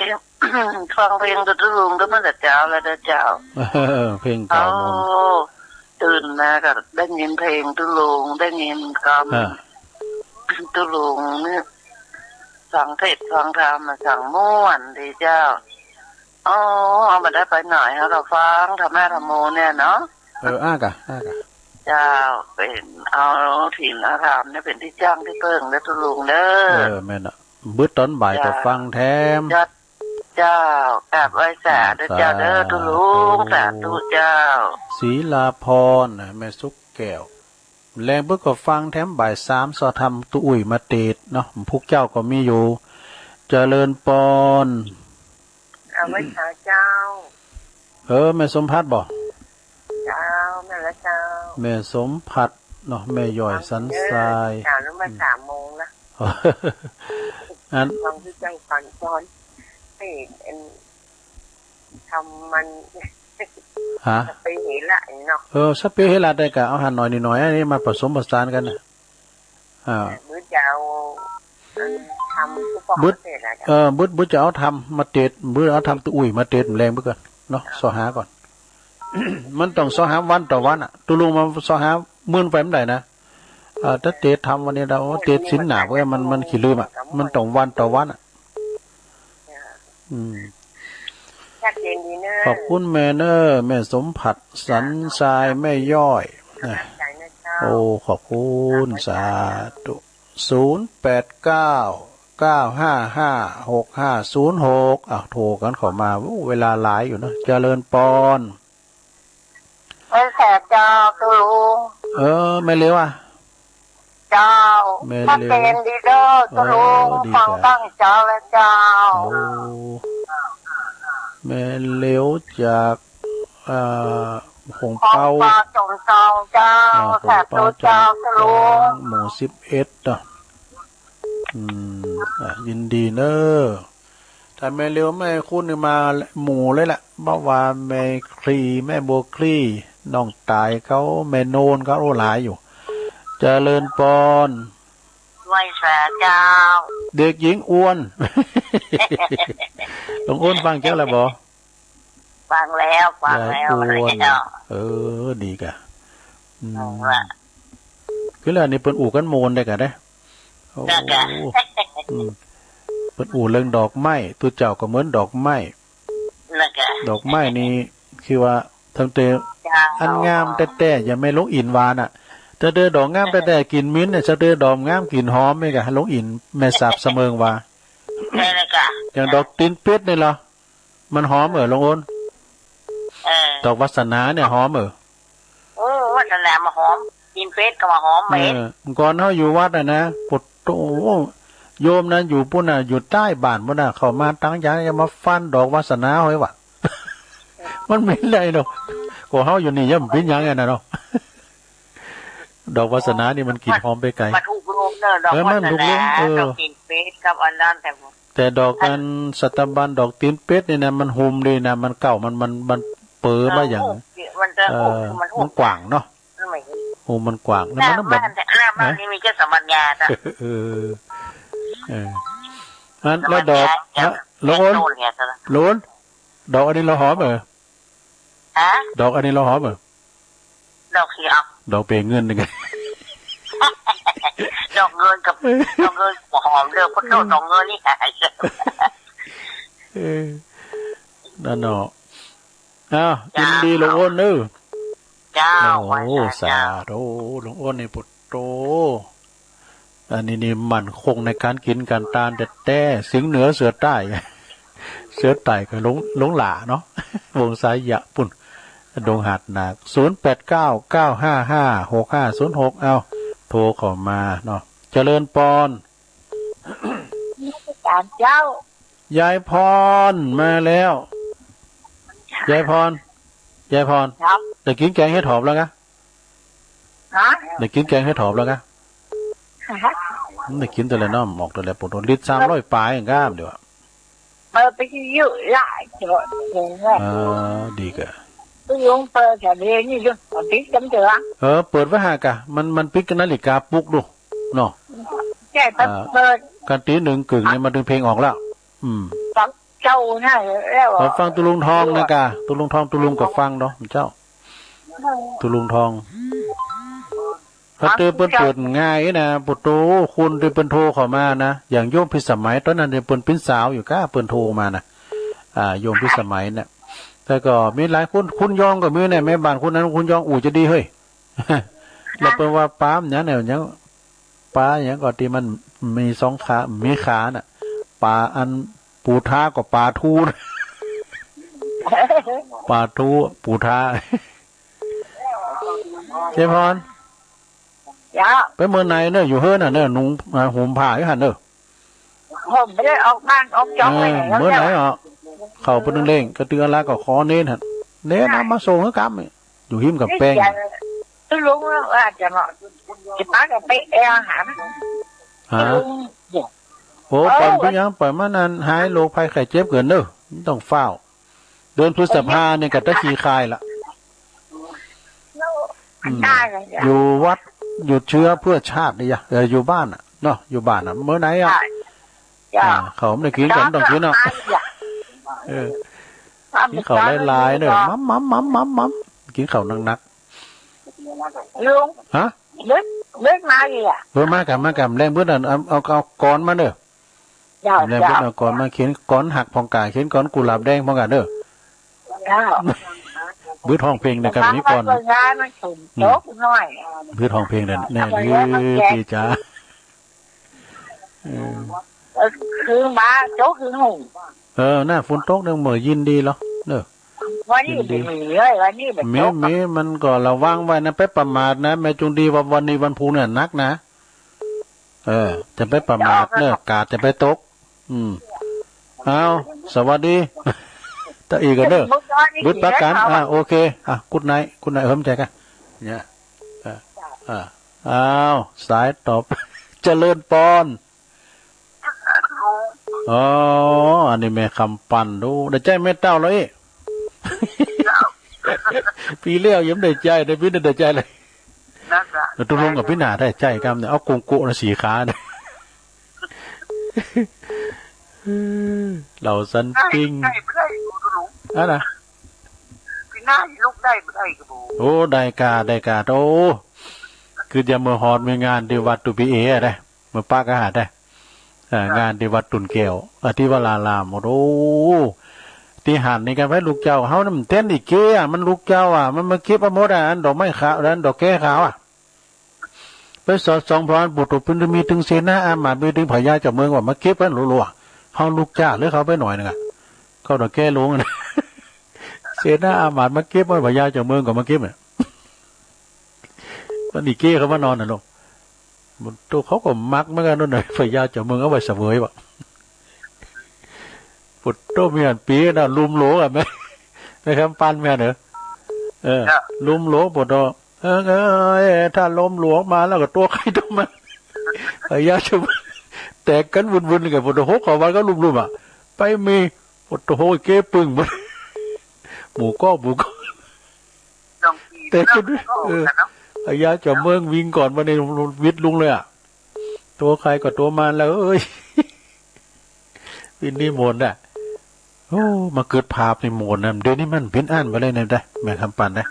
ลงตุลุงก็มาแต่เจ้าแล้วเด้อเจ้าเพลงเก่ามนตื่นมาก็ได้ยินเพลงตุลุงได้ยินคำตุลุงเนี่ยฟังเทศฟังธรรมมาสั่งม่วนดีเจ้าเอามาได้ไปหน่อยเราฟังธรรมะธรรมโมเนี่ยเนาะอ้ากะเจ้าเป็นเอาถิ่นอาธรรมเนี่ยเป็นที่จ้างที่เพิ่งและตุลุงเด้อแม่น่ะบึดตอนบ่ายก็ฟังแถมเจ้ากราบไหว้สาธุเจ้าเด้อตุลุงสาธุเจ้าศรีลาพรแม่สุกแก้วแรงเบิกก็ฟังแถมบ่าย3สอธรรมตุอุ่ยมาเตดเนาะพวกเจ้าก็มีอยู่เจริญปอนเอาไว้สาเจ้าแม่สมพัดบ่เจ้าแม่ละเจ้าแม่สมพัดเนาะแม่ย่อยสันทรายเช้านั้นมา3 โมงนะอันฟังที่จังฝันตอนทำมันสเปเฮละเนาะสเปเฮละได้กะเอาหั่นหน่อยนิดหน่อยอันนี้มาผสมผสานกันน่ะมื้อเจ้าทำทุกคนเสร็จแล้วบึดจะเอาทำมาเตดบึดเอาทำตุอุ่ยมาเตดแรงเบิ่ก่อนเนาะซอหาก่อน มันต้องซอหาวันต่อวันอ่ะตุลุงมาซอหามื้อไปมันได้นะถ้าเตดทำวันนี้เราเตดสินหนาเว้ยมันขี้ลืมอ่ะมันต้องวันต่อวันอ่ะขอบคุณแม่เนอร์แม่สมผัดสันทรายแม่ย่อยโอ้ขอบคุณสาธุ0899555656โทรกันเข้ามาเวลาหลายอยู่นะเจริญปอนไอ้แสบจอตุลุง แม่เลี้ยวอ่ะเจ้าถ้าเป็นดีเด้อตะลุงฟังตั้งเจ้าแล้วเจ้าแม่เลี้ยวจากหงเปาจงจองเจ้าแถบตัวเจ้าตะลุงหมู่11ยินดีเนอะถ้าแม่เลี้ยวแม่คุณมาหมู่เลยแหละบ่ว่าแม่คลีแม่โบคลีน้องตายเขาแม่โนนเขาโอ้หลายอยู่เจริญปอนไว้แสเจ้าเด็กหญิงอ้วนต้องอ้วนฟังเจ้าแล้วบ่ฟังแล้วดีกะคือแล้วนี่เปิ้นอู่กันโมนได้กะเด้โอ้เปิ้นอู่เรื่องดอกไม้ตัวเจ้าก็เหมือนดอกไม้ดอกไม้นี่คือว่าทำเตอันงามแต่อย่าไม่ลงอินวานอ่ะจะเด้อดอกงามแต่กินมิ้นเนี่ยจะเด้อดอกงามกินหอมไม่กะลงอินแม่สาบเสมิงว่าอย่างดอกตีนเป็ดนี่เหรอมันหอมลงอ้นดอกวัสนาเนี่ยหอมวัสนามาหอมตีนเป็ดก็มาหอมเหม็นก่อนเฮาอยู่วัดนะปุดโตโยมนั้นอยู่ปุ่นน่ะอยู่ใต้บ้านปุ่นน่ะเข้ามาตั้งใจจะมาฟันดอกวัสนาไว้ว่ะมันไม่ได้ดอกก็เฮาอยู่นี่ย่ำเป็นยังไงนะเนาะดอกวัสนานี่มันกลิ่นหอมไปไกลมาถูกลมเด้อดอกวัสนาดอกตีนเป็ดกับอันนั้นแต่ดอกกันสัตบันดอกตีนเป็ดนี่นะมันหุมดีนะมันเก่ามันเปื้อมาอย่างมันกว้างเนาะหุมมันกว้างแล้วมันแบบบ้านนี้มีแค่สมัญญาจ้ะแล้วดอกโล้นดอกอันนี้เราหอมดอกอันนี้เราหอมดอกเขียวดอกเปย์เงินนึงดอกเงินกับดอกเงินหอมเด้อพุทโธดอกเงินนี่หายนั่นเนาะยินดีหลวงอ้นนึเจ้าโอ้สาธุหลวงอ้นในปุตโตอันนี้นี่มันคงในการกินการตาลแต่สิงเหนือเสือใต้เสือใต้ก็หลงหล่าเนาะวงสายยะปุ่นดงหัดหนัก0899556506เอาโทรเข้ามาเนาะเจริญปอนเจ้ายายพรมาแล้วยายพรได้กินแกงเห็ดหอมแล้วกะได้กินแกงเห็ดหอมแล้วกะได้กินแต่ละน้ำออกแต่ละปวดลิตร300ปลายอย่างก้ามเดี๋ยวไปเยอะหลายเจ้าดีกะลุงเปิดแถวนี้นี่ดูปิดจำเจอเปิดไว้หากะมันปิดกันนาฬิกาปลุกดูเนาะใช่เปิดกันตี 1 กึ่งเนี่ยมาดึงเพลงออกแล้วฟังเจ้าน่ะแล้วฟังตุลุงทองนะกะตุลุงทองตุลุงก็ฟังเนาะเจ้าตุลุงทองถ้าเปิดง่ายนะปุตโตคุณเปิดโทรเข้ามานะอย่างโยมพิสมัยตอนนั้นเปิดเป็นสาวอยู่ก้าเปิดโทรมานะโยมพิสมัยเนี่ยแต่ก็มีหลายคุณยองก็มีเนี่ยแม่บ้านคุณนั้นคุณยองจะดีเฮ้ยเราเป็นว่าป้ามเนี่ยอย่างปลาอย่างก่อนที่มันมี2 ขามีขาน่ะปลาอันปูท้ากับปลาทูปลาทูปูท้าเจ้าพรไปเมื่อไหนเนอะอยู่เฮ้อน่ะเนอะนุ่งห่มผ้าอยู่หันเนอะผมไม่ได้ออกบ้านออกจองเลยเมื่อไหนเข้าไปนึงเล่งกระเตือละก็ขอเน้นฮะเน้นน้ำมาส่งให้กำอยู่หิมกับแป้งลุงว่าจะมาจะป้ากับไปแอร์หาโอ้ปล่อยไปยังปล่อยมานานหายโรคภัยไข้เจ็บเกินเด้อต้องเฝ้าเดือนพฤษภาเนี่ยกัตตะชีคายละอยู่วัดหยุดเชื้อเพื่อชาตินี่ยอยู่บ้านอ่ะเนาะอยู่บ้านอ่ะเมื่อไหร่เขาไม่ได้กินกันต้องกินเนาะกินเขาลายๆเนอะมัมกินเขานักลุงฮะเลือกมาอีกมากับแรงเพื่อนเอาก้อนมาเนอะแรงเพื่อนเอาก้อนมาเขียนก้อนหักพองกายเขียนก้อนกุหลาบแดงพองกายเนอะบื้อทองเพลงในกับนี้ก่อนบื้อทองเพลงเนี่ยแน่ยืดดีจ้าคือมาโจ๊กคือหุ่นน่าฝนตกเนี่ยเหมือนยินดีเหรอเนอะ วันนี้มีเลยวันนี้แบบมีมันก็ระวังไว้นะไปประมาทนะแม่จงดีว่าวันนี้วันพุธเนี่ยนักนะจะไปประมาทเนอะกาดจะไปตกเอาสวัสดีตะอีกันเด้อบุตรประกันโอเคกุดไนเพิ่มใจกันเนี่ยสายตอบเจริญปอนอันนี้แม่คำปั่นดูได้ใจแม่เต้าเลยพี่เลี้ยวยิ้มได้ใจได้พี่ได้ใจเลยแล้วตุลงกับพี่หนาได้ใจกันเนี่ยเอากุ้งกุนะสีขาเนี่ยเราสันปิงนะพี่หน้าลูกได้ไม่ได้กระบูโอ้ได้กาโอ้คือจะมาฮอดมีงานที่วัดตุปีเอ๋ได้มาป้ากระหาได้งานที่วัดตุนเกวที่วลาลามโอ้ที่หันในการไว้ลูกเจ้าเขาเนี่ยมันเต้นอีกเกี้ยมันลูกเจ้ามันมาคิดประมดอันดอกไม้ขาวอันดอกแก้ขาวไปสอดส่องพรานบุตรเป็นมีถึงเสนาอามามีถึงพญาเจ้าเมืองว่ามาเก็บกันรัวๆเขาลูกเจ้าหรือเขาไปหน่อยนึงเขาดอกแก้ลงนะเสนาอามามาเก็บว่าพญาเจ้าเมืองก็มาเก็บเนี่ยมันอีกเกี้ยเขามานอนนะลูกตัวเขาก็มักเหมือนกันนู่นหน่อยพญาเจ้าเมืองเอาไว้เสวยว่ะปุตโตเมียนปีน่ะลุมโหลอ่ะไหมนะครับปันแม่เนอะลุมโหลปุตโตถ้าล้มหลวงมาแล้วก็ตัวใครตัวมันพญาเจ้าแตกกันวุ่นๆกับปุตโตหกขอวันก็ลุมไปมีปุตโตหกเก็บปึ่งมันหมูก็แต่ก็ด้วยพญาเจ้าเมืองวิ่งก่อนมาในวิทย์ลุงเลยตัวใครก็ตัวมันแล้ววินนี่โมนมาเกิดภาพในโมนนะเดี๋ยวนี้มันเป็นอ่านไปเลยนะได้แม่คำปันได้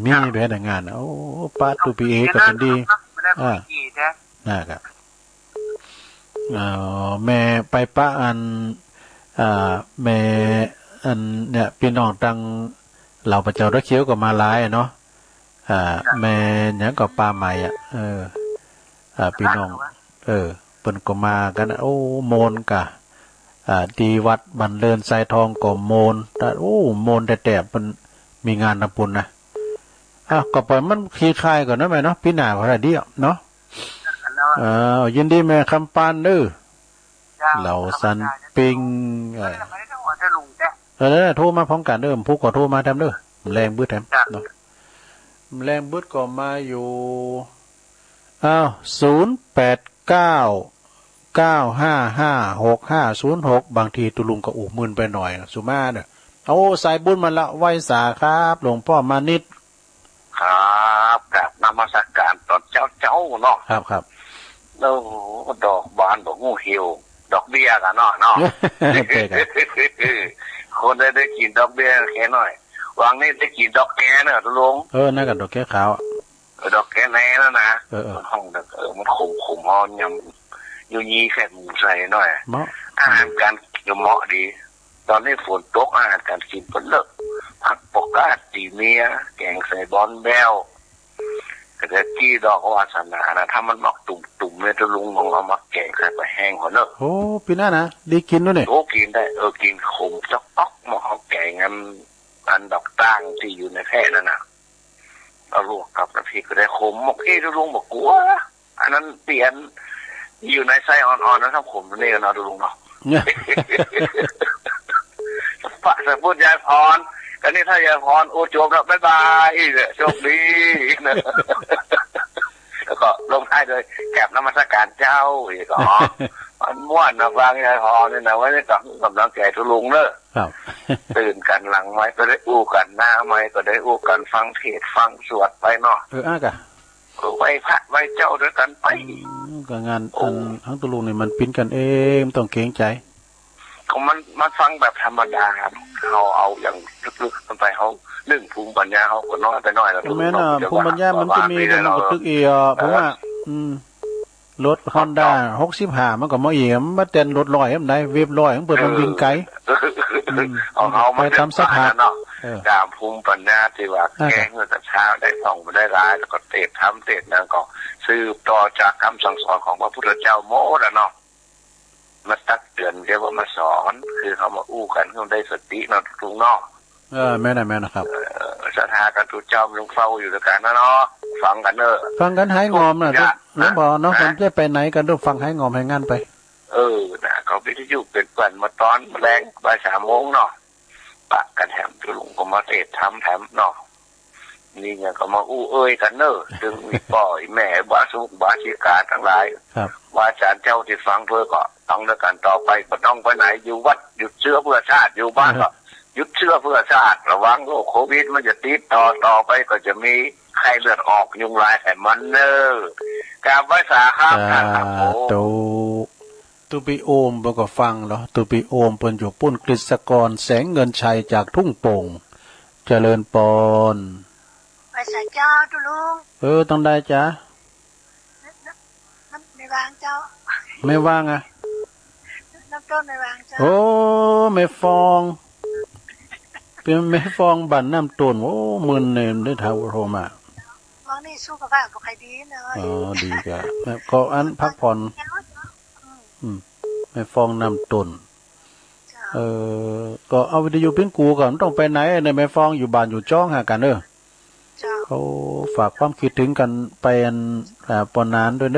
มีแพ้แต่งานโอ้ป้าตูปีเอก็เป็นดีนะครับแม่ไปป้าอันแม่อันเนี่ยพี่น้องตังเหล่าประเจ้าตะเคียวก็มาหลายเนาะแม่เนี่ยก็ปลาใหม่พี่น้องเปิ้นก็มากันโอ้โมนกะดีวัดบันเลินไซทองก็โมนแต่โอ้โมนแต่มันมีงานทำบุญนะก็ปล่อยมันคลี่คลายก่อนนะแม่เนาะพี่หน้าพอดีเนาะยินดีแม่คำปานเหล่าสันปิงโทรมาพร้อมกันผู้ก็โทรมาทำแรงบื้อแถมเนาะแรงบื้อก็มาอยู่0899556506บางทีตุลุงก็อุมึนไปหน่อยสุมาเนี่ยเอาสายบุญมาละไหว้สาครับหลวงพ่อมานิดครับกับนมัสการตอนเจ้าเนาะครับแล้วดอกบานดอกงูเหี่ยวดอกเบี้ยกันเนาะคนได้กินดอกเบี้ยแค่หน่อยวางนี้ได้กินดอกแก่เนี่ยตุลุงน่ากับดอกแก่ขาวดอกแก่แน่แล้วนะห้องมันขมหอนยำยูยี่แค่หมูใส่หน่อยอาหารการกินเหมาะดีตอนนี้ฝนตกอาหารการกินเป็นเลิกผักปกาตีเมียแกงใส่บอนแบวกระเทียมกี้ดอกวาสนานะถ้ามันมักตุ่มเนี่ยจะลุงลงเอามาแกงใส่ไปแห้งหัวเนอะโอ้ปีหน้านะดีกินด้วยเนี่ยโอ้กินได้กินขมจักป๊อกมาเอาแกงอันดอกตั้งที่อยู่ในแค่นั่นน่ะเอาลวกกับน้ำพริกก็ได้ขมหมกที่จะลุงบอกกลัวอันนั้นเปลี่ยนอยู่ในไส้อ่อนๆนั้นทั้งขมนี่กันเอาดูลุงเนาะพระสมุทรยายพรกันนี่ถ้ายายพรโอ้จบแล้วบ๊ายบายโชคดีแล้วก็ลงท้ายเลยแกบนมัสการเจ้าอีกมันม้วนนะฟังยายพรเนี่ยนะว่านี่กำลังแก่ทุลุงเนอะตื่นกันหลังไม้ก็ได้อู้กันหน้าไม้ก็ได้อู้กันฟังเทศฟังสวดไปเนาะไว้พระไว้เจ้าด้วยกันไปก็งานทั้งตุลุงเนี่ยมันปิ้นกันเองต้องเกรงใจเขามันฟังแบบธรรมดาครับเขาเอาอย่างลึกๆไปเขาเรื่องภูมิปัญญาเขาก็น้อยไปน้อยแล้วแม่น่ะภูมิปัญญามันจะมีแต่มันก็ตึกเพราะว่ารถ Honda 65มันก็มามาเต้นรถลอยมันได้เวฟลอยมันเปิดมันวิ่งไกลเอาไปตามสถานเนาะตามภูมิปัญญาที่ว่าแก้เงินแต่เช้าได้ท่องไปได้ร้ายแล้วก็เตะทำเตะนั่นก็สืบต่อจากคำสั่งสอนของพระพุทธเจ้าโมแล้วเนาะมาตักเตือนเรียกว่ามาสอนคือเขามาอู้กันเขาได้สติเนาะทุกนอก แม่นะครับศรัทธากันทุกเจ้าลงเฝ้าอยู่ด้วยกันนะเนาะฟังกันเนอะฟังกันหายงอมนะหลวงพ่อเนาะมันจะไปไหนกันต้องฟังหายงอมให้งานไปนะเขาวิทยุเป็นกวนมาตอนแรงบ่าย3 โมงเนาะปะกันแถมตุลุงก็มาเทศทำแถมเนาะนี่ไงก็มาอู้เอ้ยกันเนอะถึงมีป่อยแม่บาสุกบาชิกาทั้งหลายว่าอาจารย์เจ้าที่ฟังเพื่อก็ต้องด้วยกันต่อไปก็ต้องไปไหนอยู่วัดหยุดเชื้อเพื่อชาติอยู่บ้านก็หยุดเชื้อเพื่อชาติระวังโรคโควิดมันจะติดต่อไปก็จะมีไข้เลือดออกยุงลายไขมันเนอะการไว้สาครับนะครับโอ้ตุปิโอมบ่ก็ฟังเหรอตุปิโอมเปิ้นอยู่ปุ้นกฤษกรแสงเงินชัยจากทุ่งโป่งเจริญปอนไปใส่เจ้าตุลุงต้องได้จ้ะไม่วางเจ้าไม่ว่างอ่ะน้ำต้นไม่วางเจ้าโอ้ไม่ฟองเป็นไม่ฟองบั่นน้ำต้นโอ้มึนเนี่ยได้ท้าวโทรมามองนี่สู้กับบ้านก็ใครดีเลยดีจ้ะก็อันพักผ่อนไม่ฟองน้ำต้นก็เอาวิทยุเพิ่งกูก่อนต้องไปไหนเนี่ยไม่ฟองอยู่บ้านอยู่จ้องหากันเขาฝากความคิดถึงกันไปปนานด้วย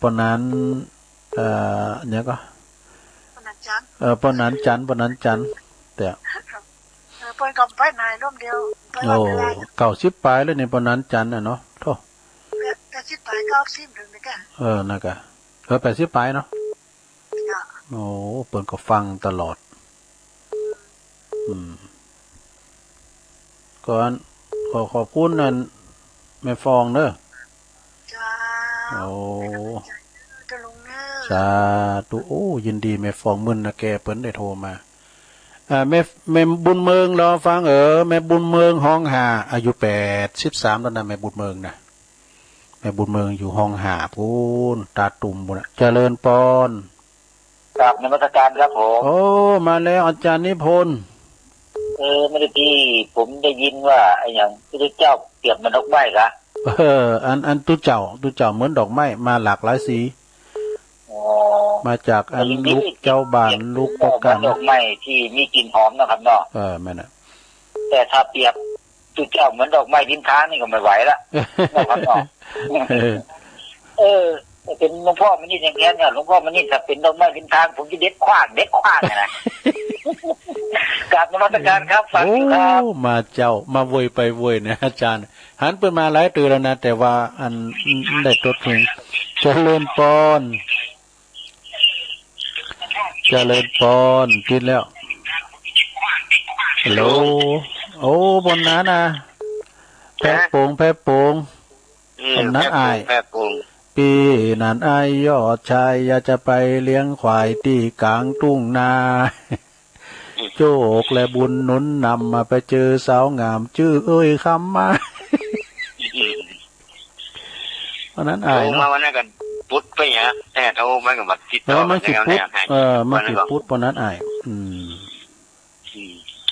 ปนานเนี่ยก็ปนานจันแต่ปนกับไปไหนร่มเดียว90 ปลายแล้วเนี่ยปนานจันเนาะโธ่80 ปลาย90ถึงนี่แกนะกะ80 ปลายเนาะโอ้เปิดก็ฟังตลอดก่อนขอบคุณนั่นแม่ฟองเด้อจ้าโอ้สาธุโอ้ยินดีแม่ฟองมึนนะแกเปิ้นได้โทรมาแม่บุญเมืองรอฟังแม่บุญเมืองห้องหาอายุ83แล้วนะแม่บุญเมืองนะแม่บุญเมืองอยู่ห้องหาพูนตาตุ่มพุ่นเจริญปอนกราบนมัสการครับผมโอ้มาแล้วอาจารย์นิพนธ์ไม่ได้พี่ผมได้ยินว่าไอ้อย่างพระเจ้าเปรียบเหมือนดอกไม้ละอันตู้เจ้าเหมือนดอกไม้มาหลากหลายสีมาจากอันลูกเจ้าบ้านลูกปกันดอกไม้ที่มีกลิ่นหอมนะครับเนาะแม่น่ะแต่ถ้าเปรียบตู้เจ้าเหมือนดอกไม้ริมทางนี่ก็ไม่ไหวละนะครับเนาะเป็นหลวงพ่อมันนี่อย่างนี้เนี่ยหลวงพ่อมันนี่ถ้าเป็นดอกไม้ริมทางผมจะเด็ดขว้างนะกราบนมัสการครับฟังครับมาเจ้ามาโวยไปโวยนะอาจารย์หันเปิดมาหลายตื่นแล้วนะแต่ว่าอันได้ตดเพลงเจริญปอนกินแล้วฮัลโหลโอ้บนนั้นนะแพะโป่งบนนั้นอายปีนั้นอายยอดชายอยากจะไปเลี้ยงควายที่กลางทุ่งนาโจกและบุญหนุนนำมาไปเจอสาวงามชื่อคำมาวันนั้นอายเนาะวันนั้นกันพุทธไปฮะแต่เขาไม่กับมาติดต่อมันสิพุทธมันสิพุทธวันนั้นอาย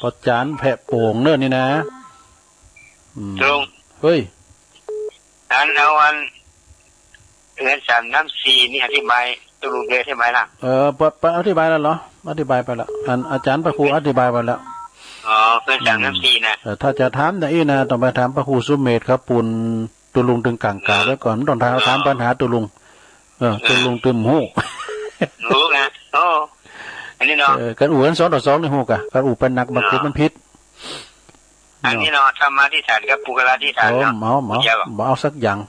พอจานแพะโป่งเนอะนี่นะตรงเฮ้ยเอาเรื่อง3 น้ำ 4นี่อธิบายตัวรูปเลยใช่ไหมล่ะอธิบายแล้วเหรออธิบายไปแล้วอาจารย์พระครูอธิบายไปแล้วเรื่อง3 น้ำ 4นะถ้าจะถามอย่างนี้นะต้องไปถามพระครูสุเมธครับปุ่นตุลุงตึงกลางกาไว้ก่อนต้องถามปัญหาตุลุงตุลุงตึมหูรู้นะอันนี้เนาะกันอู่กัน2-2ในหูกะกันอู่เป็นนักบังคับมันพิษอันนี้เนาะธรรมะที่ฐานกับปุกละที่ฐานเนาะเอาสักอย่าง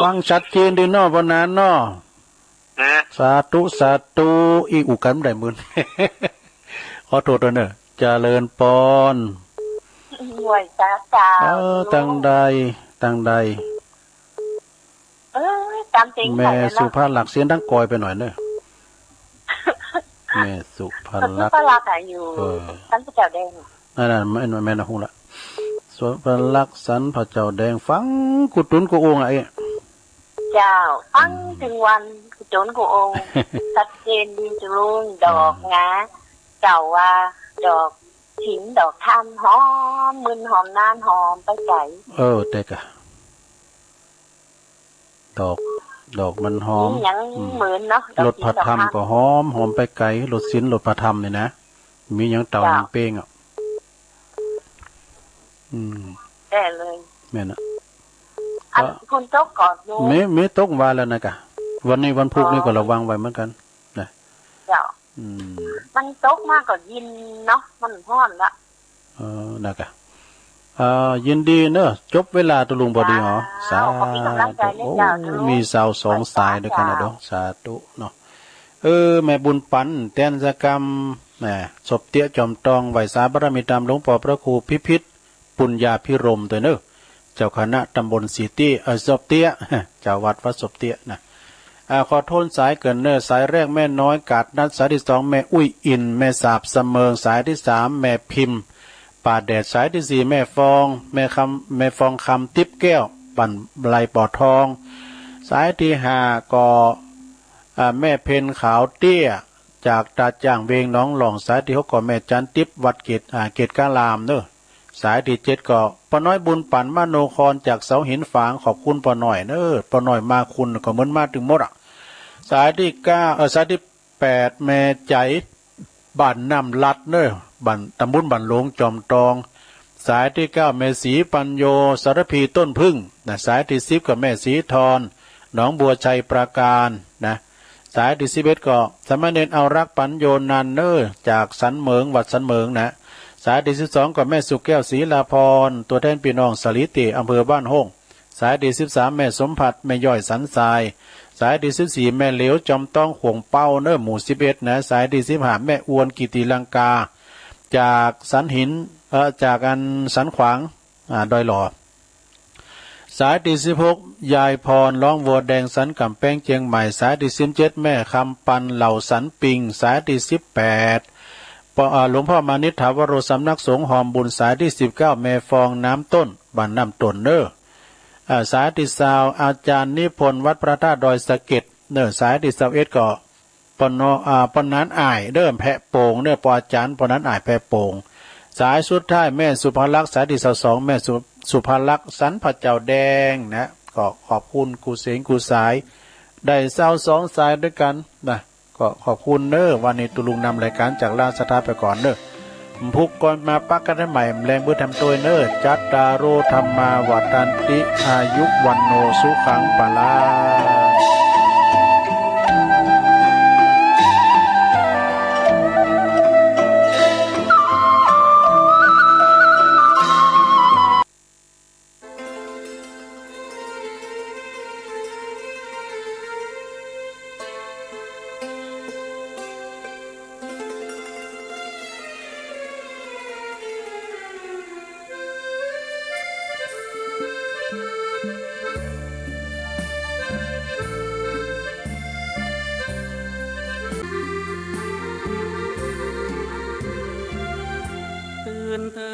ฟังชัดเจนดีเนาะวันนั้นเนาะสาธุอีอุกันได้มื้อขอโทษด้วยเนอะเจริญปอนหวยจ้าตั้งใดตามจริงแม่สุภาพหลักเสียงดังกอยไปหน่อยเนอะแม่สุภาพหลักอยู่ท่านพระเจ้าแดงนั่นแม่นะฮู้ละสุภาพหลักสันพระเจ้าแดงฟังกุตุนกุองไอ้เจ้าฟังถึงวันกุตุนกุองชัดเจนดีจุลุงดอกงาเจ้าว่าดอกหินดอกทานหอมมึนหอมนานหอมไปไกลเด็กอะ ดอกมันหอมยังเหมือนเนาะรสผัดทำก็หอมไปไก่รสศิลรสผัดทำเนี่ยนะมียังเต่ายังเป้งอ่ะได้เลยแม่น่ะอันคุณตกก่อนดูไม่ตกว่าแล้วนะกะวันนี้วันพุธนี่ก็ระวังไว้เหมือนกันนะเจ้ามันตกมากกว่ายินเนาะมันร้อนละนะกะยินดีเนอะจบเวลาตุลุงบดีหรอสาธุมีสาวสองสายด้วยกันนะดอกสาธุเนาะแม่บุญปันแตนสกรรมศพเตี้ยจอมตองไหวสาบารมีตามหลวงพ่อพระครูพิพิธปุญญาภิรมย์ตัวเนอะเจ้าคณะตำบลสีตี้ศพเตี้ยเจ้าวัดวัดศพเตี้ยนะขอโทษสายเกินเนอสายแรกแม่น้อยกาดนัดสายที่สองแม่อุ้ยอินแม่สาบเสมิงสายที่สามแม่พิมพ์ป่าแดดสายที่สี่แม่ฟองแม่ฟองคำติ๊บแก้วปั่นไหลปอดทองสายที่ห้าก็แม่เพนขาวเตี้ยจากตาจ่างเวงน้องหลองสายที่หกก็แม่จันติ๊บวัดเกตกาลามเนอะสายที่เจ็ดก็ป้าน้อยบุญปั่นมโนครจากเสาหินฝางขอบคุณป้าน้อยเนอะป้าน้อยมาคุณก็เหมือนมาถึงหมดอ่ะสายที่เก้าสายที่แปดแม่ใจบ้านน้ำลัดเนอะบ้านตำบลบ้านหลวงจอมตองสายที่เก้าแม่สีปัญโยสารพีต้นพึ่งนะสายที่สิบก็แม่สีทรหนองบัวชัยปราการนะสายที่11ก็สามเณรเอารักปัญโยนันเนอร์จากสันเหมิงวัดสันเหมิงนะสายที่12ก็แม่สุแก้วศรีลาพรตัวแทนพี่น้องสลิติอำเภอบ้านห้องสายที่13แม่สมผัดแม่ย่อยสันทรายสายที่14แม่เหลียวจอมต้องขวงเป้าเนอร์หมู่11นะสายที่15แม่อวนกิติลังกาจากสันหินจากอันสันขวางดอยหล่อสายที่16ยายพรร้องวัวแดงสันกำแป้งเชียงใหม่สายที่17แม่คำปันเหล่าสันปิงสายที่18หลวงพ่อมานิษฐาวโรสำนักสงฆ์หอมบุญสายที่19แม่ฟองน้ำต้นบ้านน้ำต้นเนอสายที่20อาจารย์นิพนธ์วัดพระธาตุดอยสะเก็ดเนอสายที่21ก็ปนนั้นอ้ายเริ่มแพะโป่งเนอปอาจารย์ปนนั้นอ้ายแพะโป่งสายสุดท้ายแม่สุภลักษณ์สายที่22แม่สุภลักษณ์สันพระเจ้าแดงนะก็ขอบคุณกูเสียงกูสายได้เศร้าสองสายด้วยกันนะก็ขอบคุณเนอวันนี้ตุลุงนำรายการจากราชสถาไปก่อนเนอพุกก่อนมาปักกันได้ใหม่แรงเบื่อทำตัวเนอจัตตาโรธรรมาวัฏันติอายุวันโนสุขังปะลาเธอ